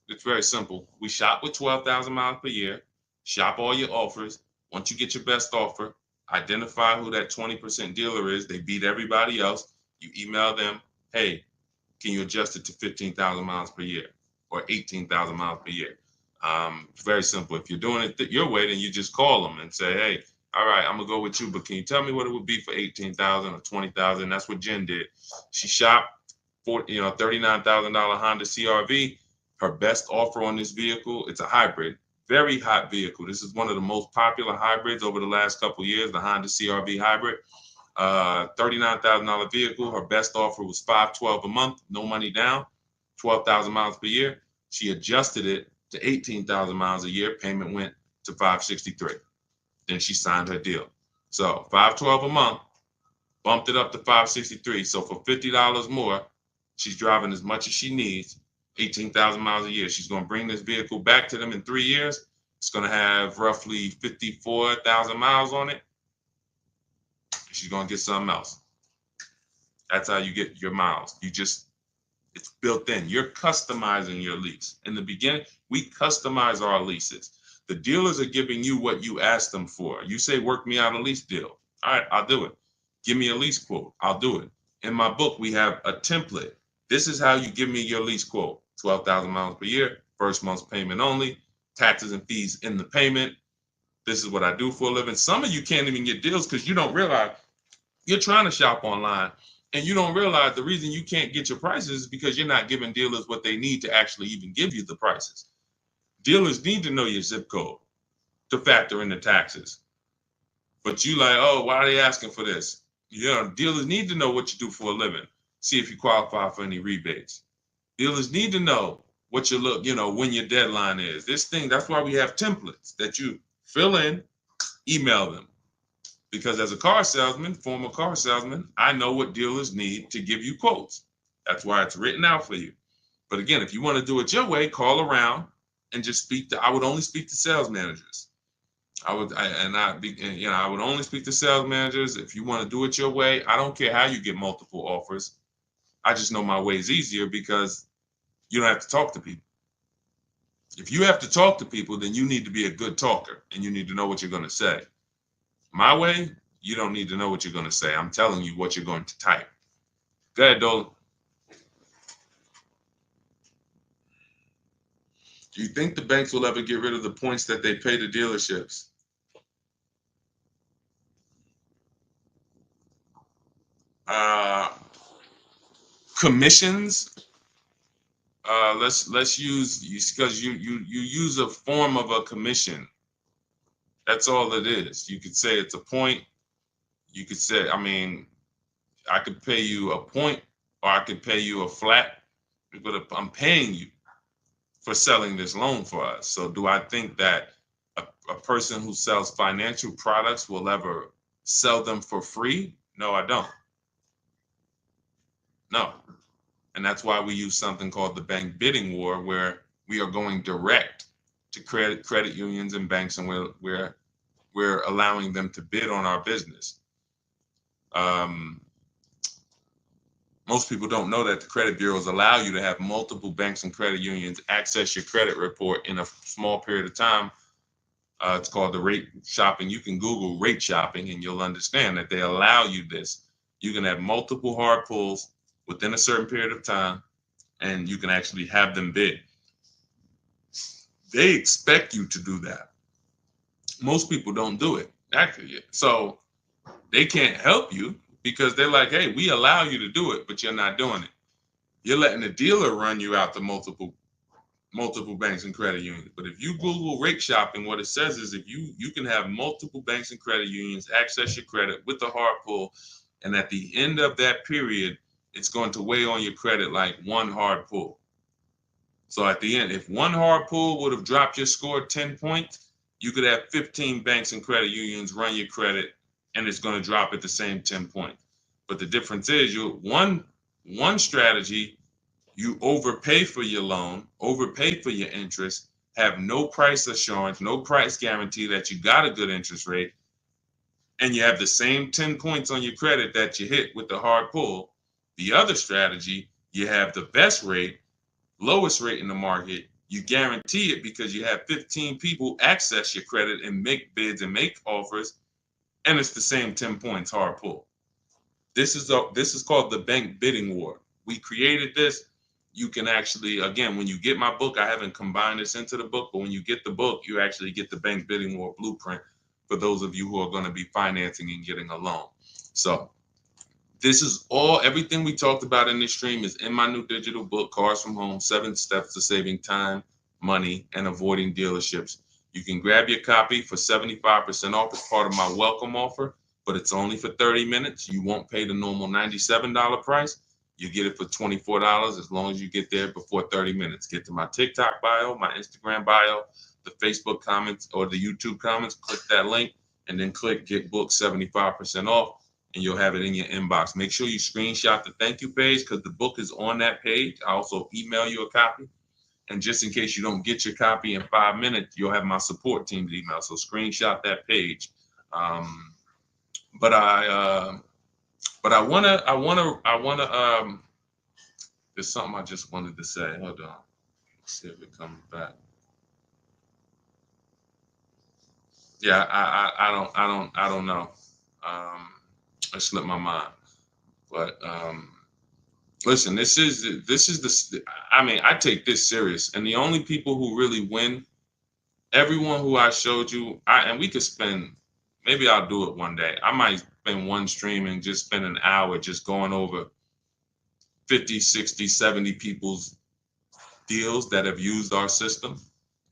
It's very simple. We shop with 12,000 miles per year. Shop all your offers. Once you get your best offer, identify who that 20% dealer is. They beat everybody else. You email them, hey, can you adjust it to 15,000 miles per year or 18,000 miles per year? Very simple. If you're doing it your way, then you just call them and say, hey, all right, I'm gonna go with you, but can you tell me what it would be for 18,000 or 20,000? That's what Jen did. She shopped for $39,000 Honda CRV. Her best offer on this vehicle, it's a hybrid, very hot vehicle. This is one of the most popular hybrids over the last couple of years, the Honda CRV hybrid. $39,000 vehicle. Her best offer was $512 a month, no money down, 12,000 miles per year. She adjusted it to 18,000 miles a year. Payment went to $563. Then she signed her deal. So $512 a month, bumped it up to $563. So for $50 more, she's driving as much as she needs, 18,000 miles a year. She's going to bring this vehicle back to them in 3 years. It's going to have roughly 54,000 miles on it. She's going to get something else. That's how you get your miles. It's built in. You're customizing your lease. In the beginning, we customize our leases. The dealers are giving you what you ask them for. You say, work me out a lease deal. All right, I'll do it. Give me a lease quote. I'll do it. In my book, we have a template. This is how you give me your lease quote. 12,000 miles per year, first month's payment only, taxes and fees in the payment. This is what I do for a living. Some of you can't even get deals because you don't realize you're trying to shop online and you don't realize the reason you can't get your prices is because you're not giving dealers what they need to actually even give you the prices. Dealers need to know your zip code to factor in the taxes. But you like, oh, why are they asking for this? Dealers need to know what you do for a living. See if you qualify for any rebates. Dealers need to know what when your deadline is. That's why we have templates that you fill in, email them. Because as a former car salesman, I know what dealers need to give you quotes. That's why it's written out for you. But again, if you want to do it your way, call around and just I would only speak to sales managers. I would only speak to sales managers. If you want to do it your way, I don't care how you get multiple offers. I just know my way is easier because you don't have to talk to people. If you have to talk to people, then you need to be a good talker and you need to know what you're going to say. My way, you don't need to know what you're going to say. I'm telling you what you're going to type. Go ahead, Dolan. Do you think the banks will ever get rid of the points that they pay to dealerships? Commissions. Let's use because you use a form of a commission. That's all it is. You could say it's a point. You could say, I could pay you a point or I could pay you a flat, but I'm paying you for selling this loan for us. So do I think that a person who sells financial products will ever sell them for free? No, I don't. No. And that's why we use something called the bank bidding war, where we are going direct to credit unions and banks, and we're allowing them to bid on our business. Um, Most people don't know that the credit bureaus allow you to have multiple banks and credit unions access your credit report in a small period of time. It's called the rate shopping. You can Google rate shopping and you'll understand that they allow you this. You can have multiple hard pulls within a certain period of time, and you can actually have them bid. They expect you to do that. Most people don't do it, actually. So they can't help you because they're like, hey, we allow you to do it, but you're not doing it. You're letting the dealer run you out to multiple banks and credit unions. But if you Google rate shopping, what it says is if you can have multiple banks and credit unions access your credit with the hard pull, and at the end of that period, it's going to weigh on your credit like one hard pull. So at the end, if one hard pull would have dropped your score 10 points, you could have 15 banks and credit unions run your credit, and it's going to drop at the same 10 points. But the difference is one strategy, you overpay for your loan, overpay for your interest, have no price assurance, no price guarantee that you got a good interest rate, and you have the same 10 points on your credit that you hit with the hard pull. The other strategy, you have the best rate, lowest rate in the market. You guarantee it because you have 15 people access your credit and make bids and make offers, and it's the same 10 points hard pull. This is called the bank bidding war. We created this. You can actually, again, when you get my book, I haven't combined this into the book, but when you get the book, you actually get the bank bidding war blueprint for those of you who are going to be financing and getting a loan. So this is everything we talked about in this stream is in my new digital book, Cars from Home, 7 Steps to Saving Time, Money, and Avoiding Dealerships. You can grab your copy for 75% off as part of my welcome offer, but it's only for 30 minutes. You won't pay the normal $97 price. You get it for $24 as long as you get there before 30 minutes. Get to my TikTok bio, my Instagram bio, the Facebook comments, or the YouTube comments. Click that link and then click Get Book 75% off, and you'll have it in your inbox. Make sure you screenshot the thank you page because the book is on that page. I also email you a copy. And just in case you don't get your copy in 5 minutes, you'll have my support team's email. So screenshot that page. But I wanna. There's something I just wanted to say. Hold on. Let's see if it comes back. Yeah, I don't know. It slipped my mind. But listen, this is the. I mean, I take this serious, and the only people who really win, everyone who I showed you, and we could spend. Maybe I'll do it one day. I might spend one stream and just spend an hour just going over 50, 60, 70 people's deals that have used our system.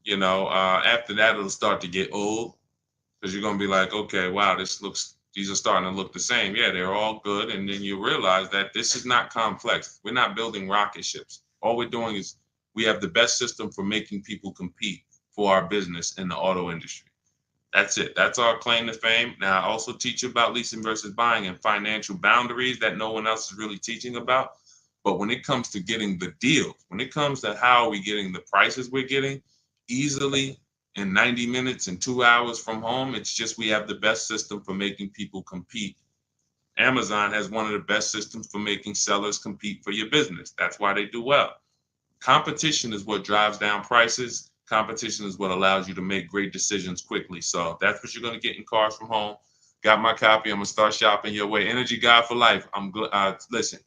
After that, it'll start to get old because you're going to be like, okay, wow, these are starting to look the same. Yeah, they're all good. And then you realize that this is not complex. We're not building rocket ships. All we're doing is we have the best system for making people compete for our business in the auto industry. That's it. That's our claim to fame. Now, I also teach you about leasing versus buying and financial boundaries that no one else is really teaching about. But when it comes to getting the deal, when it comes to how are we getting the prices we're getting easily in 90 minutes and 2 hours from home, it's just we have the best system for making people compete. Amazon has one of the best systems for making sellers compete for your business. That's why they do well. Competition is what drives down prices. Competition is what allows you to make great decisions quickly. So that's what you're going to get in Cars from Home. Got my copy. I'm going to start shopping your way. Energy God for life. Listen,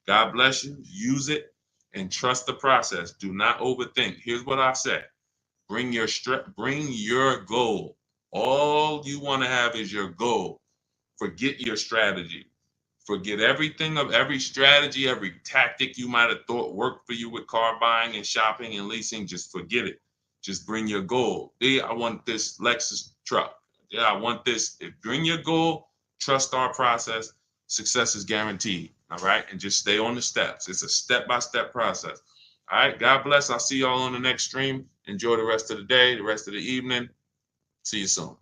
God bless you. Use it and trust the process. Do not overthink. Here's what I said. Bring your goal. All you want to have is your goal. Forget your strategy. Forget everything of every strategy, every tactic you might have thought worked for you with car buying and shopping and leasing. Just forget it. Just bring your goal. Yeah, I want this Lexus truck. Yeah, I want this. Bring your goal, trust our process. Success is guaranteed. All right. And just stay on the steps. It's a step-by-step process. All right. God bless. I'll see y'all on the next stream. Enjoy the rest of the day, the rest of the evening. See you soon.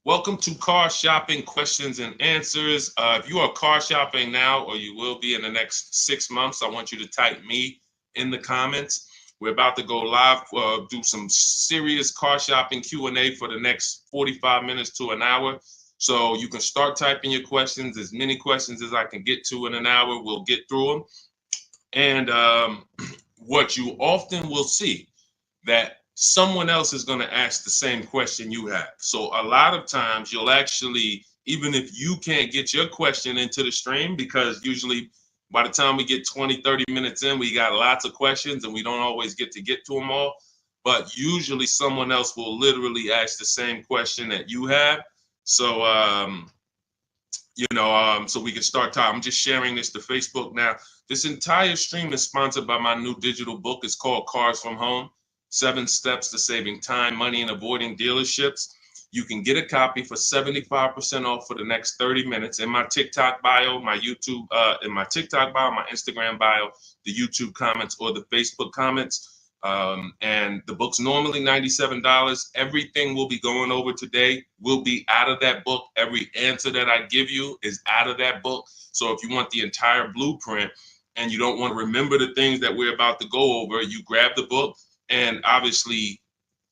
Welcome to Car Shopping Questions and Answers. If you are car shopping now or you will be in the next 6 months, I want you to type me in the comments. We're about to go live, do some serious car shopping Q&A for the next 45 minutes to an hour. So you can start typing your questions, as many questions as I can get to in an hour. We'll get through them. And what you often will see that someone else is going to ask the same question you have. So a lot of times you'll actually, even if you can't get your question into the stream, because usually by the time we get 20, 30 minutes in, we got lots of questions and we don't always get to them all. But usually someone else will literally ask the same question that you have. So, so we can start talking. I'm just sharing this to Facebook now. This entire stream is sponsored by my new digital book. It's called Cars from Home. 7 Steps to Saving Time, Money, and Avoiding Dealerships. You can get a copy for 75% off for the next 30 minutes in my TikTok bio, my YouTube, in my TikTok bio, my Instagram bio, the YouTube comments, or the Facebook comments. And the book's normally $97. Everything we'll be going over today will be out of that book. Every answer that I give you is out of that book. So if you want the entire blueprint and you don't want to remember the things that we're about to go over, you grab the book. And obviously,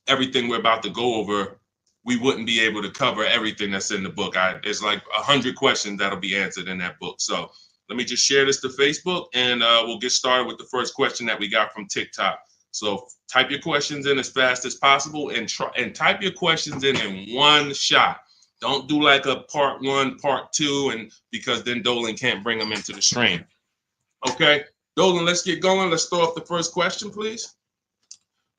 everything we're about to go over, we wouldn't be able to cover everything that's in the book. There's like 100 questions that'll be answered in that book. So let me just share this to Facebook, and we'll get started with the first question that we got from TikTok. So type your questions in as fast as possible, and type your questions in one shot. Don't do like a part 1, part 2, and because then Dolan can't bring them into the stream. Okay, Dolan, let's get going. Let's throw off the first question, please.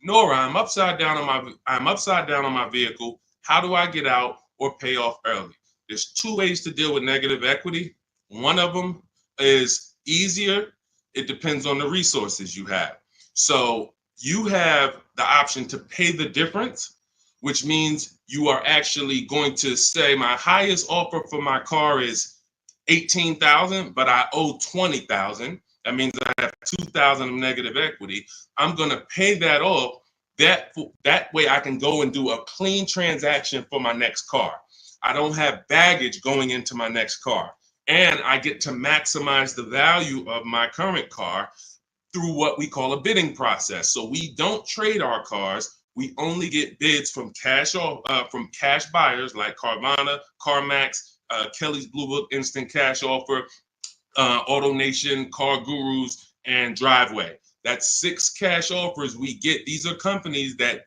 Nora, I'm upside down on my vehicle. How do I get out or pay off early? There's 2 ways to deal with negative equity. One of them is easier. It depends on the resources you have. So you have the option to pay the difference, which means you are actually going to say my highest offer for my car is $18,000, but I owe $20,000. That means I have $2,000 of negative equity. I'm going to pay that off. That way I can go and do a clean transaction for my next car. I don't have baggage going into my next car. And I get to maximize the value of my current car through what we call a bidding process. So we don't trade our cars. We only get bids from cash buyers like Carvana, CarMax, Kelly's Blue Book Instant Cash Offer, AutoNation, Car Gurus, and Driveway. That's 6 cash offers we get. These are companies that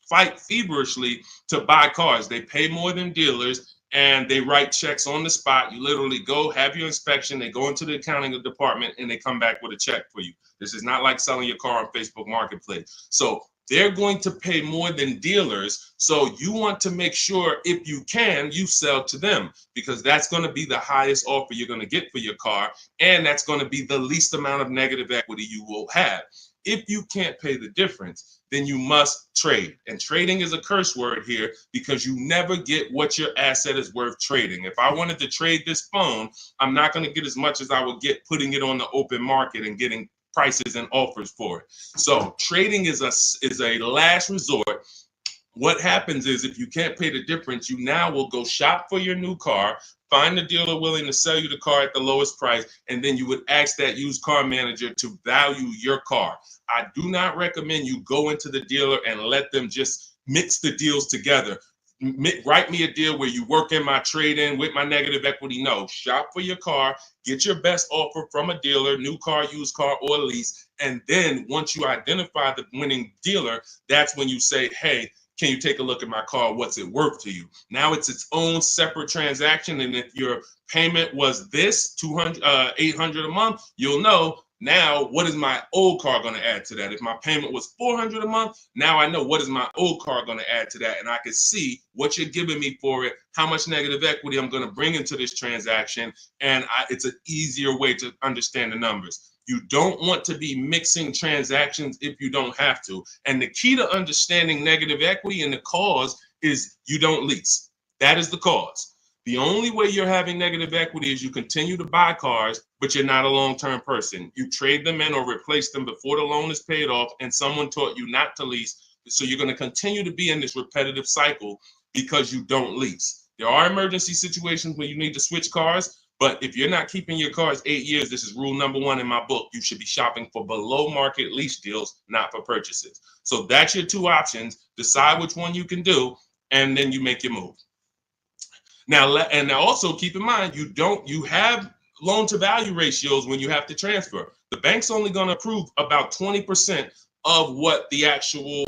fight feverishly to buy cars. They pay more than dealers, and they write checks on the spot. You literally go, have your inspection, they go into the accounting department, and they come back with a check for you. This is not like selling your car on Facebook Marketplace. So they're going to pay more than dealers. So you want to make sure, if you can, you sell to them, because that's going to be the highest offer you're going to get for your car. And that's going to be the least amount of negative equity you will have. If you can't pay the difference, then you must trade. And trading is a curse word here, because you never get what your asset is worth trading. If I wanted to trade this phone, I'm not going to get as much as I would get putting it on the open market and getting prices and offers for it. So trading is a last resort. What happens is, if you can't pay the difference, you now will go shop for your new car, find the dealer willing to sell you the car at the lowest price, and then you would ask that used car manager to value your car. I do not recommend you go into the dealer and let them just mix the deals together. Write me a deal where you work in my trade-in with my negative equity. No, shop for your car, get your best offer from a dealer, new car, used car, or lease. And then once you identify the winning dealer, that's when you say, hey, can you take a look at my car? What's it worth to you? Now it's its own separate transaction. And if your payment was this $800 a month, you'll know, now what is my old car going to add to that? If my payment was $400 a month, now I know what is my old car going to add to that. And I can see what you're giving me for it, how much negative equity I'm going to bring into this transaction. And it's an easier way to understand the numbers. You don't want to be mixing transactions if you don't have to. And the key to understanding negative equity and the cause is you don't lease. That is the cause. The only way you're having negative equity is you continue to buy cars, but you're not a long-term person. You trade them in or replace them before the loan is paid off, and someone taught you not to lease. So you're going to continue to be in this repetitive cycle because you don't lease. There are emergency situations where you need to switch cars, but if you're not keeping your cars 8 years, this is rule number 1 in my book. You should be shopping for below market lease deals, not for purchases. So that's your 2 options. Decide which one you can do, and then you make your move. Now, and also keep in mind, you have loan to value ratios when you have to transfer. The bank's only going to approve about 20% of what the actual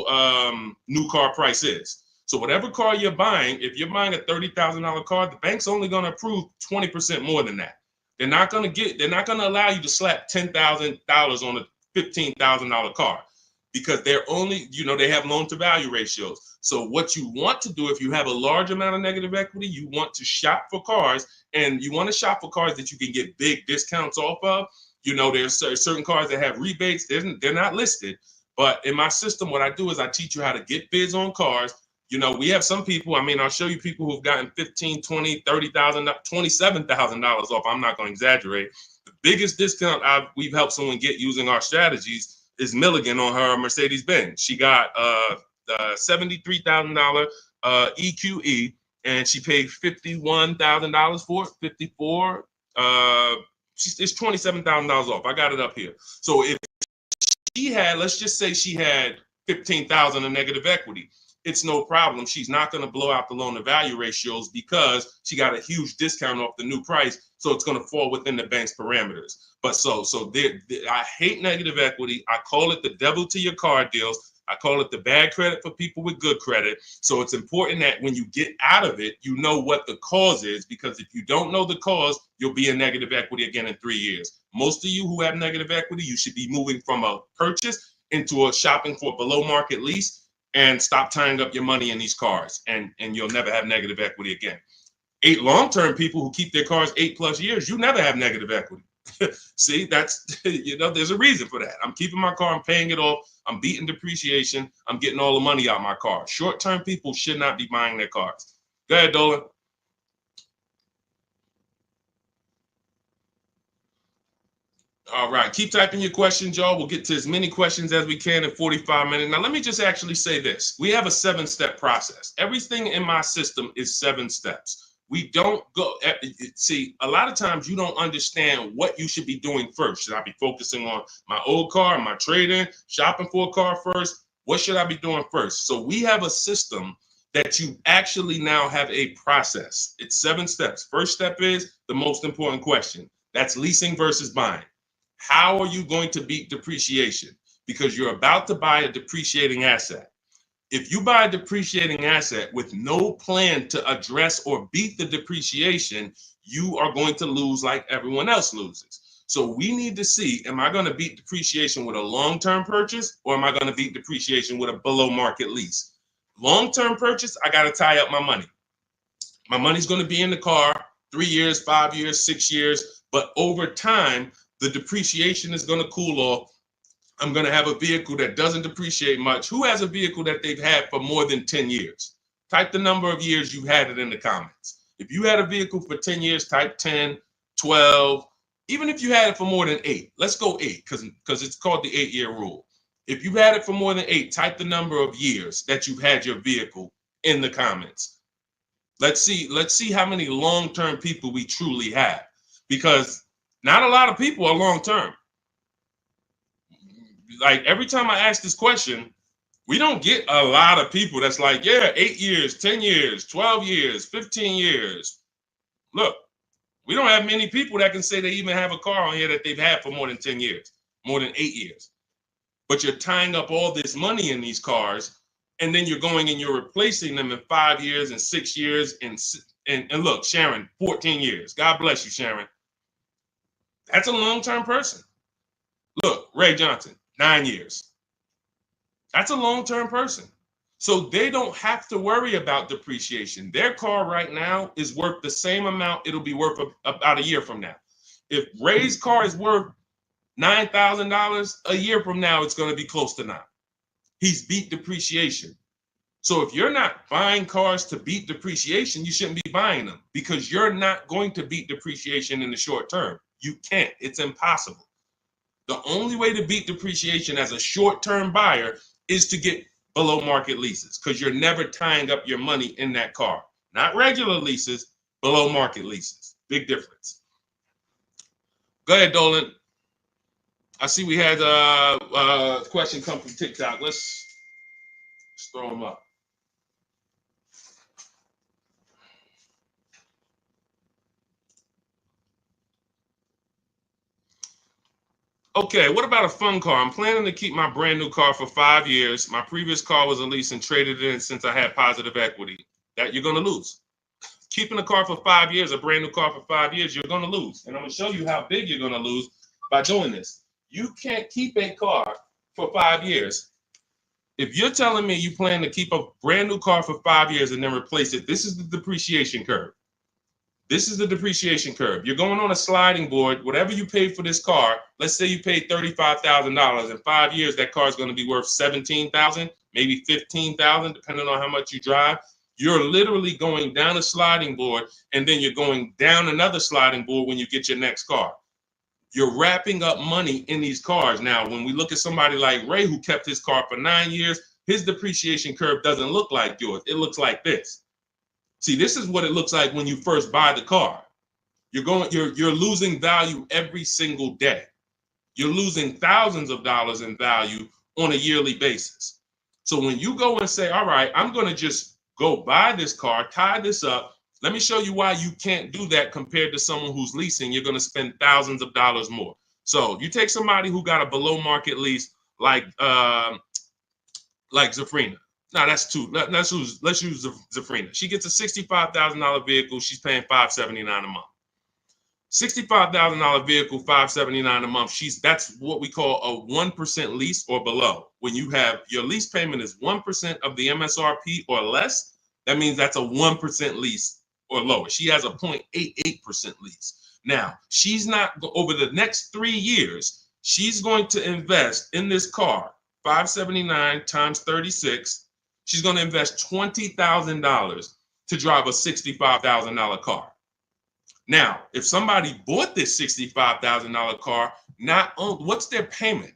new car price is. So whatever car you're buying, if you're buying a $30,000 car, the bank's only going to approve 20% more than that. They're not going to allow you to slap $10,000 on a $15,000 car, because they're only, they have loan to value ratios. So what you want to do, if you have a large amount of negative equity, you want to shop for cars, and you want to shop for cars that you can get big discounts off of. There's certain cars that have rebates. They're not listed. But in my system, what I do is I teach you how to get bids on cars. We have some people, I'll show you people who've gotten $15,000, $20,000, $30,000, $27,000 off. I'm not going to exaggerate. The biggest discount we've helped someone get using our strategies is Milligan on her Mercedes-Benz. She got $73,000 EQE, and she paid $51,000 for it, 54. It's $27,000 off. I got it up here. So if she had, let's just say she had $15,000 in negative equity, it's no problem. She's not going to blow out the loan to value ratios because she got a huge discount off the new price. So it's going to fall within the bank's parameters. But I hate negative equity. I call it the devil to your car deals. I call it the bad credit for people with good credit. So it's important that when you get out of it, you know what the cause is, because if you don't know the cause, you'll be in negative equity again in 3 years. Most of you who have negative equity, you should be moving from a purchase into a shopping for below market lease, and stop tying up your money in these cars, and you'll never have negative equity again. 8 long-term people who keep their cars 8+ years, you never have negative equity. See, that's, there's a reason for that. I'm keeping my car, I'm paying it off, I'm beating depreciation, I'm getting all the money out of my car. Short-term people should not be buying their cars. Go ahead, Dolan. All right, keep typing your questions, y'all. We'll get to as many questions as we can in 45 minutes. Now, let me just actually say this. We have a 7-step process. Everything in my system is 7 steps. We don't go, see, a lot of times you don't understand what you should be doing first. Should I be focusing on my old car, my trade-in, shopping for a car first? What should I be doing first? So we have a system that you actually now have a process. It's 7 steps. First step is the most important question. That's leasing versus buying. How are you going to beat depreciation? Because you're about to buy a depreciating asset. If you buy a depreciating asset with no plan to address or beat the depreciation, you are going to lose like everyone else loses. So we need to see, am I going to beat depreciation with a long-term purchase, or am I going to beat depreciation with a below market lease? Long-term purchase, I got to tie up my money. My money's going to be in the car 3 years, 5 years, 6 years, but over time, the depreciation is going to cool off. I'm going to have a vehicle that doesn't depreciate much. Who has a vehicle that they've had for more than 10 years? Type the number of years you've had it in the comments. If you had a vehicle for 10 years, type 10, 12. Even if you had it for more than 8, let's go 8 because it's called the 8-year rule. If you've had it for more than 8, type the number of years that you've had your vehicle in the comments. Let's see how many long-term people we truly have, because not a lot of people are long-term. Like every time I ask this question, we don't get a lot of people that's like, yeah, 8 years, 10 years, 12 years, 15 years. Look, we don't have many people that can say they even have a car on here that they've had for more than 10 years, more than 8 years. But you're tying up all this money in these cars, and then you're going and you're replacing them in 5 years and 6 years. And look, Sharon, 14 years. God bless you, Sharon. That's a long-term person. Look, Ray Johnson, 9 years. That's a long-term person. So they don't have to worry about depreciation. Their car right now is worth the same amount it'll be worth about a year from now. If Ray's car is worth $9,000, a year from now, it's going to be close to 9. He's beat depreciation. So if you're not buying cars to beat depreciation, you shouldn't be buying them, because you're not going to beat depreciation in the short term. You can't. It's impossible. The only way to beat depreciation as a short-term buyer is to get below market leases, because you're never tying up your money in that car. Not regular leases, below market leases. Big difference. Go ahead, Dolan. I see we had a question come from TikTok. Let's throw them up. Okay, what about a fun car? I'm planning to keep my brand new car for 5 years. My previous car was a lease and traded it in since I had positive equity. That you're going to lose. Keeping a car for 5 years, a brand new car for 5 years, you're going to lose. And I'm going to show you how big you're going to lose by doing this. You can't keep a car for 5 years. If you're telling me you plan to keep a brand new car for 5 years and then replace it, this is the depreciation curve. This is the depreciation curve. You're going on a sliding board. Whatever you paid for this car, let's say you paid $35,000. In 5 years, that car is going to be worth $17,000, maybe $15,000, depending on how much you drive. You're literally going down a sliding board, and then you're going down another sliding board when you get your next car. You're wrapping up money in these cars. Now, when we look at somebody like Ray, who kept his car for 9 years, his depreciation curve doesn't look like yours. It looks like this. See, this is what it looks like when you first buy the car. You're losing value every single day. You're losing thousands of dollars in value on a yearly basis. So when you go and say, all right, I'm going to just go buy this car, tie this up. Let me show you why you can't do that compared to someone who's leasing. You're going to spend thousands of dollars more. So you take somebody who got a below market lease like Zafrina. No, that's too. Let's use Zafrina. She gets a $65,000 vehicle. She's paying $579 a month. $65,000 vehicle, $579 a month. That's what we call a 1% lease or below. When you have your lease payment is 1% of the MSRP or less, that means that's a 1% lease or lower. She has a 0.88% lease. Now, she's not over the next 3 years. She's going to invest in this car, $579 times 36. She's going to invest $20,000 to drive a $65,000 car. Now, if somebody bought this $65,000 car, what's their payment?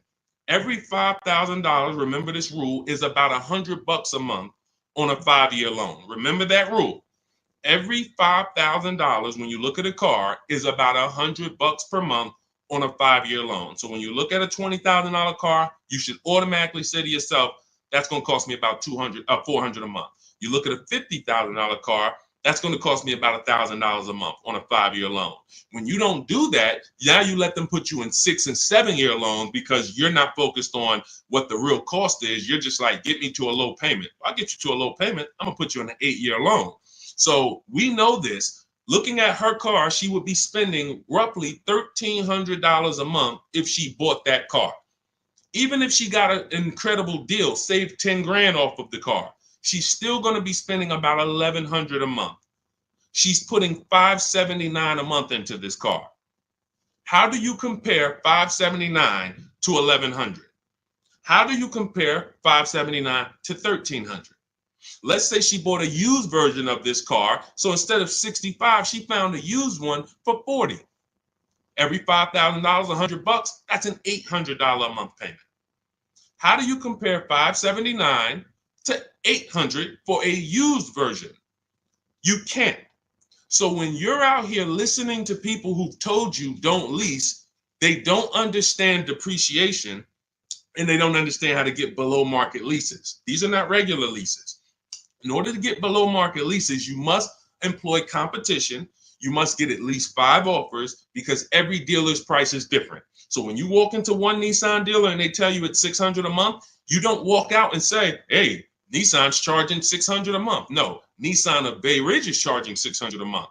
Every $5,000, remember this rule, is about $100 a month on a 5-year loan. Remember that rule. Every $5,000 when you look at a car is about $100 per month on a 5-year loan. So when you look at a $20,000 car, you should automatically say to yourself, that's going to cost me about $400 a month. You look at a $50,000 car, that's going to cost me about $1,000 a month on a 5-year loan. When you don't do that, now you let them put you in 6 and 7 year loans because you're not focused on what the real cost is. You're just like, get me to a low payment. If I get you to a low payment, I'm going to put you in an 8-year loan. So we know this. Looking at her car, she would be spending roughly $1,300 a month if she bought that car. Even if she got an incredible deal, saved 10 grand off of the car, she's still going to be spending about $1,100 a month. She's putting $579 a month into this car. How do you compare $579 to $1,100? How do you compare $579 to $1,300? Let's say she bought a used version of this car. So instead of $65, she found a used one for $40. Every $5,000, $100, that's an $800 a month payment. How do you compare $579 to $800 for a used version? You can't. So when you're out here listening to people who've told you don't lease, they don't understand depreciation and they don't understand how to get below market leases. These are not regular leases. In order to get below market leases, you must employ competition. You must get at least 5 offers because every dealer's price is different. So when you walk into one Nissan dealer and they tell you it's $600 a month, you don't walk out and say, hey, Nissan's charging $600 a month. No, Nissan of Bay Ridge is charging $600 a month.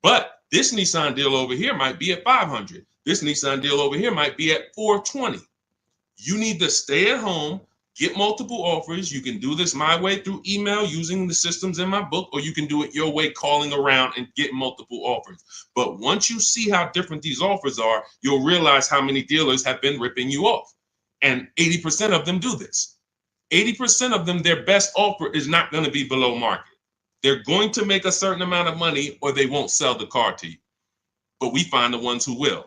But this Nissan deal over here might be at $500. This Nissan deal over here might be at $420. You need to stay at home, get multiple offers. You can do this my way through email using the systems in my book, or you can do it your way, calling around and get multiple offers. But once you see how different these offers are, you'll realize how many dealers have been ripping you off. And 80% of them do this. 80% of them, their best offer is not going to be below market. They're going to make a certain amount of money or they won't sell the car to you. But we find the ones who will.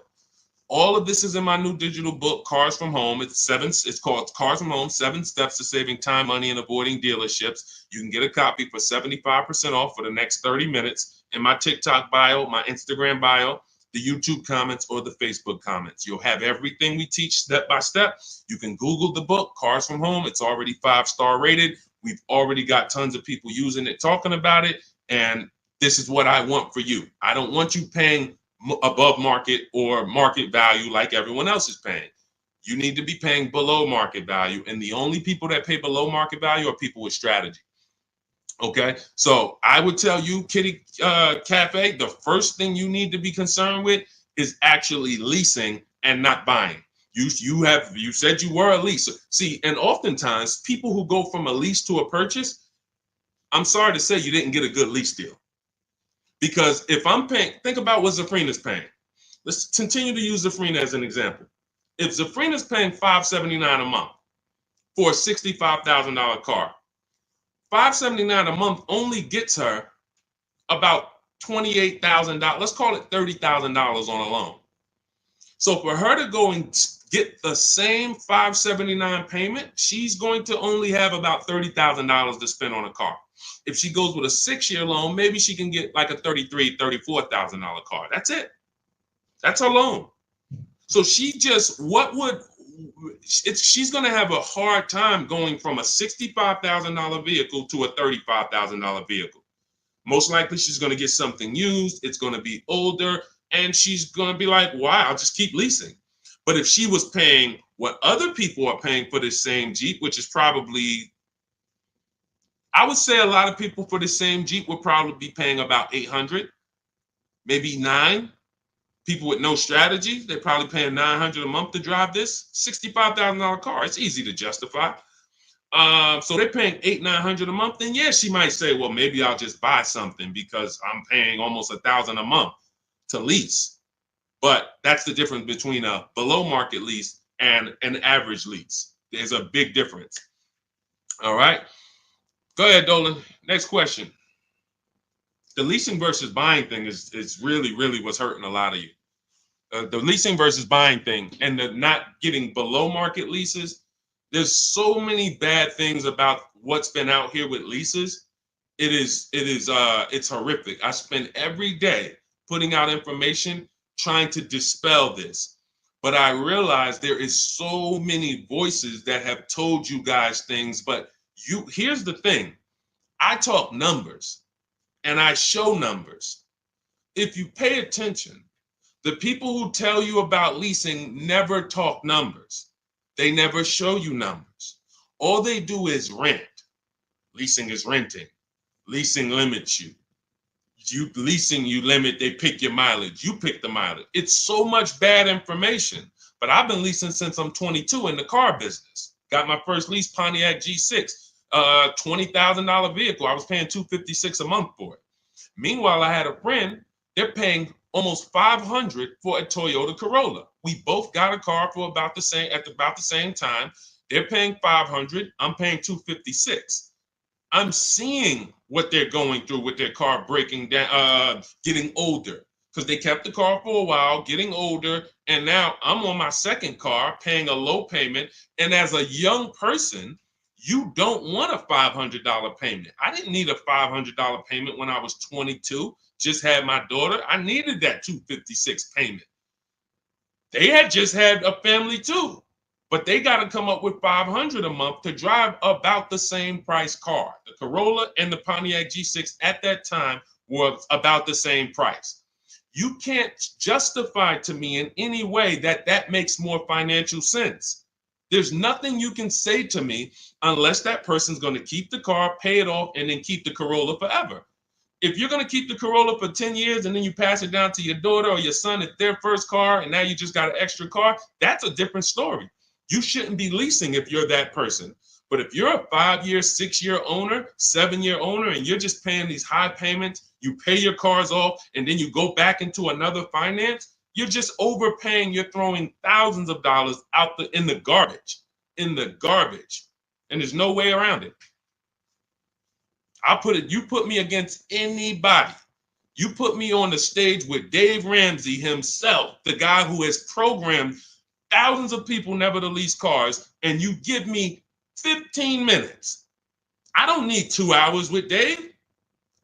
All of this is in my new digital book, Cars from Home. It's called Cars from Home, 7 Steps to Saving Time, Money, and Avoiding Dealerships. You can get a copy for 75% off for the next 30 minutes in my TikTok bio, my Instagram bio, the YouTube comments, or the Facebook comments. You'll have everything we teach step by step. You can Google the book, Cars from Home. It's already 5-star rated. We've already got tons of people using it, talking about it. And this is what I want for you. I don't want you paying above market or market value like everyone else is paying. You need to be paying below market value. And the only people that pay below market value are people with strategy. Okay, so I would tell you, Kitty Cafe, the first thing you need to be concerned with is actually leasing and not buying. You said you were a leaser. See, and oftentimes people who go from a lease to a purchase, I'm sorry to say you didn't get a good lease deal. Because if I'm paying, think about what Zafrina's paying. Let's continue to use Zafrina as an example. If Zafrina's paying $579 a month for a $65,000 car, $579 a month only gets her about $28,000. Let's call it $30,000 on a loan. So for her to go and get the same $579 payment, she's going to only have about $30,000 to spend on a car. If she goes with a 6-year loan, maybe she can get like a $33,000, $34,000 car. That's it. That's her loan. So she's going to have a hard time going from a $65,000 vehicle to a $35,000 vehicle. Most likely she's going to get something used. It's going to be older, and she's going to be like, wow, I'll just keep leasing. But if she was paying what other people are paying for this same Jeep, which is probably, I would say a lot of people for the same Jeep would probably be paying about $800, maybe $900. People with no strategy, they're probably paying $900 a month to drive this $65,000 car. It's easy to justify. So they're paying $800-900 a month. Then yeah, she might say, well, maybe I'll just buy something because I'm paying almost $1,000 a month to lease. But that's the difference between a below market lease and an average lease. There's a big difference. All right. Go ahead, Dolan. Next question. The leasing versus buying thing is really, really what's hurting a lot of you. The leasing versus buying thing and the not getting below market leases. There's so many bad things about what's been out here with leases. It's horrific. I spend every day putting out information trying to dispel this. But I realize there is so many voices that have told you guys things. But here's the thing. I talk numbers. And I show numbers. If you pay attention, the people who tell you about leasing never talk numbers. They never show you numbers. All they do is rent. Leasing is renting. Leasing limits you. You limit, they pick your mileage. You pick the mileage. It's so much bad information. But I've been leasing since I'm 22 in the car business. Got my first lease, Pontiac G6. $20,000 vehicle. I was paying $256 a month for it. Meanwhile, I had a friend, they're paying almost $500 for a Toyota Corolla. We both got a car for about the same time. They're paying $500. I'm paying $256. I'm seeing what they're going through with their car breaking down, getting older, because they kept the car for a while, getting older, and now I'm on my second car, paying a low payment. And as a young person, you don't want a $500 payment. I didn't need a $500 payment when I was 22, just had my daughter. I needed that $256 payment. They had just had a family too, but they got to come up with $500 a month to drive about the same price car. The Corolla and the Pontiac G6 at that time were about the same price. You can't justify to me in any way that makes more financial sense. There's nothing you can say to me unless that person's going to keep the car, pay it off, and then keep the Corolla forever. If you're going to keep the Corolla for 10 years and then you pass it down to your daughter or your son, it's their first car, and now you just got an extra car, that's a different story. You shouldn't be leasing if you're that person. But if you're a 5-year, 6-year owner, 7-year owner, and you're just paying these high payments, you pay your cars off, and then you go back into another finance, you're just overpaying. You're throwing thousands of dollars out in the garbage, and there's no way around it. You put me against anybody You put me on the stage with Dave Ramsey himself, the guy who has programmed thousands of people never to lease cars, and you give me 15 minutes. I don't need 2 hours with Dave.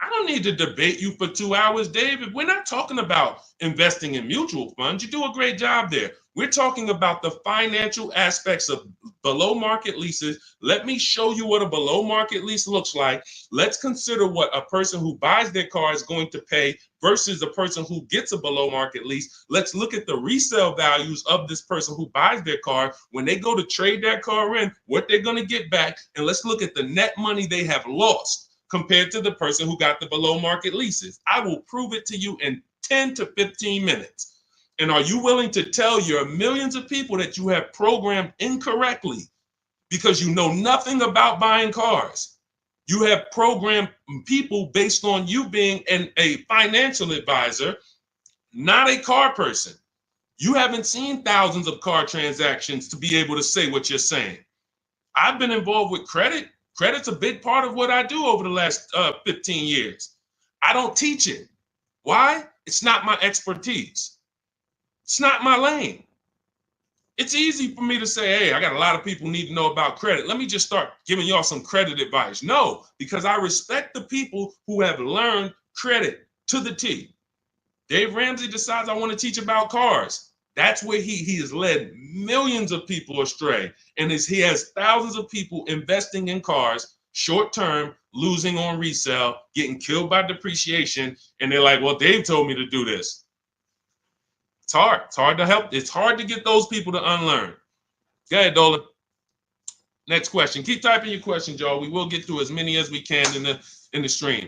I don't need to debate you for 2 hours, David. We're not talking about investing in mutual funds. You do a great job there. We're talking about the financial aspects of below market leases. Let me show you what a below market lease looks like. Let's consider what a person who buys their car is going to pay versus the person who gets a below market lease. Let's look at the resale values of this person who buys their car when they go to trade that car in, what they're going to get back. And let's look at the net money they have lost compared to the person who got the below market leases. I will prove it to you in 10 to 15 minutes. And are you willing to tell your millions of people that you have programmed incorrectly because you know nothing about buying cars? You have programmed people based on you being a financial advisor, not a car person. You haven't seen thousands of car transactions to be able to say what you're saying. I've been involved with credit. Credit's a big part of what I do over the last 15 years. I don't teach it. Why? It's not my expertise. It's not my lane. It's easy for me to say, hey, I got a lot of people need to know about credit. Let me just start giving y'all some credit advice. No, because I respect the people who have learned credit to the T. Dave Ramsey decides I want to teach about cars. That's where he has led millions of people astray. And he has thousands of people investing in cars, short term, losing on resale, getting killed by depreciation. And they're like, well, Dave told me to do this. It's hard. It's hard to help. It's hard to get those people to unlearn. Go ahead, Dolan. Next question. Keep typing your questions, y'all. We will get through as many as we can in the stream.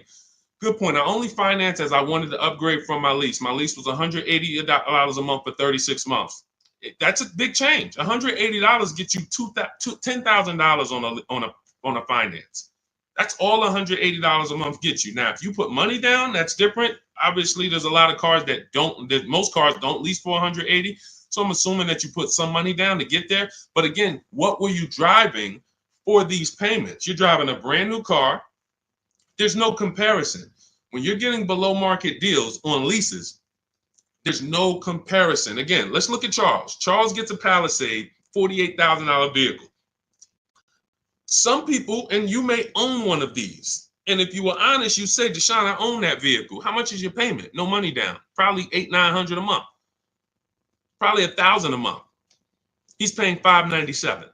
Good point. I only financed as I wanted to upgrade from my lease. My lease was $180 a month for 36 months. That's a big change. $180 gets you $10,000 on a finance. That's all $180 a month gets you. Now, if you put money down, that's different. Obviously, there's a lot of cars most cars don't lease for $180. So I'm assuming that you put some money down to get there. But again, what were you driving for these payments? You're driving a brand new car. There's no comparison. When you're getting below market deals on leases, there's no comparison. Again, let's look at Charles. Charles gets a Palisade, $48,000 vehicle. Some people, and you may own one of these. And if you were honest, you say, Deshone, I own that vehicle. How much is your payment? No money down. Probably $800-900 a month. Probably $1,000 a month. He's paying $597.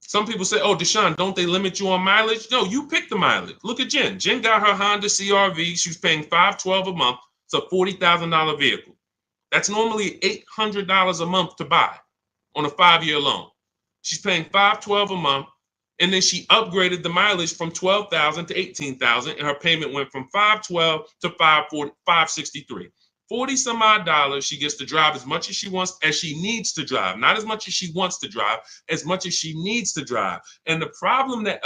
Some people say, oh, Deshone, don't they limit you on mileage? No, you pick the mileage. Look at Jen. Jen got her Honda CRV. She's paying $512 a month. It's a $40,000 vehicle. That's normally $800 a month to buy on a 5-year loan. She's paying $512 a month, and then she upgraded the mileage from $12,000 to $18,000, and her payment went from $512 to $563. 40 some odd dollars. She gets to drive as much as she needs to drive, not as much as she wants to drive, as much as she needs to drive. And the problem that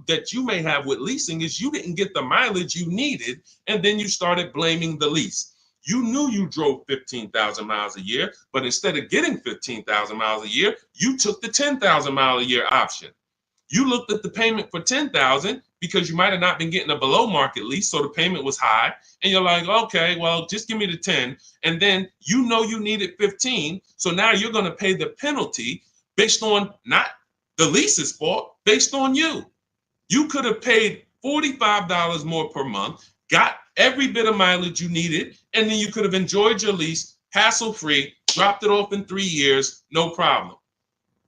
that you may have with leasing is you didn't get the mileage you needed, and then you started blaming the lease. You knew you drove 15,000 miles a year, but instead of getting 15,000 miles a year, you took the 10,000 mile a year option. You looked at the payment for 10,000 because you might have not been getting a below market lease, so the payment was high, and you're like, okay, well, just give me the 10, and then you know you needed 15, so now you're going to pay the penalty based on not the lease's fault, based on you. You could have paid $45 more per month, got every bit of mileage you needed, and then you could have enjoyed your lease hassle-free, dropped it off in 3 years, no problem.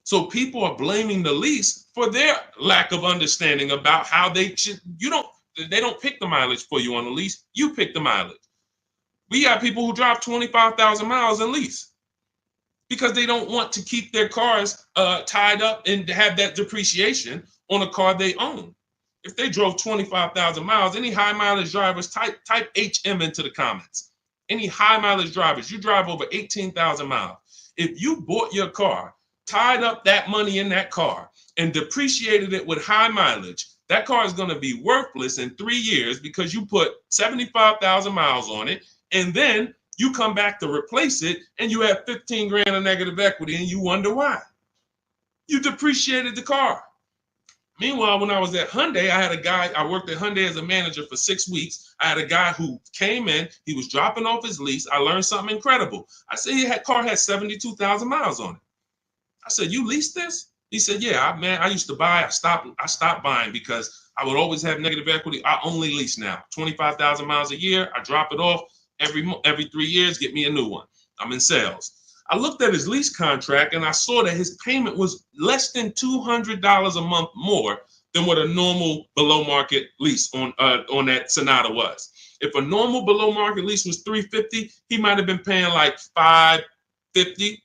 So people are blaming the lease for their lack of understanding about how they don't pick the mileage for you on the lease. You pick the mileage. We got people who drive 25,000 miles in lease because they don't want to keep their cars tied up and have that depreciation on a car they own. If they drove 25,000 miles, any high mileage drivers, type HM into the comments. Any high mileage drivers, you drive over 18,000 miles. If you bought your car, tied up that money in that car, and depreciated it with high mileage, that car is going to be worthless in 3 years because you put 75,000 miles on it, and then you come back to replace it, and you have 15 grand of negative equity, and you wonder why. You depreciated the car. Meanwhile, when I was at Hyundai, I had a guy, I worked at Hyundai as a manager for 6 weeks. I had a guy who came in, he was dropping off his lease. I learned something incredible. I said, car had 72,000 miles on it. I said, you leased this? He said, yeah, man, I used to buy. I stopped buying because I would always have negative equity. I only lease now. 25,000 miles a year. I drop it off every 3 years, get me a new one. I'm in sales. I looked at his lease contract and I saw that his payment was less than $200 a month more than what a normal below market lease on that Sonata was. If a normal below market lease was $350, he might have been paying like $550,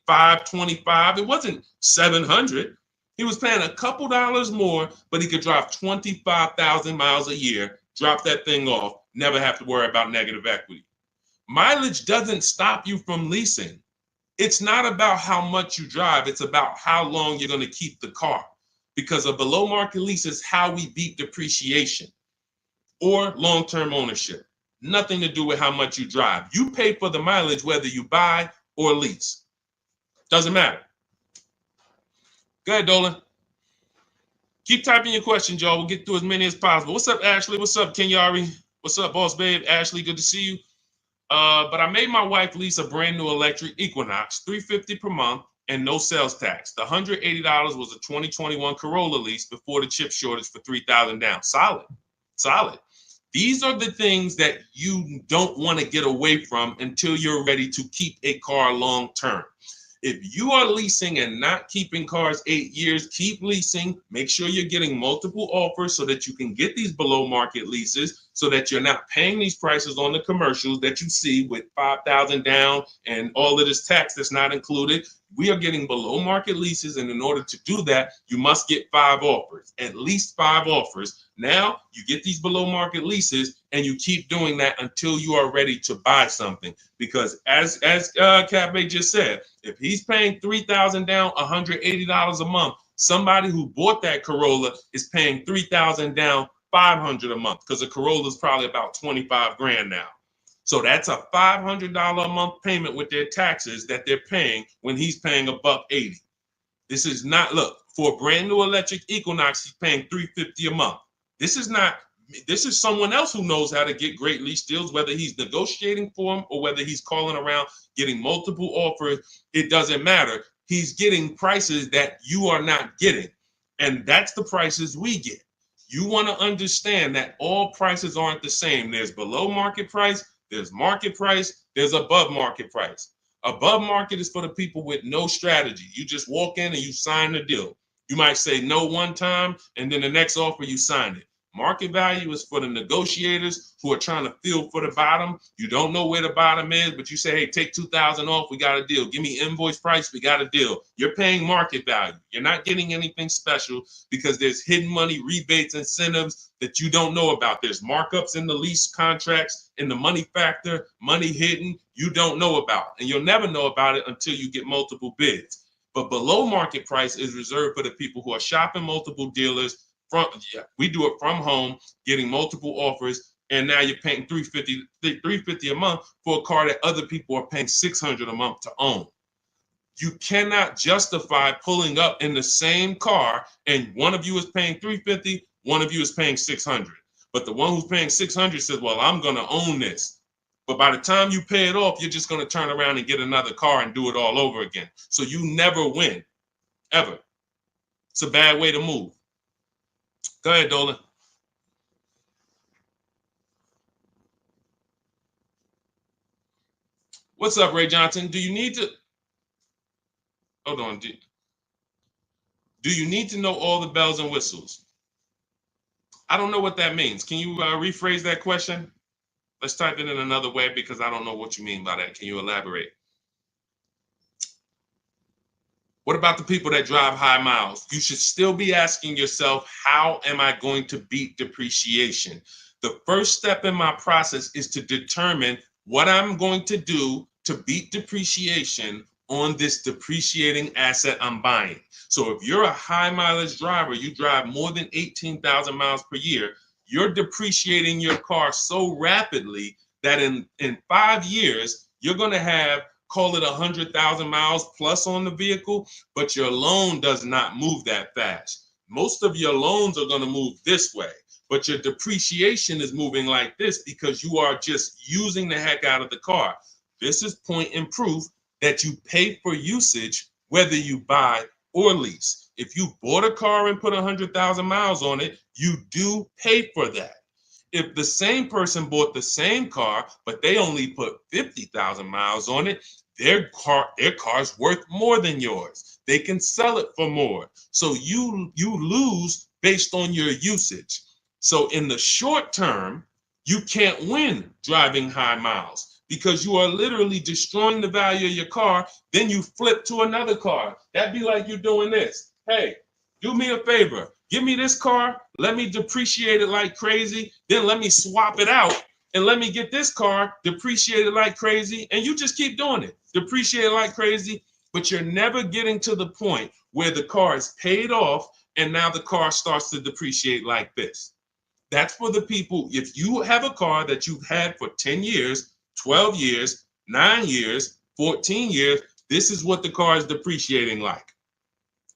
$525. It wasn't $700. He was paying a couple dollars more, but he could drive 25,000 miles a year, drop that thing off, never have to worry about negative equity. Mileage doesn't stop you from leasing. It's not about how much you drive. It's about how long you're going to keep the car, because a below market lease is how we beat depreciation or long-term ownership. Nothing to do with how much you drive. You pay for the mileage whether you buy or lease. Doesn't matter. Go ahead, Dolan. Keep typing your questions, y'all. We'll get through as many as possible. What's up, Ashley? What's up, Kenyari? What's up, Boss Babe? Ashley, good to see you. But I made my wife lease a brand new electric Equinox, $350 per month, and no sales tax. The $180 was a 2021 Corolla lease before the chip shortage for $3,000 down. Solid, solid. These are the things that you don't want to get away from until you're ready to keep a car long term. If you are leasing and not keeping cars 8 years, keep leasing. Make sure you're getting multiple offers so that you can get these below market leases, so that you're not paying these prices on the commercials that you see with 5,000 down and all of this tax that's not included. We are getting below market leases, and in order to do that, you must get 5 offers, at least 5 offers. Now you get these below market leases, and you keep doing that until you are ready to buy something. Because as Cafe just said, if he's paying $3,000 down, $180 a month, somebody who bought that Corolla is paying $3,000 down, $500 a month, because a Corolla is probably about 25 grand now. So that's a $500 a month payment with their taxes that they're paying when he's paying $180. This is not, look, for a brand new electric Equinox, he's paying $350 a month. This is someone else who knows how to get great lease deals, whether he's negotiating for them or whether he's calling around getting multiple offers. It doesn't matter. He's getting prices that you are not getting. And that's the prices we get. You want to understand that all prices aren't the same. There's below market price, there's market price, there's above market price. Above market is for the people with no strategy. You just walk in and you sign the deal. You might say no one time, and then the next offer you sign it. Market value is for the negotiators who are trying to feel for the bottom. You don't know where the bottom is, but you say, hey, take 2,000 off, we got a deal. Give me invoice price, we got a deal. You're paying market value. You're not getting anything special because there's hidden money, rebates, incentives that you don't know about. There's markups in the lease contracts, in the money factor, money hidden, you don't know about. And you'll never know about it until you get multiple bids. But below market price is reserved for the people who are shopping multiple dealers. We do it from home, getting multiple offers, and now you're paying $350 a month for a car that other people are paying $600 a month to own. You cannot justify pulling up in the same car and one of you is paying $350, one of you is paying $600. But the one who's paying $600 says, well, I'm going to own this. But by the time you pay it off, you're just going to turn around and get another car and do it all over again. So you never win, ever. It's a bad way to move. Go ahead, Dolan. What's up, Ray Johnson? Do you need to... Hold on. Do you need to know all the bells and whistles? I don't know what that means. Can you rephrase that question? Let's type it in another way because I don't know what you mean by that. Can you elaborate? What about the people that drive high miles? You should still be asking yourself, how am I going to beat depreciation? The first step in my process is to determine what I'm going to do to beat depreciation on this depreciating asset I'm buying. So if you're a high mileage driver, you drive more than 18,000 miles per year, you're depreciating your car so rapidly that in 5 years, you're going to have, call it 100,000 miles plus on the vehicle, but your loan does not move that fast. most of your loans are going to move this way, but your depreciation is moving like this because you are just using the heck out of the car. This is point and proof that you pay for usage, whether you buy or lease. If you bought a car and put 100,000 miles on it, you do pay for that. If the same person bought the same car, but they only put 50,000 miles on it, their car's worth more than yours. They can sell it for more. So you lose based on your usage. So in the short term, you can't win driving high miles because you are literally destroying the value of your car. Then you flip to another car. That'd be like you doing this. Hey, do me a favor. Give me this car. Let me depreciate it like crazy. Then let me swap it out and let me get this car depreciated like crazy. And you just keep doing it. Depreciate it like crazy. But you're never getting to the point where the car is paid off and now the car starts to depreciate like this. That's for the people. If you have a car that you've had for 10 years, 12 years, 9 years, 14 years, this is what the car is depreciating like.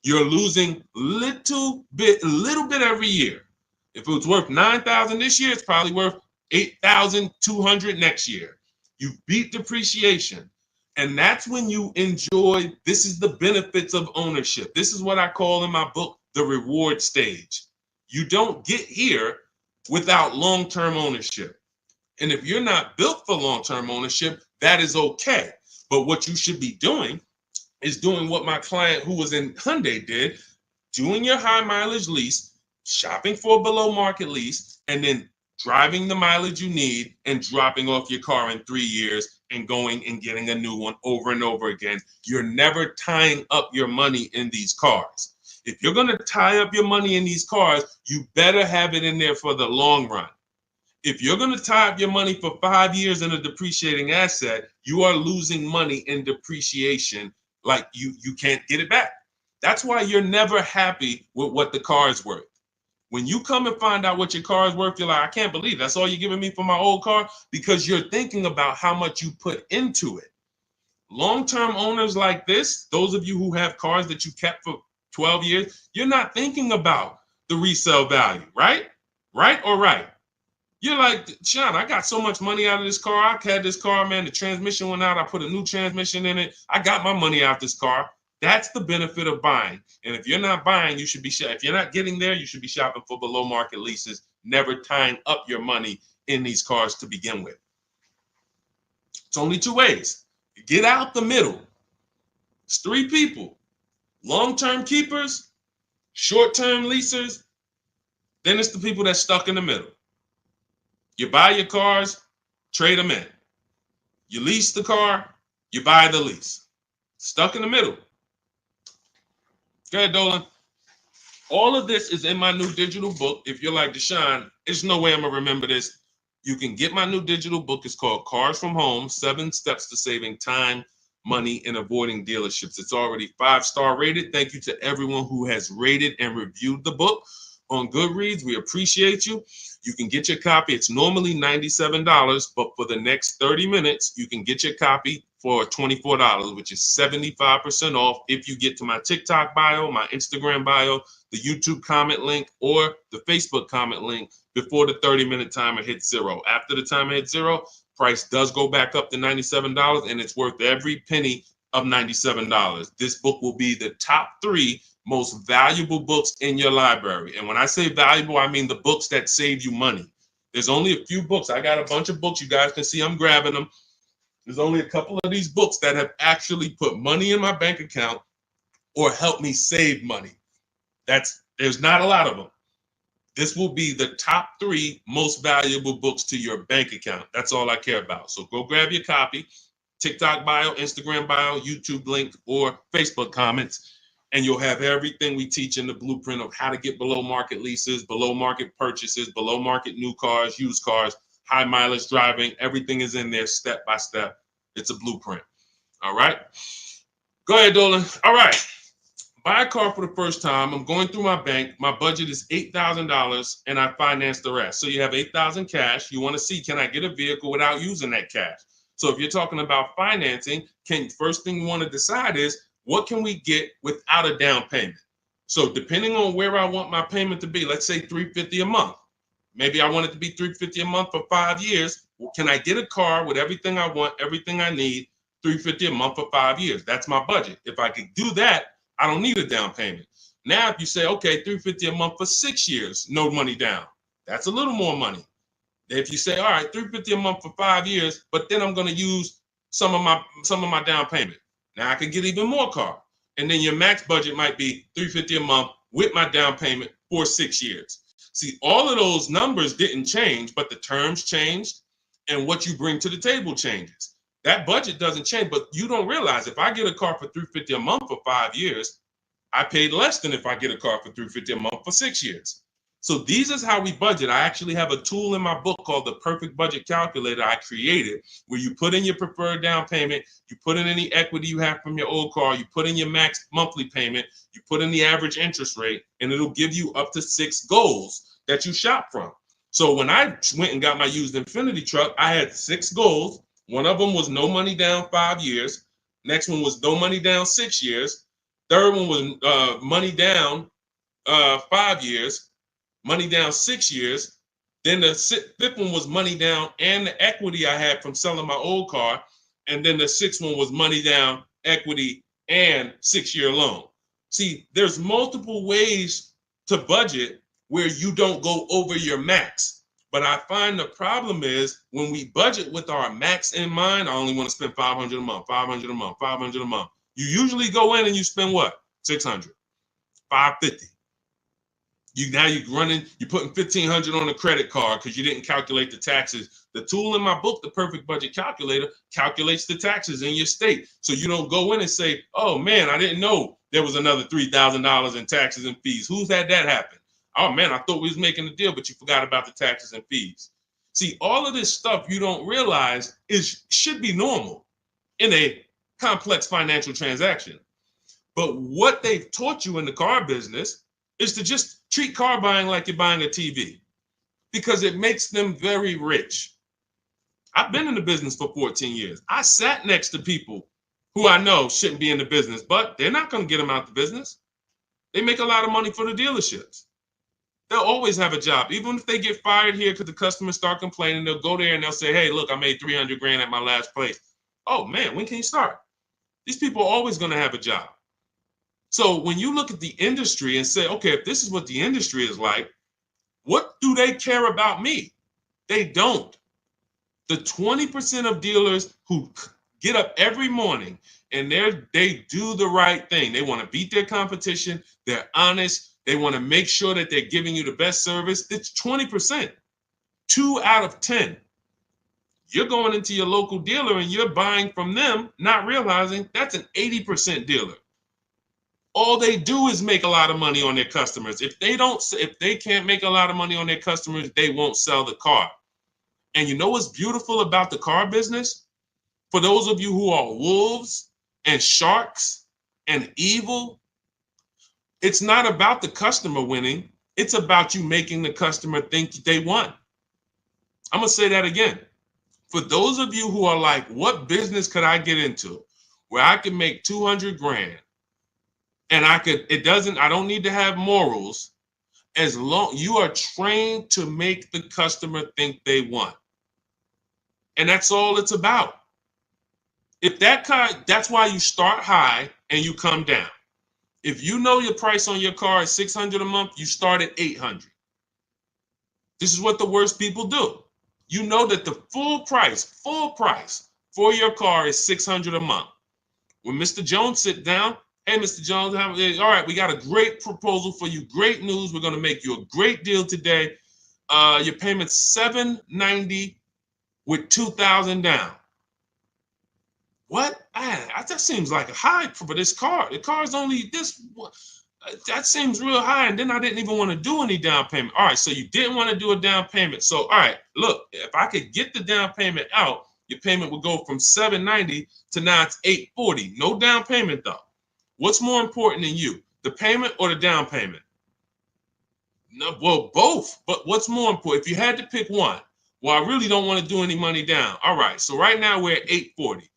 You're losing little bit every year. If it was worth 9,000 this year, it's probably worth 8,200 next year. You beat depreciation. And that's when you enjoy, this is the benefits of ownership. This is what I call in my book, the reward stage. You don't get here without long-term ownership. And if you're not built for long-term ownership, that is okay. But what you should be doing is doing what my client who was in Hyundai did, doing your high mileage lease, shopping for a below market lease, and then driving the mileage you need and dropping off your car in 3 years and going and getting a new one over and over again. You're never tying up your money in these cars. If you're going to tie up your money in these cars, you better have it in there for the long run. If you're going to tie up your money for 5 years in a depreciating asset, you are losing money in depreciation. Like you can't get it back. That's why you're never happy with what the car is worth. When you come and find out what your car is worth, you're like, I can't believe that's all you're giving me for my old car, because you're thinking about how much you put into it. Long-term owners like this, those of you who have cars that you kept for 12 years, you're not thinking about the resale value, right? Right or right? You're like, Sean, I got so much money out of this car. I had this car, man. The transmission went out. I put a new transmission in it. I got my money out this car. That's the benefit of buying. And if you're not buying, you should be if you're not getting there, you should be shopping for below market leases, never tying up your money in these cars to begin with. It's only two ways. Get out the middle. It's three people: long-term keepers, short-term leasers, then it's the people that's stuck in the middle. You buy your cars, trade them in. You lease the car, you buy the lease. Stuck in the middle. Go ahead, Dolan. All of this is in my new digital book. If you're like, Deshone, there's no way I'm going to remember this. You can get my new digital book. It's called Cars from Home, 7 Steps to Saving Time, Money, and Avoiding Dealerships. It's already 5-star rated. Thank you to everyone who has rated and reviewed the book on Goodreads. We appreciate you. You can get your copy. It's normally $97, but for the next 30 minutes, you can get your copy for $24, which is 75% off if you get to my TikTok bio, my Instagram bio, the YouTube comment link, or the Facebook comment link before the 30-minute timer hits zero. After the timer hits zero, price does go back up to $97, and it's worth every penny of $97. This book will be the top 3 most valuable books in your library. And when I say valuable, I mean the books that save you money. There's only a few books. I got a bunch of books. You guys can see I'm grabbing them. There's only a couple of these books that have actually put money in my bank account or helped me save money. There's not a lot of them. This will be the top 3 most valuable books to your bank account. That's all I care about. So go grab your copy. TikTok bio, Instagram bio, YouTube link, or Facebook comments. And you'll have everything we teach in the blueprint of how to get below market leases, below market purchases, below market new cars, used cars, high mileage driving. Everything is in there step by step. It's a blueprint. All right. Go ahead, Dolan. All right. Buy a car for the first time. I'm going through my bank. My budget is $8,000 and I finance the rest. So you have $8,000 cash. You want to see, can I get a vehicle without using that cash? So if you're talking about financing, first thing you want to decide is, what can we get without a down payment? So depending on where I want my payment to be, let's say $350 a month. Maybe I want it to be $350 a month for 5 years. Well, can I get a car with everything I want, everything I need, $350 a month for 5 years? That's my budget. If I could do that, I don't need a down payment. Now, if you say, okay, $350 a month for 6 years, no money down, that's a little more money. If you say, all right, $350 a month for 5 years, but then I'm going to use some of my down payment. Now I can get even more car. And then your max budget might be $350 a month with my down payment for 6 years. See, all of those numbers didn't change, but the terms changed and what you bring to the table changes. That budget doesn't change, but you don't realize if I get a car for $350 a month for 5 years, I paid less than if I get a car for $350 a month for 6 years. So these is how we budget. I actually have a tool in my book called the Perfect Budget Calculator I created, where you put in your preferred down payment, you put in any equity you have from your old car, you put in your max monthly payment, you put in the average interest rate, and it'll give you up to 6 goals that you shop from. So when I went and got my used Infiniti truck, I had 6 goals. One of them was no money down 5 years. Next one was no money down 6 years. Third one was money down 5 years. Money down 6 years. Then the fifth one was money down and the equity I had from selling my old car. And then the sixth one was money down, equity, and 6-year loan. See, there's multiple ways to budget where you don't go over your max. But I find the problem is when we budget with our max in mind, I only want to spend $500 a month, $500 a month, $500 a month. You usually go in and you spend what? $600, $550. You're putting $1,500 on a credit card because you didn't calculate the taxes. The tool in my book, the Perfect Budget Calculator, calculates the taxes in your state. So you don't go in and say, oh man, I didn't know there was another $3,000 in taxes and fees. Who's had that happen? Oh man, I thought we was making a deal, but you forgot about the taxes and fees. See, all of this stuff you don't realize should be normal in a complex financial transaction. But what they've taught you in the car business is to just treat car buying like you're buying a TV because it makes them very rich. I've been in the business for 14 years. I sat next to people who I know shouldn't be in the business, but they're not going to get them out the business. They make a lot of money for the dealerships. They'll always have a job. Even if they get fired here because the customers start complaining, they'll go there and they'll say, hey, look, I made 300 grand at my last place. Oh man, when can you start? These people are always going to have a job. So when you look at the industry and say, okay, if this is what the industry is like, what do they care about me? They don't. The 20% of dealers who get up every morning and they do the right thing. They want to beat their competition. They're honest. They want to make sure that they're giving you the best service. It's 20%. 2 out of 10. You're going into your local dealer and you're buying from them, not realizing that's an 80% dealer. All they do is make a lot of money on their customers. If they can't make a lot of money on their customers, they won't sell the car. And you know what's beautiful about the car business? For those of you who are wolves and sharks and evil, it's not about the customer winning. It's about you making the customer think they won. I'm going to say that again. For those of you who are like, what business could I get into where I can make 200 grand? And I don't need to have morals as long you are trained to make the customer think they won. And that's all it's about. If that's why you start high and you come down. If you know your price on your car is $600 a month, you start at $800. This is what the worst people do. You know that the full price for your car is $600 a month. When Mr. Jones sit down, hey, Mr. Jones, all right, we got a great proposal for you. Great news. We're going to make you a great deal today. Your payment's $790 with $2,000 down. What? That seems like a high for this car. The car is only this. That seems real high. And then I didn't even want to do any down payment. All right, so you didn't want to do a down payment. So, all right, look, if I could get the down payment out, your payment would go from $790 to now it's $840. No down payment, though. What's more important than you, the payment or the down payment? No, well, both. But what's more important? If you had to pick one, well, I really don't want to do any money down. All right, so right now we're at $840.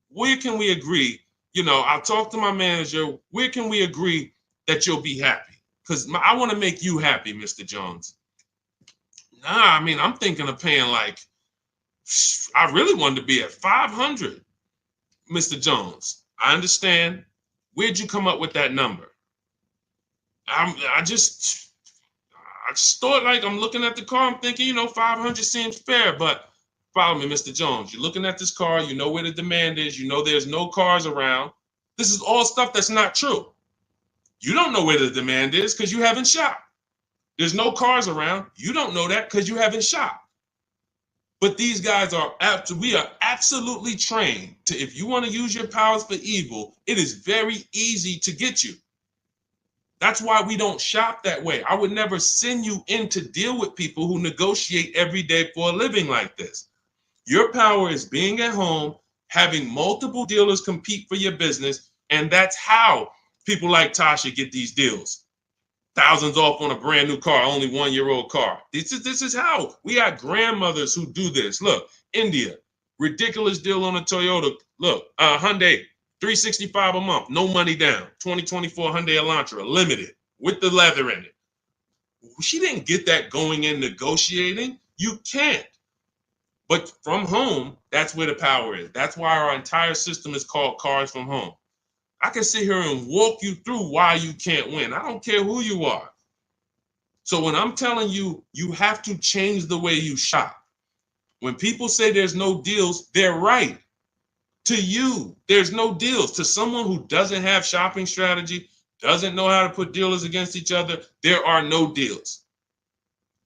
Where can we agree? You know, I'll talk to my manager. Where can we agree that you'll be happy. Because I want to make you happy, Mr. Jones. Nah, I mean, I'm thinking of paying like, I really wanted to be at 500, Mr. Jones. I understand. Where'd you come up with that number? I just thought, like, I'm looking at the car, I'm thinking, 500 seems fair, but follow me, Mr. Jones. You're looking at this car, you know where the demand is, you know there's no cars around. This is all stuff that's not true. You don't know where the demand is because you haven't shopped. There's no cars around. You don't know that because you haven't shopped. But these guys we are absolutely trained to, if you want to use your powers for evil, it is very easy to get you. That's why we don't shop that way. I would never send you in to deal with people who negotiate every day for a living like this. Your power is being at home, having multiple dealers compete for your business, and that's how people like Tasha get these deals. Thousands off on a brand new car, only 1-year-old car. This is how. We got grandmothers who do this. Look, India, ridiculous deal on a Toyota. Look, Hyundai, $365 a month, no money down. 2024 Hyundai Elantra, limited, with the leather in it. She didn't get that going in negotiating. You can't. But from home, that's where the power is. That's why our entire system is called Cars from Home. I can sit here and walk you through why you can't win. I don't care who you are. So when I'm telling you, you have to change the way you shop. When people say there's no deals, they're right. To you, there's no deals. To someone who doesn't have shopping strategy, doesn't know how to put dealers against each other, there are no deals.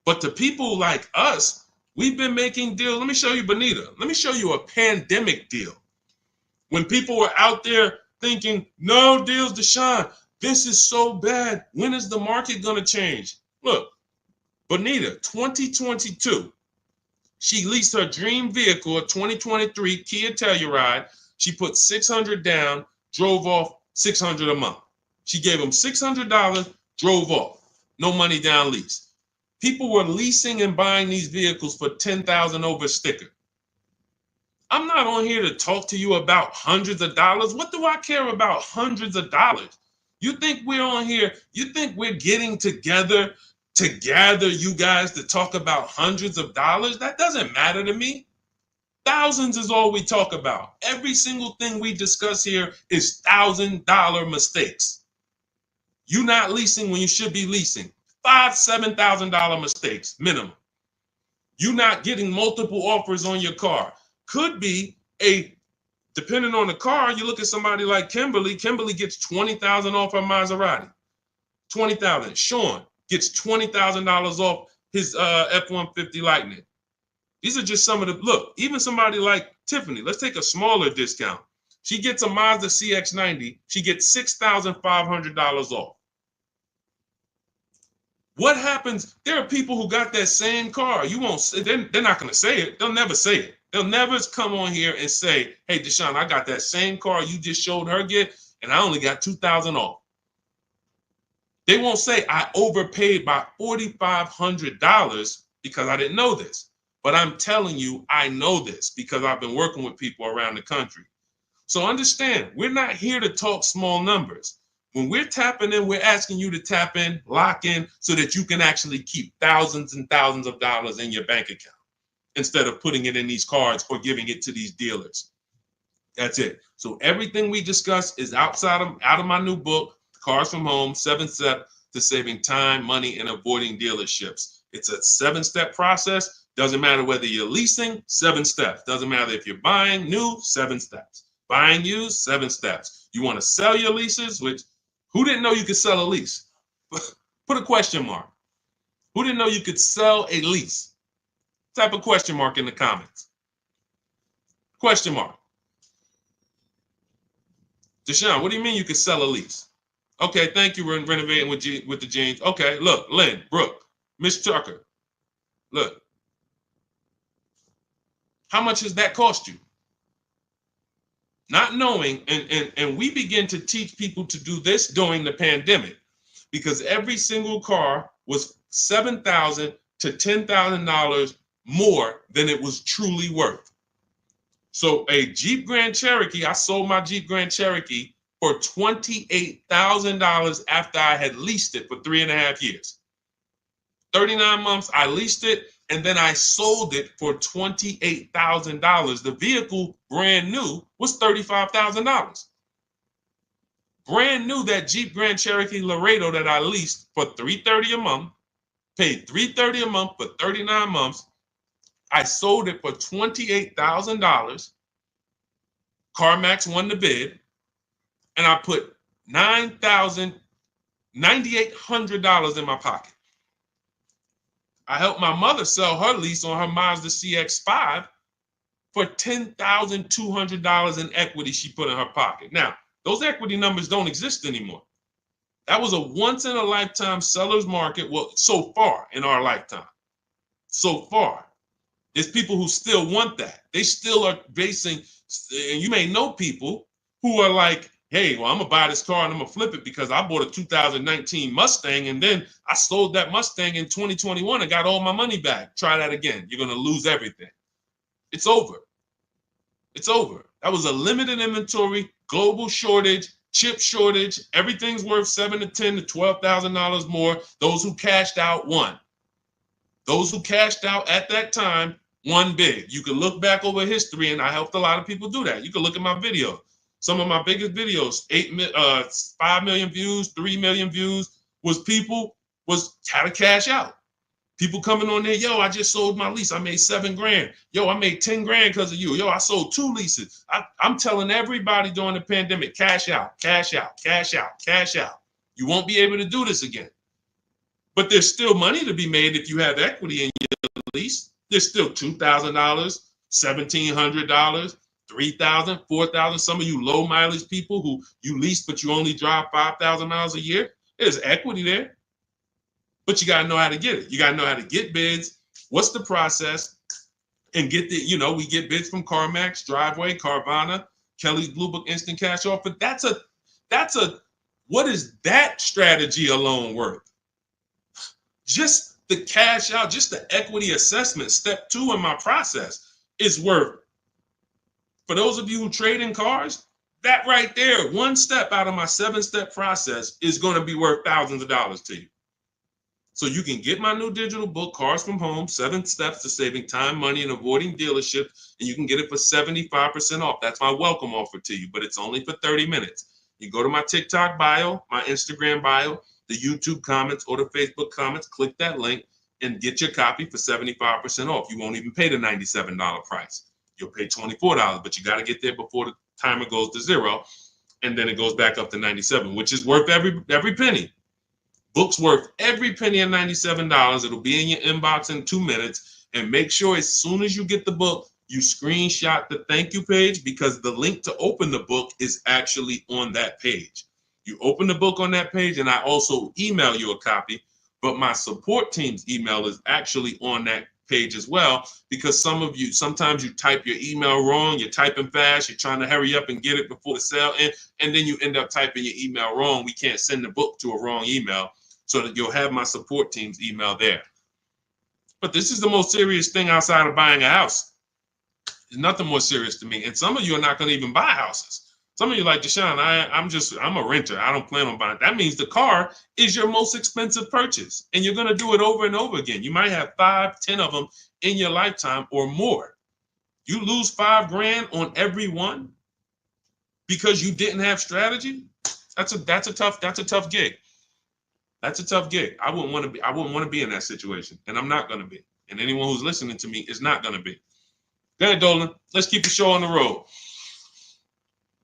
But to people like us, we've been making deals. Let me show you, Bonita. Let me show you a pandemic deal. When people were out there thinking, no deals, Deshone, this is so bad. When is the market going to change? Look, Bonita, 2022, she leased her dream vehicle, a 2023 Kia Telluride. She put $600 down, drove off $600 a month. She gave them $600, drove off, no money down lease. People were leasing and buying these vehicles for $10,000 over sticker. I'm not on here to talk to you about hundreds of dollars. What do I care about hundreds of dollars? You think we're on here, you think we're getting together to gather you guys to talk about hundreds of dollars? That doesn't matter to me. Thousands is all we talk about. Every single thing we discuss here is $1,000 mistakes. You not leasing when you should be leasing. $5,000, $7,000 mistakes minimum. You not getting multiple offers on your car. Could be depending on the car, you look at somebody like Kimberly. Kimberly gets $20,000 off her Maserati. $20,000. Sean gets $20,000 off his F-150 Lightning. These are just some of the, look, even somebody like Tiffany, let's take a smaller discount. She gets a Mazda CX-90. She gets $6,500 off. What happens? There are people who got that same car. You won't. They're not going to say it. They'll never say it. They'll never come on here and say, "Hey, Deshone, I got that same car you just showed her get, and I only got $2,000 off." They won't say I overpaid by $4,500 because I didn't know this. But I'm telling you, I know this because I've been working with people around the country. So understand, we're not here to talk small numbers. When we're tapping in, we're asking you to tap in, lock in, so that you can actually keep thousands and thousands of dollars in your bank account instead of putting it in these cards or giving it to these dealers. That's it. So everything we discuss is out of my new book, Cars from Home, 7 Steps to Saving Time, Money, and Avoiding Dealerships. It's a 7-step process. Doesn't matter whether you're leasing, 7 steps. Doesn't matter if you're buying new, 7 steps. Buying used, 7 steps. You want to sell your leases, which who didn't know you could sell a lease? Put a question mark. Who didn't know you could sell a lease? Type a question mark in the comments. Question mark. Deshone, what do you mean you could sell a lease? Okay, thank you. We're renovating with the jeans. Okay, look, Lynn, Brooke, Miss Tucker. Look. How much has that cost you? Not knowing, and we begin to teach people to do this during the pandemic because every single car was $7,000 to $10,000 more than it was truly worth. So a Jeep Grand Cherokee, I sold my Jeep Grand Cherokee for $28,000 after I had leased it for 3.5 years. 39 months, I leased it, and then I sold it for $28,000. The vehicle, brand new, was $35,000. Brand new, that Jeep Grand Cherokee Laredo that I leased for $330 a month, paid $330 a month for 39 months. I sold it for $28,000. CarMax won the bid, and I put $9,800 in my pocket. I helped my mother sell her lease on her Mazda CX-5 for $10,200 in equity she put in her pocket. Now, those equity numbers don't exist anymore. That was a once-in-a-lifetime seller's market, well, so far in our lifetime. So far. There's people who still want that. They still are basing, and you may know people who are like, hey, well, I'm going to buy this car and I'm going to flip it because I bought a 2019 Mustang and then I sold that Mustang in 2021 and got all my money back. Try that again. You're going to lose everything. It's over. It's over. That was a limited inventory, global shortage, chip shortage. Everything's worth $7,000 to $10,000 to $12,000 more. Those who cashed out won. Those who cashed out at that time won big. You can look back over history, and I helped a lot of people do that. You can look at my videos. Some of my biggest videos, 5 million views, 3 million views, was had to cash out. People coming on there, yo, I just sold my lease. I made $7,000. Yo, I made $10,000 because of you. Yo, I sold 2 leases. I'm telling everybody during the pandemic, cash out, cash out, cash out, cash out. You won't be able to do this again. But there's still money to be made if you have equity in your lease. There's still $2,000, $1,700, $3,000, $4,000. Some of you low mileage people who you lease, but you only drive 5,000 miles a year. There's equity there, but you got to know how to get it. You got to know how to get bids. What's the process? And get we get bids from CarMax, Driveway, Carvana, Kelly's Blue Book Instant Cash Offer. What is that strategy alone worth? Just the cash out, just the equity assessment, step 2 in my process is worth. For those of you who trade in cars, that right there, 1 step out of my 7-step process is going to be worth thousands of dollars to you. So you can get my new digital book, Cars from Home, 7 Steps to Saving Time, Money, and Avoiding Dealerships, and you can get it for 75% off. That's my welcome offer to you, but it's only for 30 minutes. You go to my TikTok bio, my Instagram bio, the YouTube comments, or the Facebook comments, click that link and get your copy for 75% off. You won't even pay the $97 price. You'll pay $24, but you got to get there before the timer goes to 0, and then it goes back up to $97, which is worth every penny. Book's worth every penny at $97. It'll be in your inbox in 2 minutes. And make sure as soon as you get the book, you screenshot the thank you page, because the link to open the book is actually on that page. You open the book on that page, and I also email you a copy, but my support team's email is actually on that page as well, because sometimes you type your email wrong, you're typing fast, you're trying to hurry up and get it before the sale ends, and then you end up typing your email wrong. We can't send the book to a wrong email, so that you'll have my support team's email there. But this is the most serious thing outside of buying a house. There's nothing more serious to me. And some of you are not going to even buy houses. Some of you like, Deshone, I'm a renter. I don't plan on buying. That means the car is your most expensive purchase. And you're going to do it over and over again. You might have 5, 10 of them in your lifetime or more. You lose $5,000 on every one because you didn't have strategy. That's a tough gig. That's a tough gig. I wouldn't want to be in that situation. And I'm not going to be. And anyone who's listening to me is not going to be. Go ahead, Dolan. Let's keep the show on the road.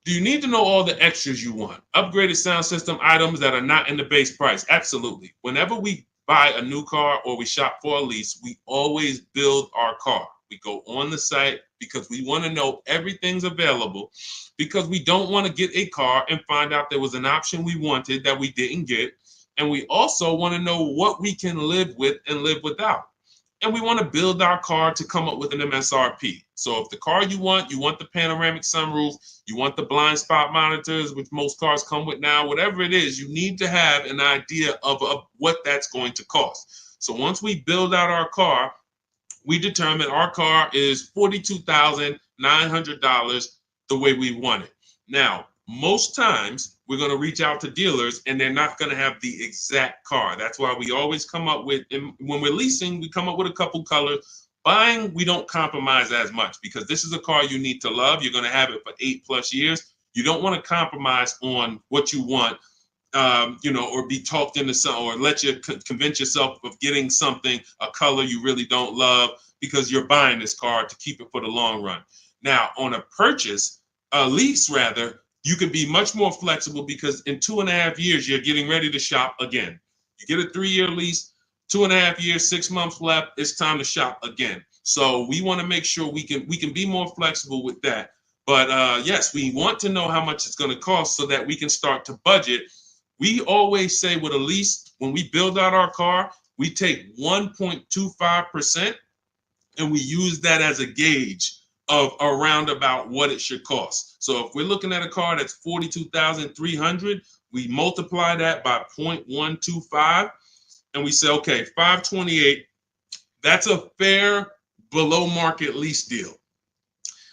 Do you need to know all the extras you want? Upgraded sound system items that are not in the base price? Absolutely. Whenever we buy a new car or we shop for a lease, we always build our car. We go on the site because we want to know everything's available, because we don't want to get a car and find out there was an option we wanted that we didn't get. And we also want to know what we can live with and live without. And we want to build our car to come up with an MSRP. So if the car you want the panoramic sunroof, you want the blind spot monitors, which most cars come with now, whatever it is, you need to have an idea of what that's going to cost. So once we build out our car, we determine our car is $42,900 the way we want it. Now, most times we're going to reach out to dealers and they're not going to have the exact car. That's why we always come up with, and when we're leasing, we come up with a couple colors. Buying, we don't compromise as much because this is a car you need to love. You're going to have it for 8+ years. You don't want to compromise on what you want, or be talked into something, or let you convince yourself of getting something, a color you really don't love, because you're buying this car to keep it for the long run. Now, on a lease rather, you can be much more flexible because in 2.5 years, you're getting ready to shop again. You get a 3-year lease, 2.5 years, 6 months left, it's time to shop again. So we want to make sure we can be more flexible with that. But yes, we want to know how much it's going to cost so that we can start to budget. We always say with a lease, when we build out our car, we take 1.25% and we use that as a gauge of around about what it should cost. So if we're looking at a car that's $42,300, we multiply that by 0.125 and we say, okay, $528, that's a fair below market lease deal.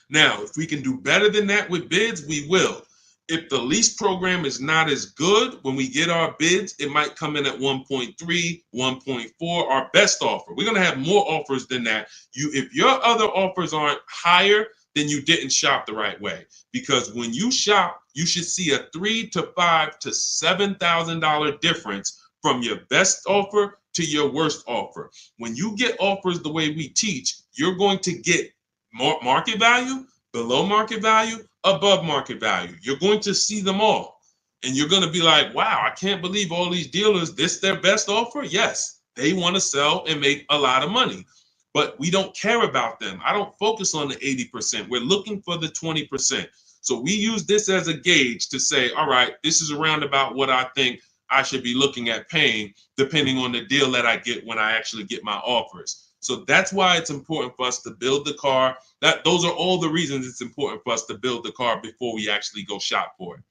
Now, if we can do better than that with bids, we will. If the lease program is not as good, when we get our bids, it might come in at 1.3, 1.4, our best offer. We're going to have more offers than that. If your other offers aren't higher, then you didn't shop the right way. Because when you shop, you should see a $3,000 to $5,000 to $7,000 difference from your best offer to your worst offer. When you get offers the way we teach, you're going to get more market value, below market value, above market value. You're going to see them all. And you're going to be like, wow, I can't believe all these dealers, this their best offer? Yes, they want to sell and make a lot of money. But we don't care about them. I don't focus on the 80%. We're looking for the 20%. So we use this as a gauge to say, all right, this is around about what I think I should be looking at paying, depending on the deal that I get when I actually get my offers. So that's why it's important for us to build the car. Those are all the reasons it's important for us to build the car before we actually go shop for it.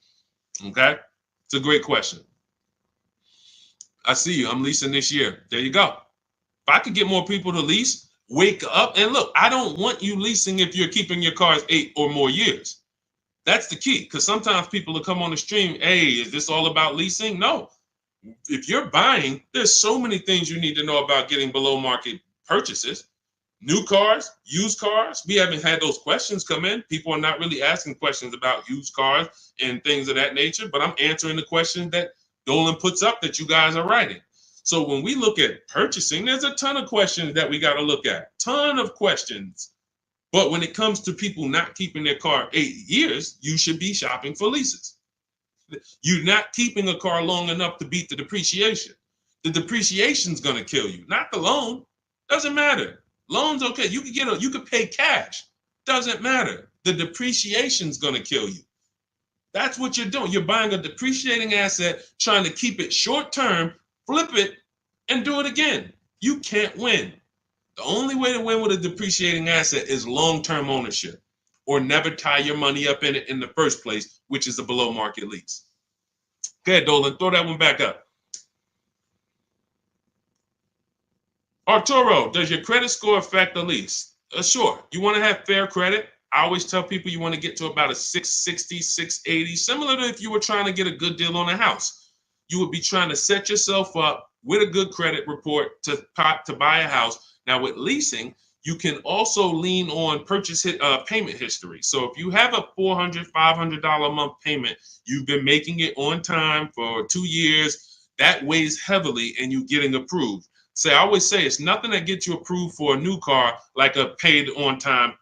Okay? It's a great question. I see you. I'm leasing this year. There you go. If I could get more people to lease, wake up and look. I don't want you leasing if you're keeping your cars 8 or more years. That's the key, because sometimes people will come on the stream, hey, is this all about leasing? No. If you're buying, there's so many things you need to know about getting below market purchases. New cars, used cars, we haven't had those questions come in. People are not really asking questions about used cars and things of that nature, but I'm answering the questions that Dolan puts up that you guys are writing. So when we look at purchasing, there's a ton of questions that we got to look at, ton of questions. But when it comes to people not keeping their car 8 years, you should be shopping for leases. You're not keeping a car long enough to beat the depreciation. The depreciation's going to kill you, not the loan. Doesn't matter. Loan's okay. You could pay cash. Doesn't matter. The depreciation's going to kill you. That's what you're doing. You're buying a depreciating asset, trying to keep it short term, flip it, and do it again. You can't win. The only way to win with a depreciating asset is long-term ownership, or never tie your money up in it in the first place, which is a below market lease. Go ahead, Dolan, throw that one back up. Arturo, does your credit score affect the lease? Sure. You want to have fair credit? I always tell people you want to get to about a 660, 680, similar to if you were trying to get a good deal on a house. You would be trying to set yourself up with a good credit report to buy a house. Now, with leasing, you can also lean on payment history. So if you have a $400, $500 a month payment, you've been making it on time for 2 years, that weighs heavily in you getting approved. I always say it's nothing that gets you approved for a new car like a paid on-time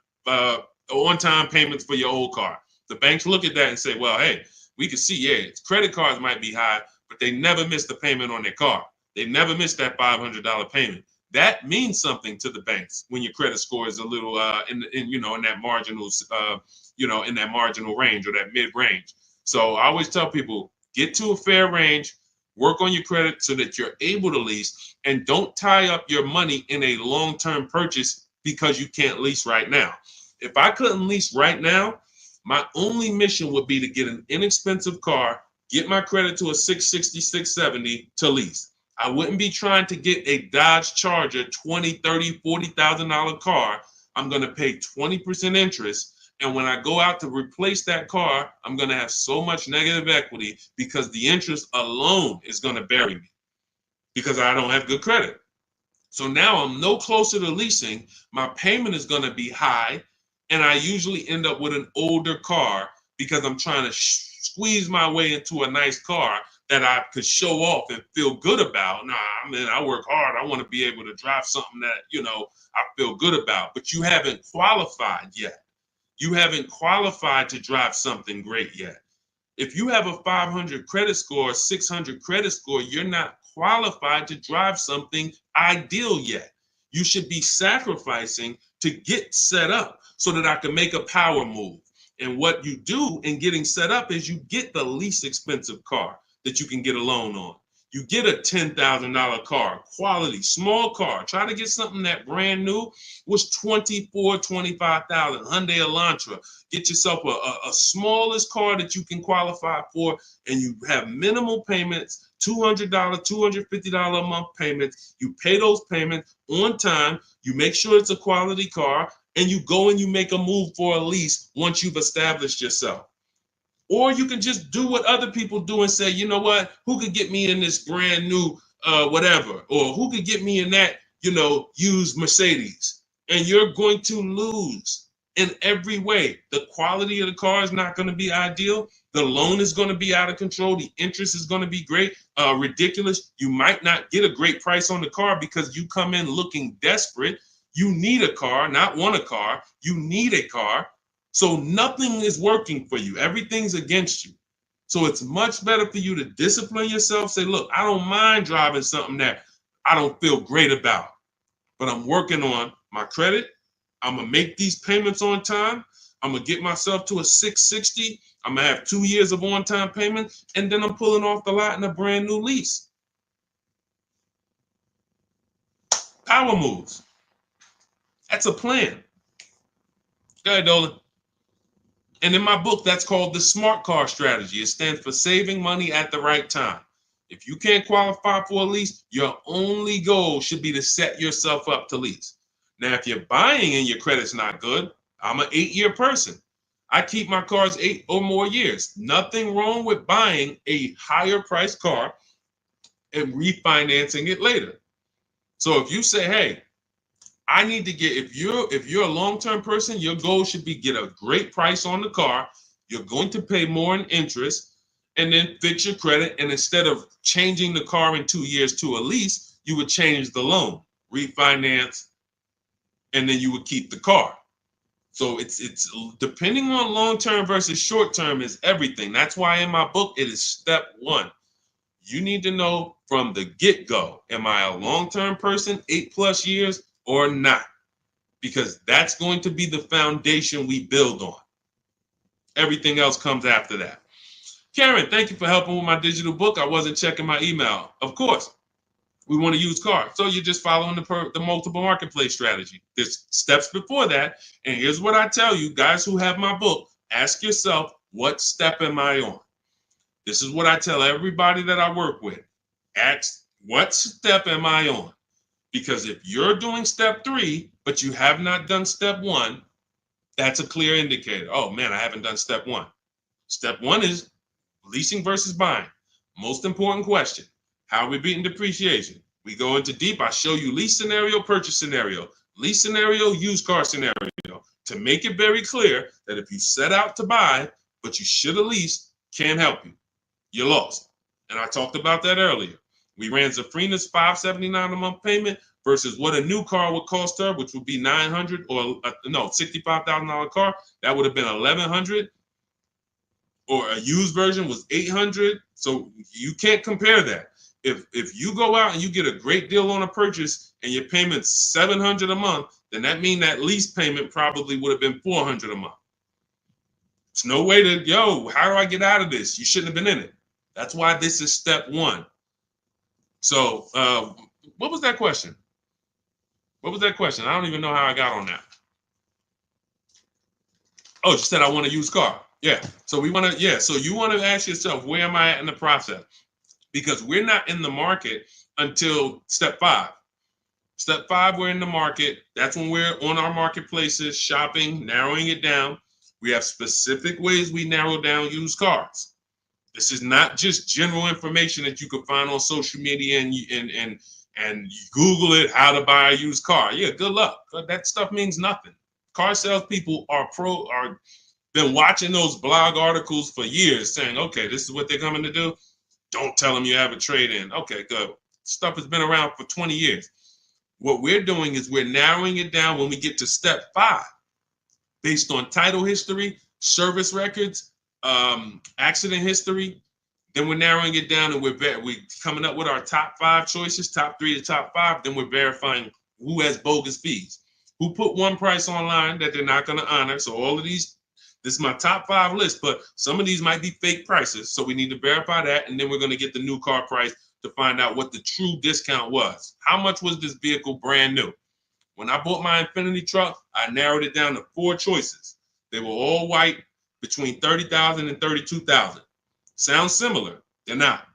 payments for your old car. The banks look at that and say, well, hey, we can see, yeah, credit cards might be high, but they never miss the payment on their car. They never miss that $500 payment. That means something to the banks when your credit score is a little in that marginal in that marginal range or that mid range. So I always tell people, get to a fair range, work on your credit so that you're able to lease, and don't tie up your money in a long-term purchase because you can't lease right now. If I couldn't lease right now, my only mission would be to get an inexpensive car, get my credit to a 660, 670 to lease. I wouldn't be trying to get a Dodge Charger, $20,000, $30,000, $40,000 car. I'm going to pay 20% interest And when I go out to replace that car, I'm going to have so much negative equity because the interest alone is going to bury me because I don't have good credit. So now I'm no closer to leasing. My payment is going to be high. And I usually end up with an older car because I'm trying to squeeze my way into a nice car that I could show off and feel good about. Nah, I mean, I work hard. I want to be able to drive something that, I feel good about. But you haven't qualified yet. You haven't qualified to drive something great yet. If you have a 500 credit score, 600 credit score, you're not qualified to drive something ideal yet. You should be sacrificing to get set up so that I can make a power move. And what you do in getting set up is you get the least expensive car that you can get a loan on. You get a $10,000 car, quality, small car. Try to get something that brand new was $24,000, $25,000, Hyundai Elantra. Get yourself a smallest car that you can qualify for, and you have minimal payments, $200, $250 a month payments. You pay those payments on time. You make sure it's a quality car, and you go and you make a move for a lease once you've established yourself. Or you can just do what other people do and say, you know what, who could get me in this brand new whatever, or who could get me in that, used Mercedes? And you're going to lose in every way. The quality of the car is not going to be ideal. The loan is going to be out of control. The interest is going to be ridiculous. You might not get a great price on the car because you come in looking desperate. You need a car, not want a car. You need a car. So nothing is working for you. Everything's against you. So it's much better for you to discipline yourself. Say, look, I don't mind driving something that I don't feel great about, but I'm working on my credit. I'm going to make these payments on time. I'm going to get myself to a 660. I'm going to have 2 years of on-time payments, and then I'm pulling off the lot in a brand new lease. Power moves. That's a plan. Go ahead, Dolan. And in my book, that's called the SMART car strategy. It stands for saving money at the right time. If you can't qualify for a lease, your only goal should be to set yourself up to lease. Now, if you're buying and your credit's not good, I'm an 8-year person. I keep my cars 8 or more years. Nothing wrong with buying a higher priced car and refinancing it later. So if you say, hey, I need to get, if you're a long-term person, your goal should be get a great price on the car. You're going to pay more in interest and then fix your credit. And instead of changing the car in 2 years to a lease, you would change the loan, refinance, and then you would keep the car. So it's depending on long-term versus short-term is everything. That's why in my book, it is step 1. You need to know from the get-go, am I a long-term person, 8+ years, or not? Because that's going to be the foundation we build on. Everything else comes after that. Karen, thank you for helping with my digital book. I wasn't checking my email. Of course, we want to use cars. So you're just following the multiple marketplace strategy. There's steps before that. And here's what I tell you, guys who have my book, ask yourself, what step am I on? This is what I tell everybody that I work with. Ask, what step am I on? Because if you're doing step 3, but you have not done step 1, that's a clear indicator. Oh man, I haven't done step 1. Step 1 is leasing versus buying. Most important question. How are we beating depreciation? We go into deep. I show you lease scenario, purchase scenario. Lease scenario, used car scenario. To make it very clear that if you set out to buy, but you should have leased, can't help you. You're lost. And I talked about that earlier. We ran Zafrina's $579 a month payment versus what a new car would cost her, which would be $900 or $65,000 car. That would have been $1,100. Or a used version was $800. So you can't compare that. If you go out and you get a great deal on a purchase and your payment's $700 a month, then that means that lease payment probably would have been $400 a month. It's no way to, how do I get out of this? You shouldn't have been in it. That's why this is step 1. So what was that question? What was that question? I don't even know how I got on that. Oh, you said I want to use car. Yeah. So we want to, so you want to ask yourself, where am I at in the process? Because we're not in the market until step 5. Step 5, we're in the market. That's when we're on our marketplaces, shopping, narrowing it down. We have specific ways we narrow down used cars. This is not just general information that you can find on social media and you Google it, how to buy a used car. Yeah, good luck. That stuff means nothing. Car salespeople are been watching those blog articles for years saying, okay, this is what they're coming to do. Don't tell them you have a trade-in. Okay, good. Stuff has been around for 20 years. What we're doing is we're narrowing it down when we get to step 5, based on title history, service records, accident history. Then we're narrowing it down and we're coming up with our top 5 choices, top 3 to top 5. Then we're verifying who has bogus fees, who put one price online that they're not going to honor. So all of these, this is my top 5 list, but some of these might be fake prices. So we need to verify that. And then we're going to get the new car price to find out what the true discount was. How much was this vehicle brand new? When I bought my Infiniti truck, I narrowed it down to 4 choices. They were all white, between $30,000 and $32,000. Sounds similar. They're not.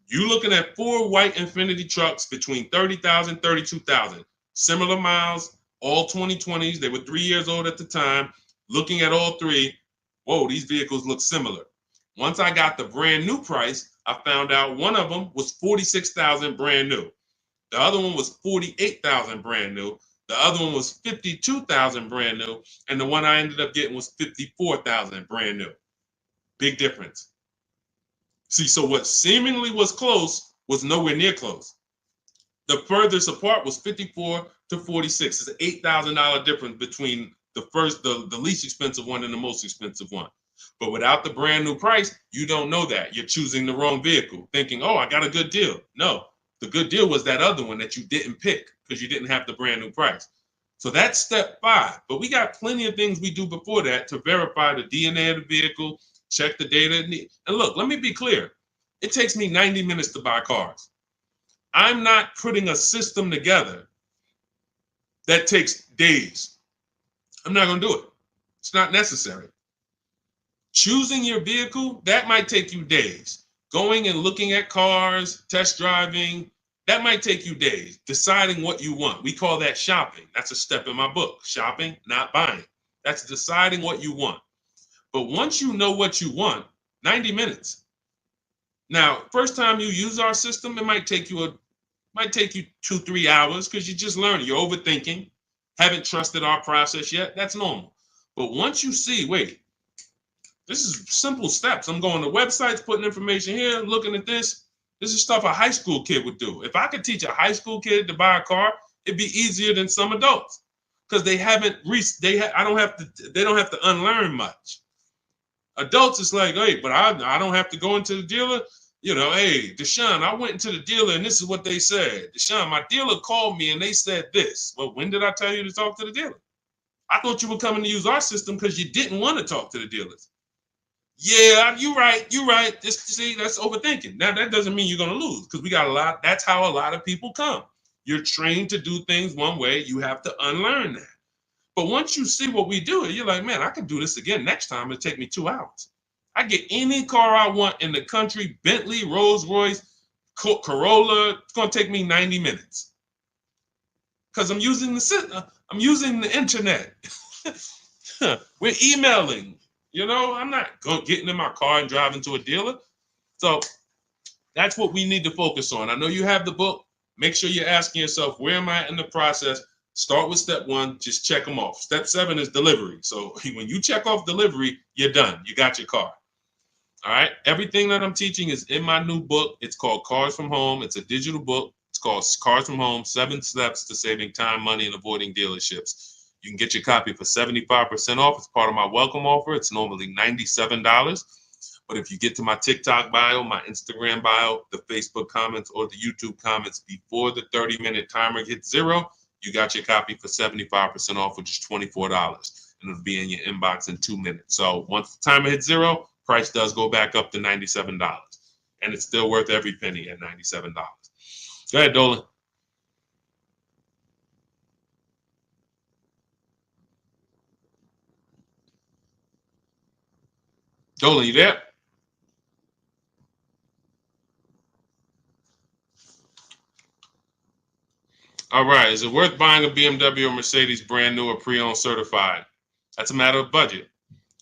You looking at 4 white Infiniti trucks between $30,000 and $32,000. Similar miles, all 2020s. They were 3 years old at the time. Looking at all 3, whoa, these vehicles look similar. Once I got the brand new price, I found out one of them was $46,000 brand new. The other one was $48,000 brand new. The other one was $52,000 brand new. And the one I ended up getting was $54,000 brand new. Big difference. See, so what seemingly was close was nowhere near close. The furthest apart was 54 to 46. It's an $8,000 difference between the least expensive one and the most expensive one. But without the brand new price, you don't know that. You're choosing the wrong vehicle, thinking, oh, I got a good deal. No, the good deal was that other one that you didn't pick because you didn't have the brand new price. So that's step 5. But we got plenty of things we do before that to verify the DNA of the vehicle, check the data. And look, let me be clear. It takes me 90 minutes to buy cars. I'm not putting a system together that takes days. I'm not going to do it. It's not necessary. Choosing your vehicle, that might take you days. Going and looking at cars, test driving, that might take you days. Deciding what you want. We call that shopping. That's a step in my book. Shopping, not buying. That's deciding what you want. But once you know what you want, 90 minutes. Now, first time you use our system, it might take you 2-3 hours because you're just learning. You're overthinking. Haven't trusted our process yet. That's normal. But once you see, wait, this is simple steps. I'm going to websites, putting information here, looking at this. This is stuff a high school kid would do. If I could teach a high school kid to buy a car, it'd be easier than some adults because they don't have to unlearn much. Adults, it's like, hey, but I don't have to go into the dealer. You know, hey, Deshone, I went into the dealer and this is what they said. Deshone, my dealer called me and they said this. Well, when did I tell you to talk to the dealer? I thought you were coming to use our system because you didn't want to talk to the dealers. Yeah, you're right. See, that's overthinking. Now, that doesn't mean you're going to lose because we got a lot. That's how a lot of people come. You're trained to do things one way. You have to unlearn that. But once you see what we do, you're like, man, I can do this again next time. It'll take me 2 hours. I get any car I want in the country, Bentley, Rolls Royce, Corolla. It's going to take me 90 minutes because I'm using the internet. We're emailing. You know, I'm not getting in my car and driving to a dealer. So that's what we need to focus on. I know you have the book. Make sure you're asking yourself, where am I in the process? Start with step 1, just check them off. Step 7 is delivery. So when you check off delivery, you're done. You got your car. All right. Everything that I'm teaching is in my new book. It's called Cars from Home. It's a digital book. It's called Cars from Home, 7 Steps to Saving Time, Money, and Avoiding Dealerships. You can get your copy for 75% off. It's part of my welcome offer. It's normally $97. But if you get to my TikTok bio, my Instagram bio, the Facebook comments, or the YouTube comments before the 30-minute timer hits 0, you got your copy for 75% off, which is $24. And it'll be in your inbox in 2 minutes. So once the timer hits 0, price does go back up to $97. And it's still worth every penny at $97. Go ahead, Dolan. Dolan, you there? All right. Is it worth buying a BMW or Mercedes brand new or pre-owned certified? That's a matter of budget.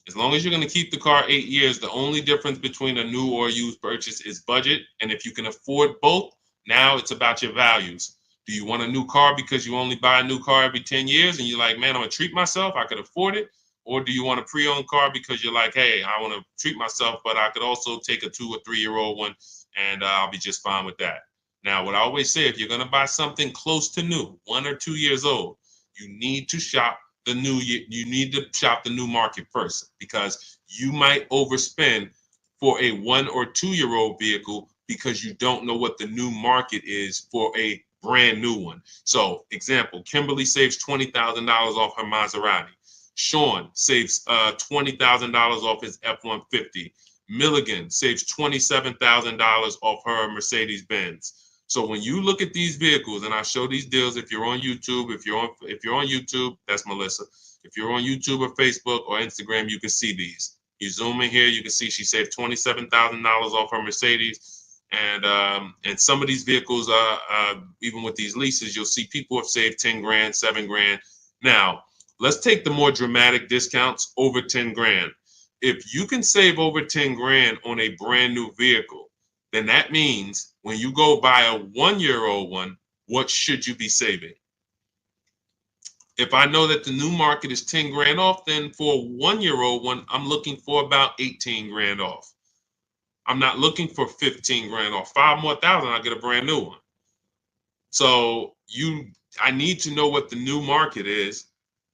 As long as you're going to keep the car 8 years, the only difference between a new or used purchase is budget. And if you can afford both, now it's about your values. Do you want a new car because you only buy a new car every 10 years and you're like, man, I'm going to treat myself, I could afford it? Or do you want a pre-owned car because you're like, hey, I want to treat myself, but I could also take a 2 or 3 year old one and I'll be just fine with that. Now, what I always say, if you're going to buy something close to new, 1 or 2 years old, you need to shop the new, you need to shop the new market first, because you might overspend for a 1 or 2 year old vehicle because you don't know what the new market is for a brand new one. So, example, Kimberly saves $20,000 off her Maserati. Sean saves $20,000 off his F-150. Milligan saves $27,000 off her Mercedes-Benz. So when you look at these vehicles, and I show these deals, if you're on YouTube, if you're on YouTube, that's Melissa. If you're on YouTube or Facebook or Instagram, you can see these. You zoom in here, you can see she saved $27,000 off her Mercedes. And some of these vehicles, even with these leases, you'll see people have saved 10 grand, 7 grand. Now, let's take the more dramatic discounts over 10 grand. If you can save over 10 grand on a brand new vehicle, then that means when you go buy a 1 year old one, what should you be saving? If I know that the new market is 10 grand off, then for a 1 year old one, I'm looking for about 18 grand off. I'm not looking for 15 grand off. 5 more thousand, I get a brand new one. So I need to know what the new market is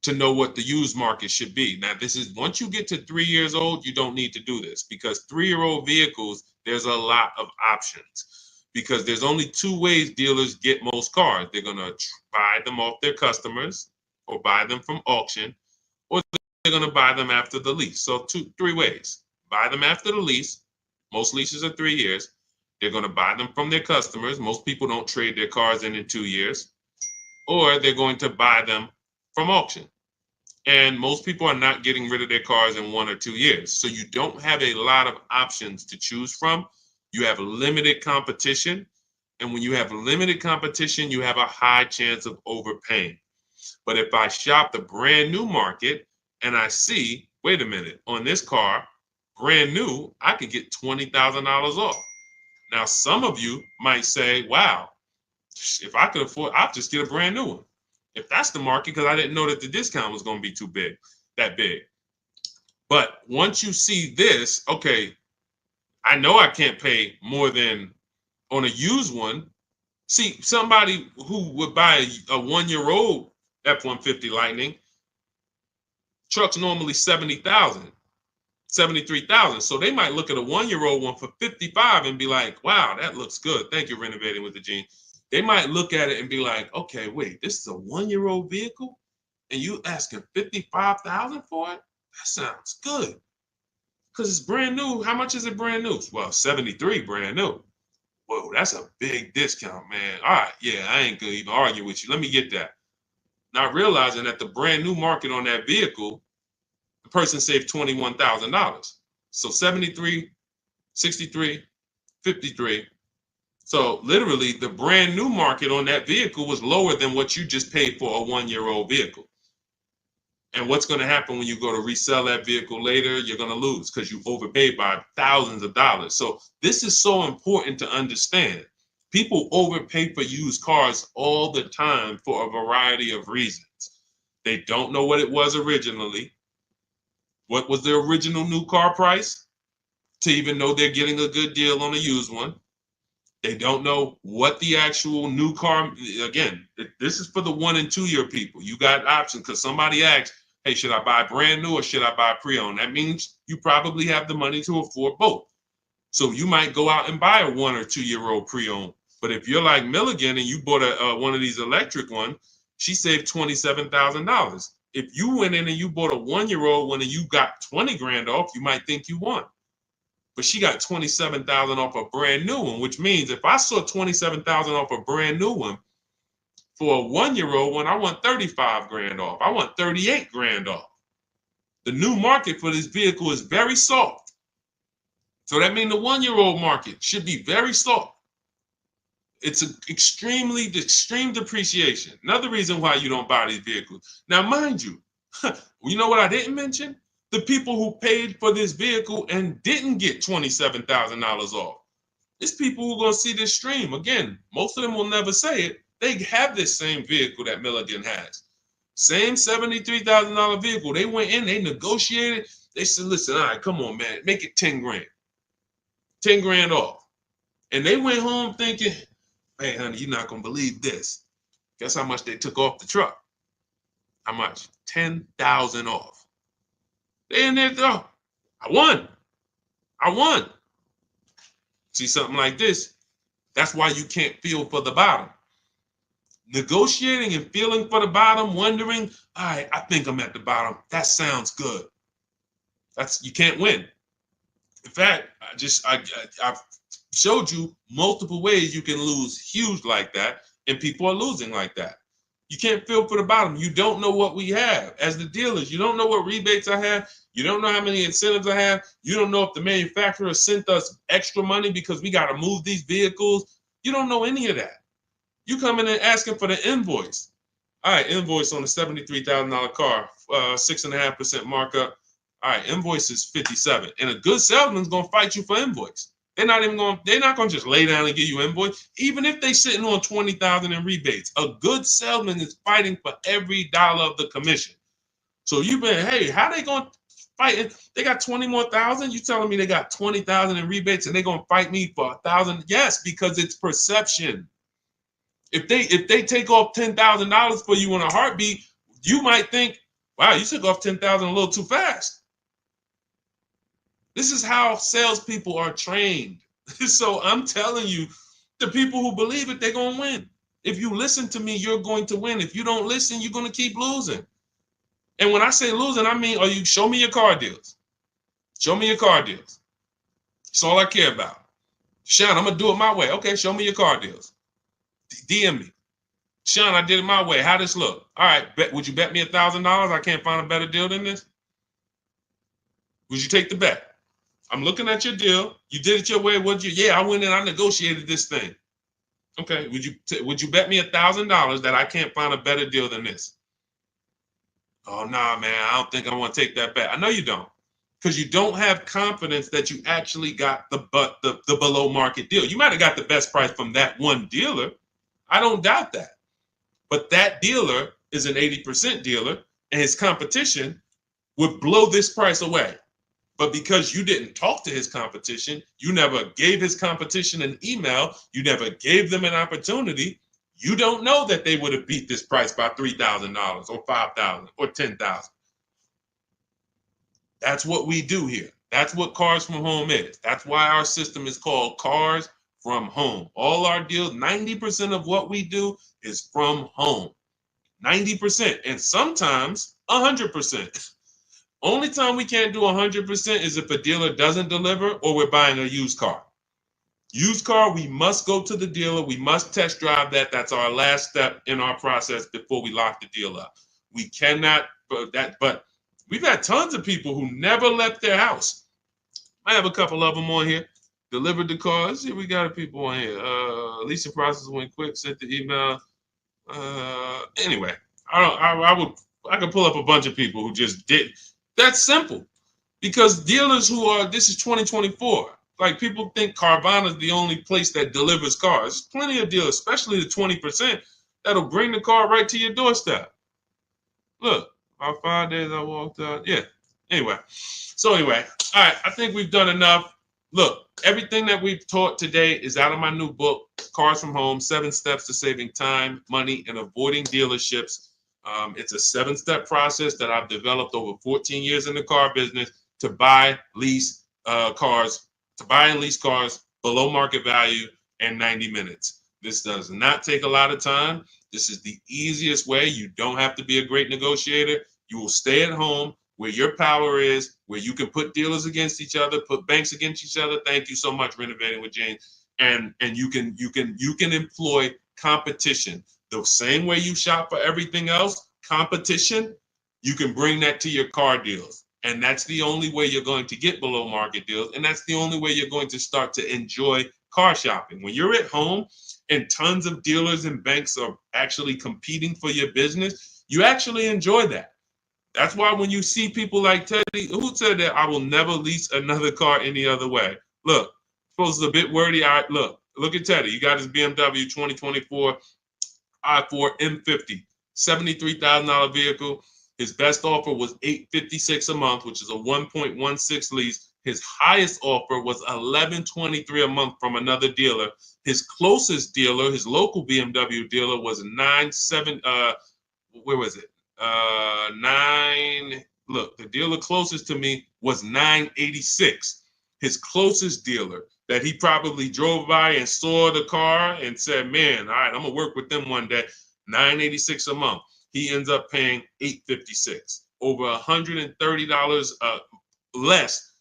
to know what the used market should be. Now, this is once you get to 3 years old, you don't need to do this, because 3-year-old vehicles, there's a lot of options, because there's only 2 ways dealers get most cars. They're going to buy them off their customers, or buy them from auction, or they're going to buy them after the lease. So 3 ways. Buy them after the lease. Most leases are 3 years. They're going to buy them from their customers. Most people don't trade their cars in 2 years. Or they're going to buy them from auction. And most people are not getting rid of their cars in 1 or 2 years. So you don't have a lot of options to choose from. You have limited competition. And when you have limited competition, you have a high chance of overpaying. But if I shop the brand new market and I see, wait a minute, on this car, brand new, I could get $20,000 off. Now, some of you might say, wow, if I could afford, I'll just get a brand new one. If that's the market, because I didn't know that the discount was going to be that big. But once you see this, okay, I know I can't pay more than on a used one. See, somebody who would buy a 1 year old F-150 Lightning, truck's normally 70,000, 73,000. So they might look at a 1 year old one for 55 and be like, wow, that looks good. Thank you, Renovating with the Gene. They might look at it and be like, okay, wait, this is a 1 year old vehicle and you asking 55,000 for it? That sounds good. Because it's brand new. How much is it brand new? Well, 73 brand new. Whoa, that's a big discount, man. All right, yeah, I ain't gonna even argue with you. Let me get that. Not realizing that the brand new market on that vehicle, the person saved $21,000. So 73, 63, 53. So literally the brand new market on that vehicle was lower than what you just paid for a 1 year old vehicle. And what's going to happen when you go to resell that vehicle later? You're going to lose because you overpaid by thousands of dollars. So this is so important to understand. People overpay for used cars all the time for a variety of reasons. They don't know what it was originally. What was the original new car price to even know they're getting a good deal on a used one? They don't know what the actual new car, again, this is for the 1 and 2 year people. You got options because somebody asked, hey, should I buy brand new or should I buy pre-owned? That means you probably have the money to afford both. So you might go out and buy a 1 or 2 year old pre-owned. But if you're like Milligan and you bought one of these electric ones, she saved $27,000. If you went in and you bought a 1 year old one and you got 20 grand off, you might think you won. But she got 27,000 off a brand new one, which means if I saw 27,000 off a brand new one, for a 1 year old one, I want 35 grand off. I want 38 grand off. The new market for this vehicle is very soft. So that means the 1 year old market should be very soft. It's an extreme depreciation. Another reason why you don't buy these vehicles. Now, mind you, you know what I didn't mention? the people who paid for this vehicle and didn't get $27,000 off. It's people who are going to see this stream. Again, most of them will never say it. They have this same vehicle that Milligan has. Same $73,000 vehicle. They went in, they negotiated. They said, listen, all right, come on, man, make it 10 grand. 10 grand off. And they went home thinking, hey, honey, you're not going to believe this. Guess how much they took off the truck? How much? 10,000 off. They in there, oh, I won. See something like this, that's why you can't feel for the bottom. Negotiating and feeling for the bottom, wondering, all right, I think I'm at the bottom. That sounds good. You can't win. In fact, I've showed you multiple ways you can lose huge like that, and people are losing like that. You can't feel for the bottom. You don't know what we have. As the dealers, you don't know what rebates I have. You don't know how many incentives I have. You don't know if the manufacturer sent us extra money because we got to move these vehicles. You don't know any of that. You come in and asking for the invoice. All right, invoice on a $73,000 car, 6.5% markup. All right, invoice is 57, and a good salesman's gonna fight you for invoice. They're not gonna just lay down and give you invoice, even if they sitting on 20,000 in rebates. A good salesman is fighting for every dollar of the commission. So you've been, hey, how they gonna fight? They got 20 more thousand. You telling me they got 20,000 in rebates and they gonna fight me for 1,000? Yes, because it's perception. If they take off $10,000 for you in a heartbeat, you might think, wow, you took off 10,000 a little too fast. This is how salespeople are trained. So I'm telling you, the people who believe it, they're going to win. If you listen to me, you're going to win. If you don't listen, you're going to keep losing. And when I say losing, I mean, show me your car deals. Show me your car deals. That's all I care about. Sean, I'm going to do it my way. Okay, show me your car deals. DM me. Sean, I did it my way. How this look? All right, would you bet me $1,000 I can't find a better deal than this? Would you take the bet? I'm looking at your deal. You did it your way. Yeah, I went in. I negotiated this thing. Okay. Would you bet me $1,000 that I can't find a better deal than this? Oh, nah, man. I don't think I want to take that bet. I know you don't, because you don't have confidence that you actually got the below market deal. You might have got the best price from that one dealer. I don't doubt that. But that dealer is an 80% dealer, and his competition would blow this price away. But because you didn't talk to his competition, you never gave his competition an email, you never gave them an opportunity, you don't know that they would have beat this price by $3,000 or $5,000 or $10,000. That's what we do here. That's what Cars from Home is. That's why our system is called Cars from Home. All our deals, 90% of what we do is from home. 90%, and sometimes 100%. Only time we can't do 100% is if a dealer doesn't deliver or we're buying a used car. Used car, we must go to the dealer. We must test drive that. That's our last step in our process before we lock the deal up. We cannot, but we've had tons of people who never left their house. I have a couple of them on here. Delivered the car. Let's see, we got people on here. Leasing process went quick. Sent the email. Anyway, I could pull up a bunch of people who just did. That's simple, because dealers this is 2024. Like, people think Carvana is the only place that delivers cars. There's plenty of dealers, especially the 20%, that'll bring the car right to your doorstep. Look, about 5 days I walked out. Yeah. Anyway, all right. I think we've done enough. Look, everything that we've taught today is out of my new book, Cars from Home, 7 Steps to Saving Time, Money, and Avoiding Dealerships. It's a 7-step process that I've developed over 14 years in the car business to buy, lease cars, below market value in 90 minutes. This does not take a lot of time. This is the easiest way. You don't have to be a great negotiator. You will stay at home where your power is, where you can put dealers against each other, put banks against each other. Thank you so much, Renovating with James. And you can employ competition. The same way you shop for everything else, competition, you can bring that to your car deals. And that's the only way you're going to get below market deals. And that's the only way you're going to start to enjoy car shopping. When you're at home and tons of dealers and banks are actually competing for your business, you actually enjoy that. That's why when you see people like Teddy, who said that I will never lease another car any other way. Look, suppose it's a bit wordy. Look at Teddy. You got his BMW 2024 i4 M50, $73,000 vehicle. His best offer was $856 a month, which is a 1.16 lease. His highest offer was $1123 a month from another dealer. His closest dealer, his local BMW dealer, was 97. Where was it? Nine. Look, the dealer closest to me was 986. His closest dealer that he probably drove by and saw the car and said, "Man, all right, I'm gonna work with them one day." 986 a month. He ends up paying 856, over $130 less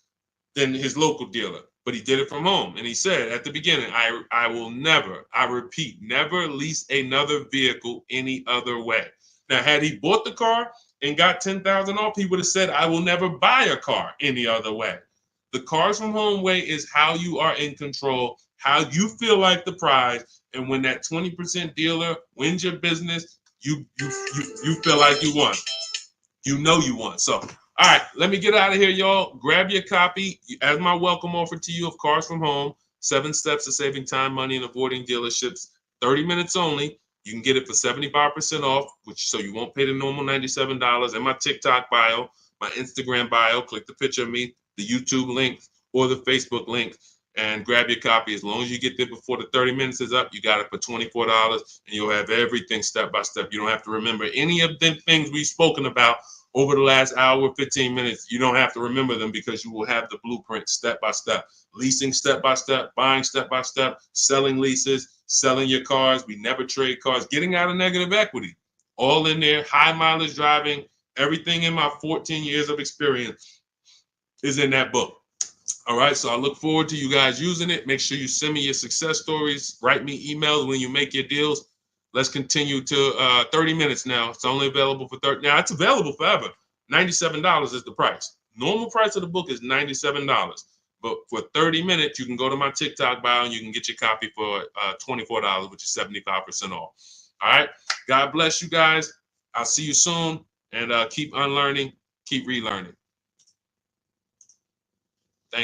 than his local dealer. But he did it from home. And he said at the beginning, I will never, I repeat, never lease another vehicle any other way. Now, had he bought the car and got 10,000 off, he would have said, I will never buy a car any other way. The Cars from Home way is how you are in control, how you feel like the prize. And when that 20% dealer wins your business, you feel like you won. You know you won. So, all right, let me get out of here, y'all. Grab your copy as my welcome offer to you of Cars from Home. 7 steps to saving time, money, and avoiding dealerships. 30 minutes only. You can get it for 75% off, which so you won't pay the normal $97. And my TikTok bio, my Instagram bio. Click the picture of me, the YouTube link, or the Facebook link, and grab your copy. As long as you get there before the 30 minutes is up, you got it for $24, and you'll have everything step by step. You don't have to remember any of the things we've spoken about over the last hour, 15 minutes. You don't have to remember them because you will have the blueprint step by step. Leasing step by step, buying step by step, selling leases, selling your cars. We never trade cars, getting out of negative equity. All in there, high mileage driving, everything in my 14 years of experience is in that book. All right, so I look forward to you guys using it. Make sure you send me your success stories. Write me emails when you make your deals. Let's continue to 30 minutes now. It's only available for 30. Now, it's available forever. $97 is the price. Normal price of the book is $97. But for 30 minutes, you can go to my TikTok bio and you can get your copy for $24, which is 75% off. All right. God bless you guys. I'll see you soon. And keep unlearning, keep relearning.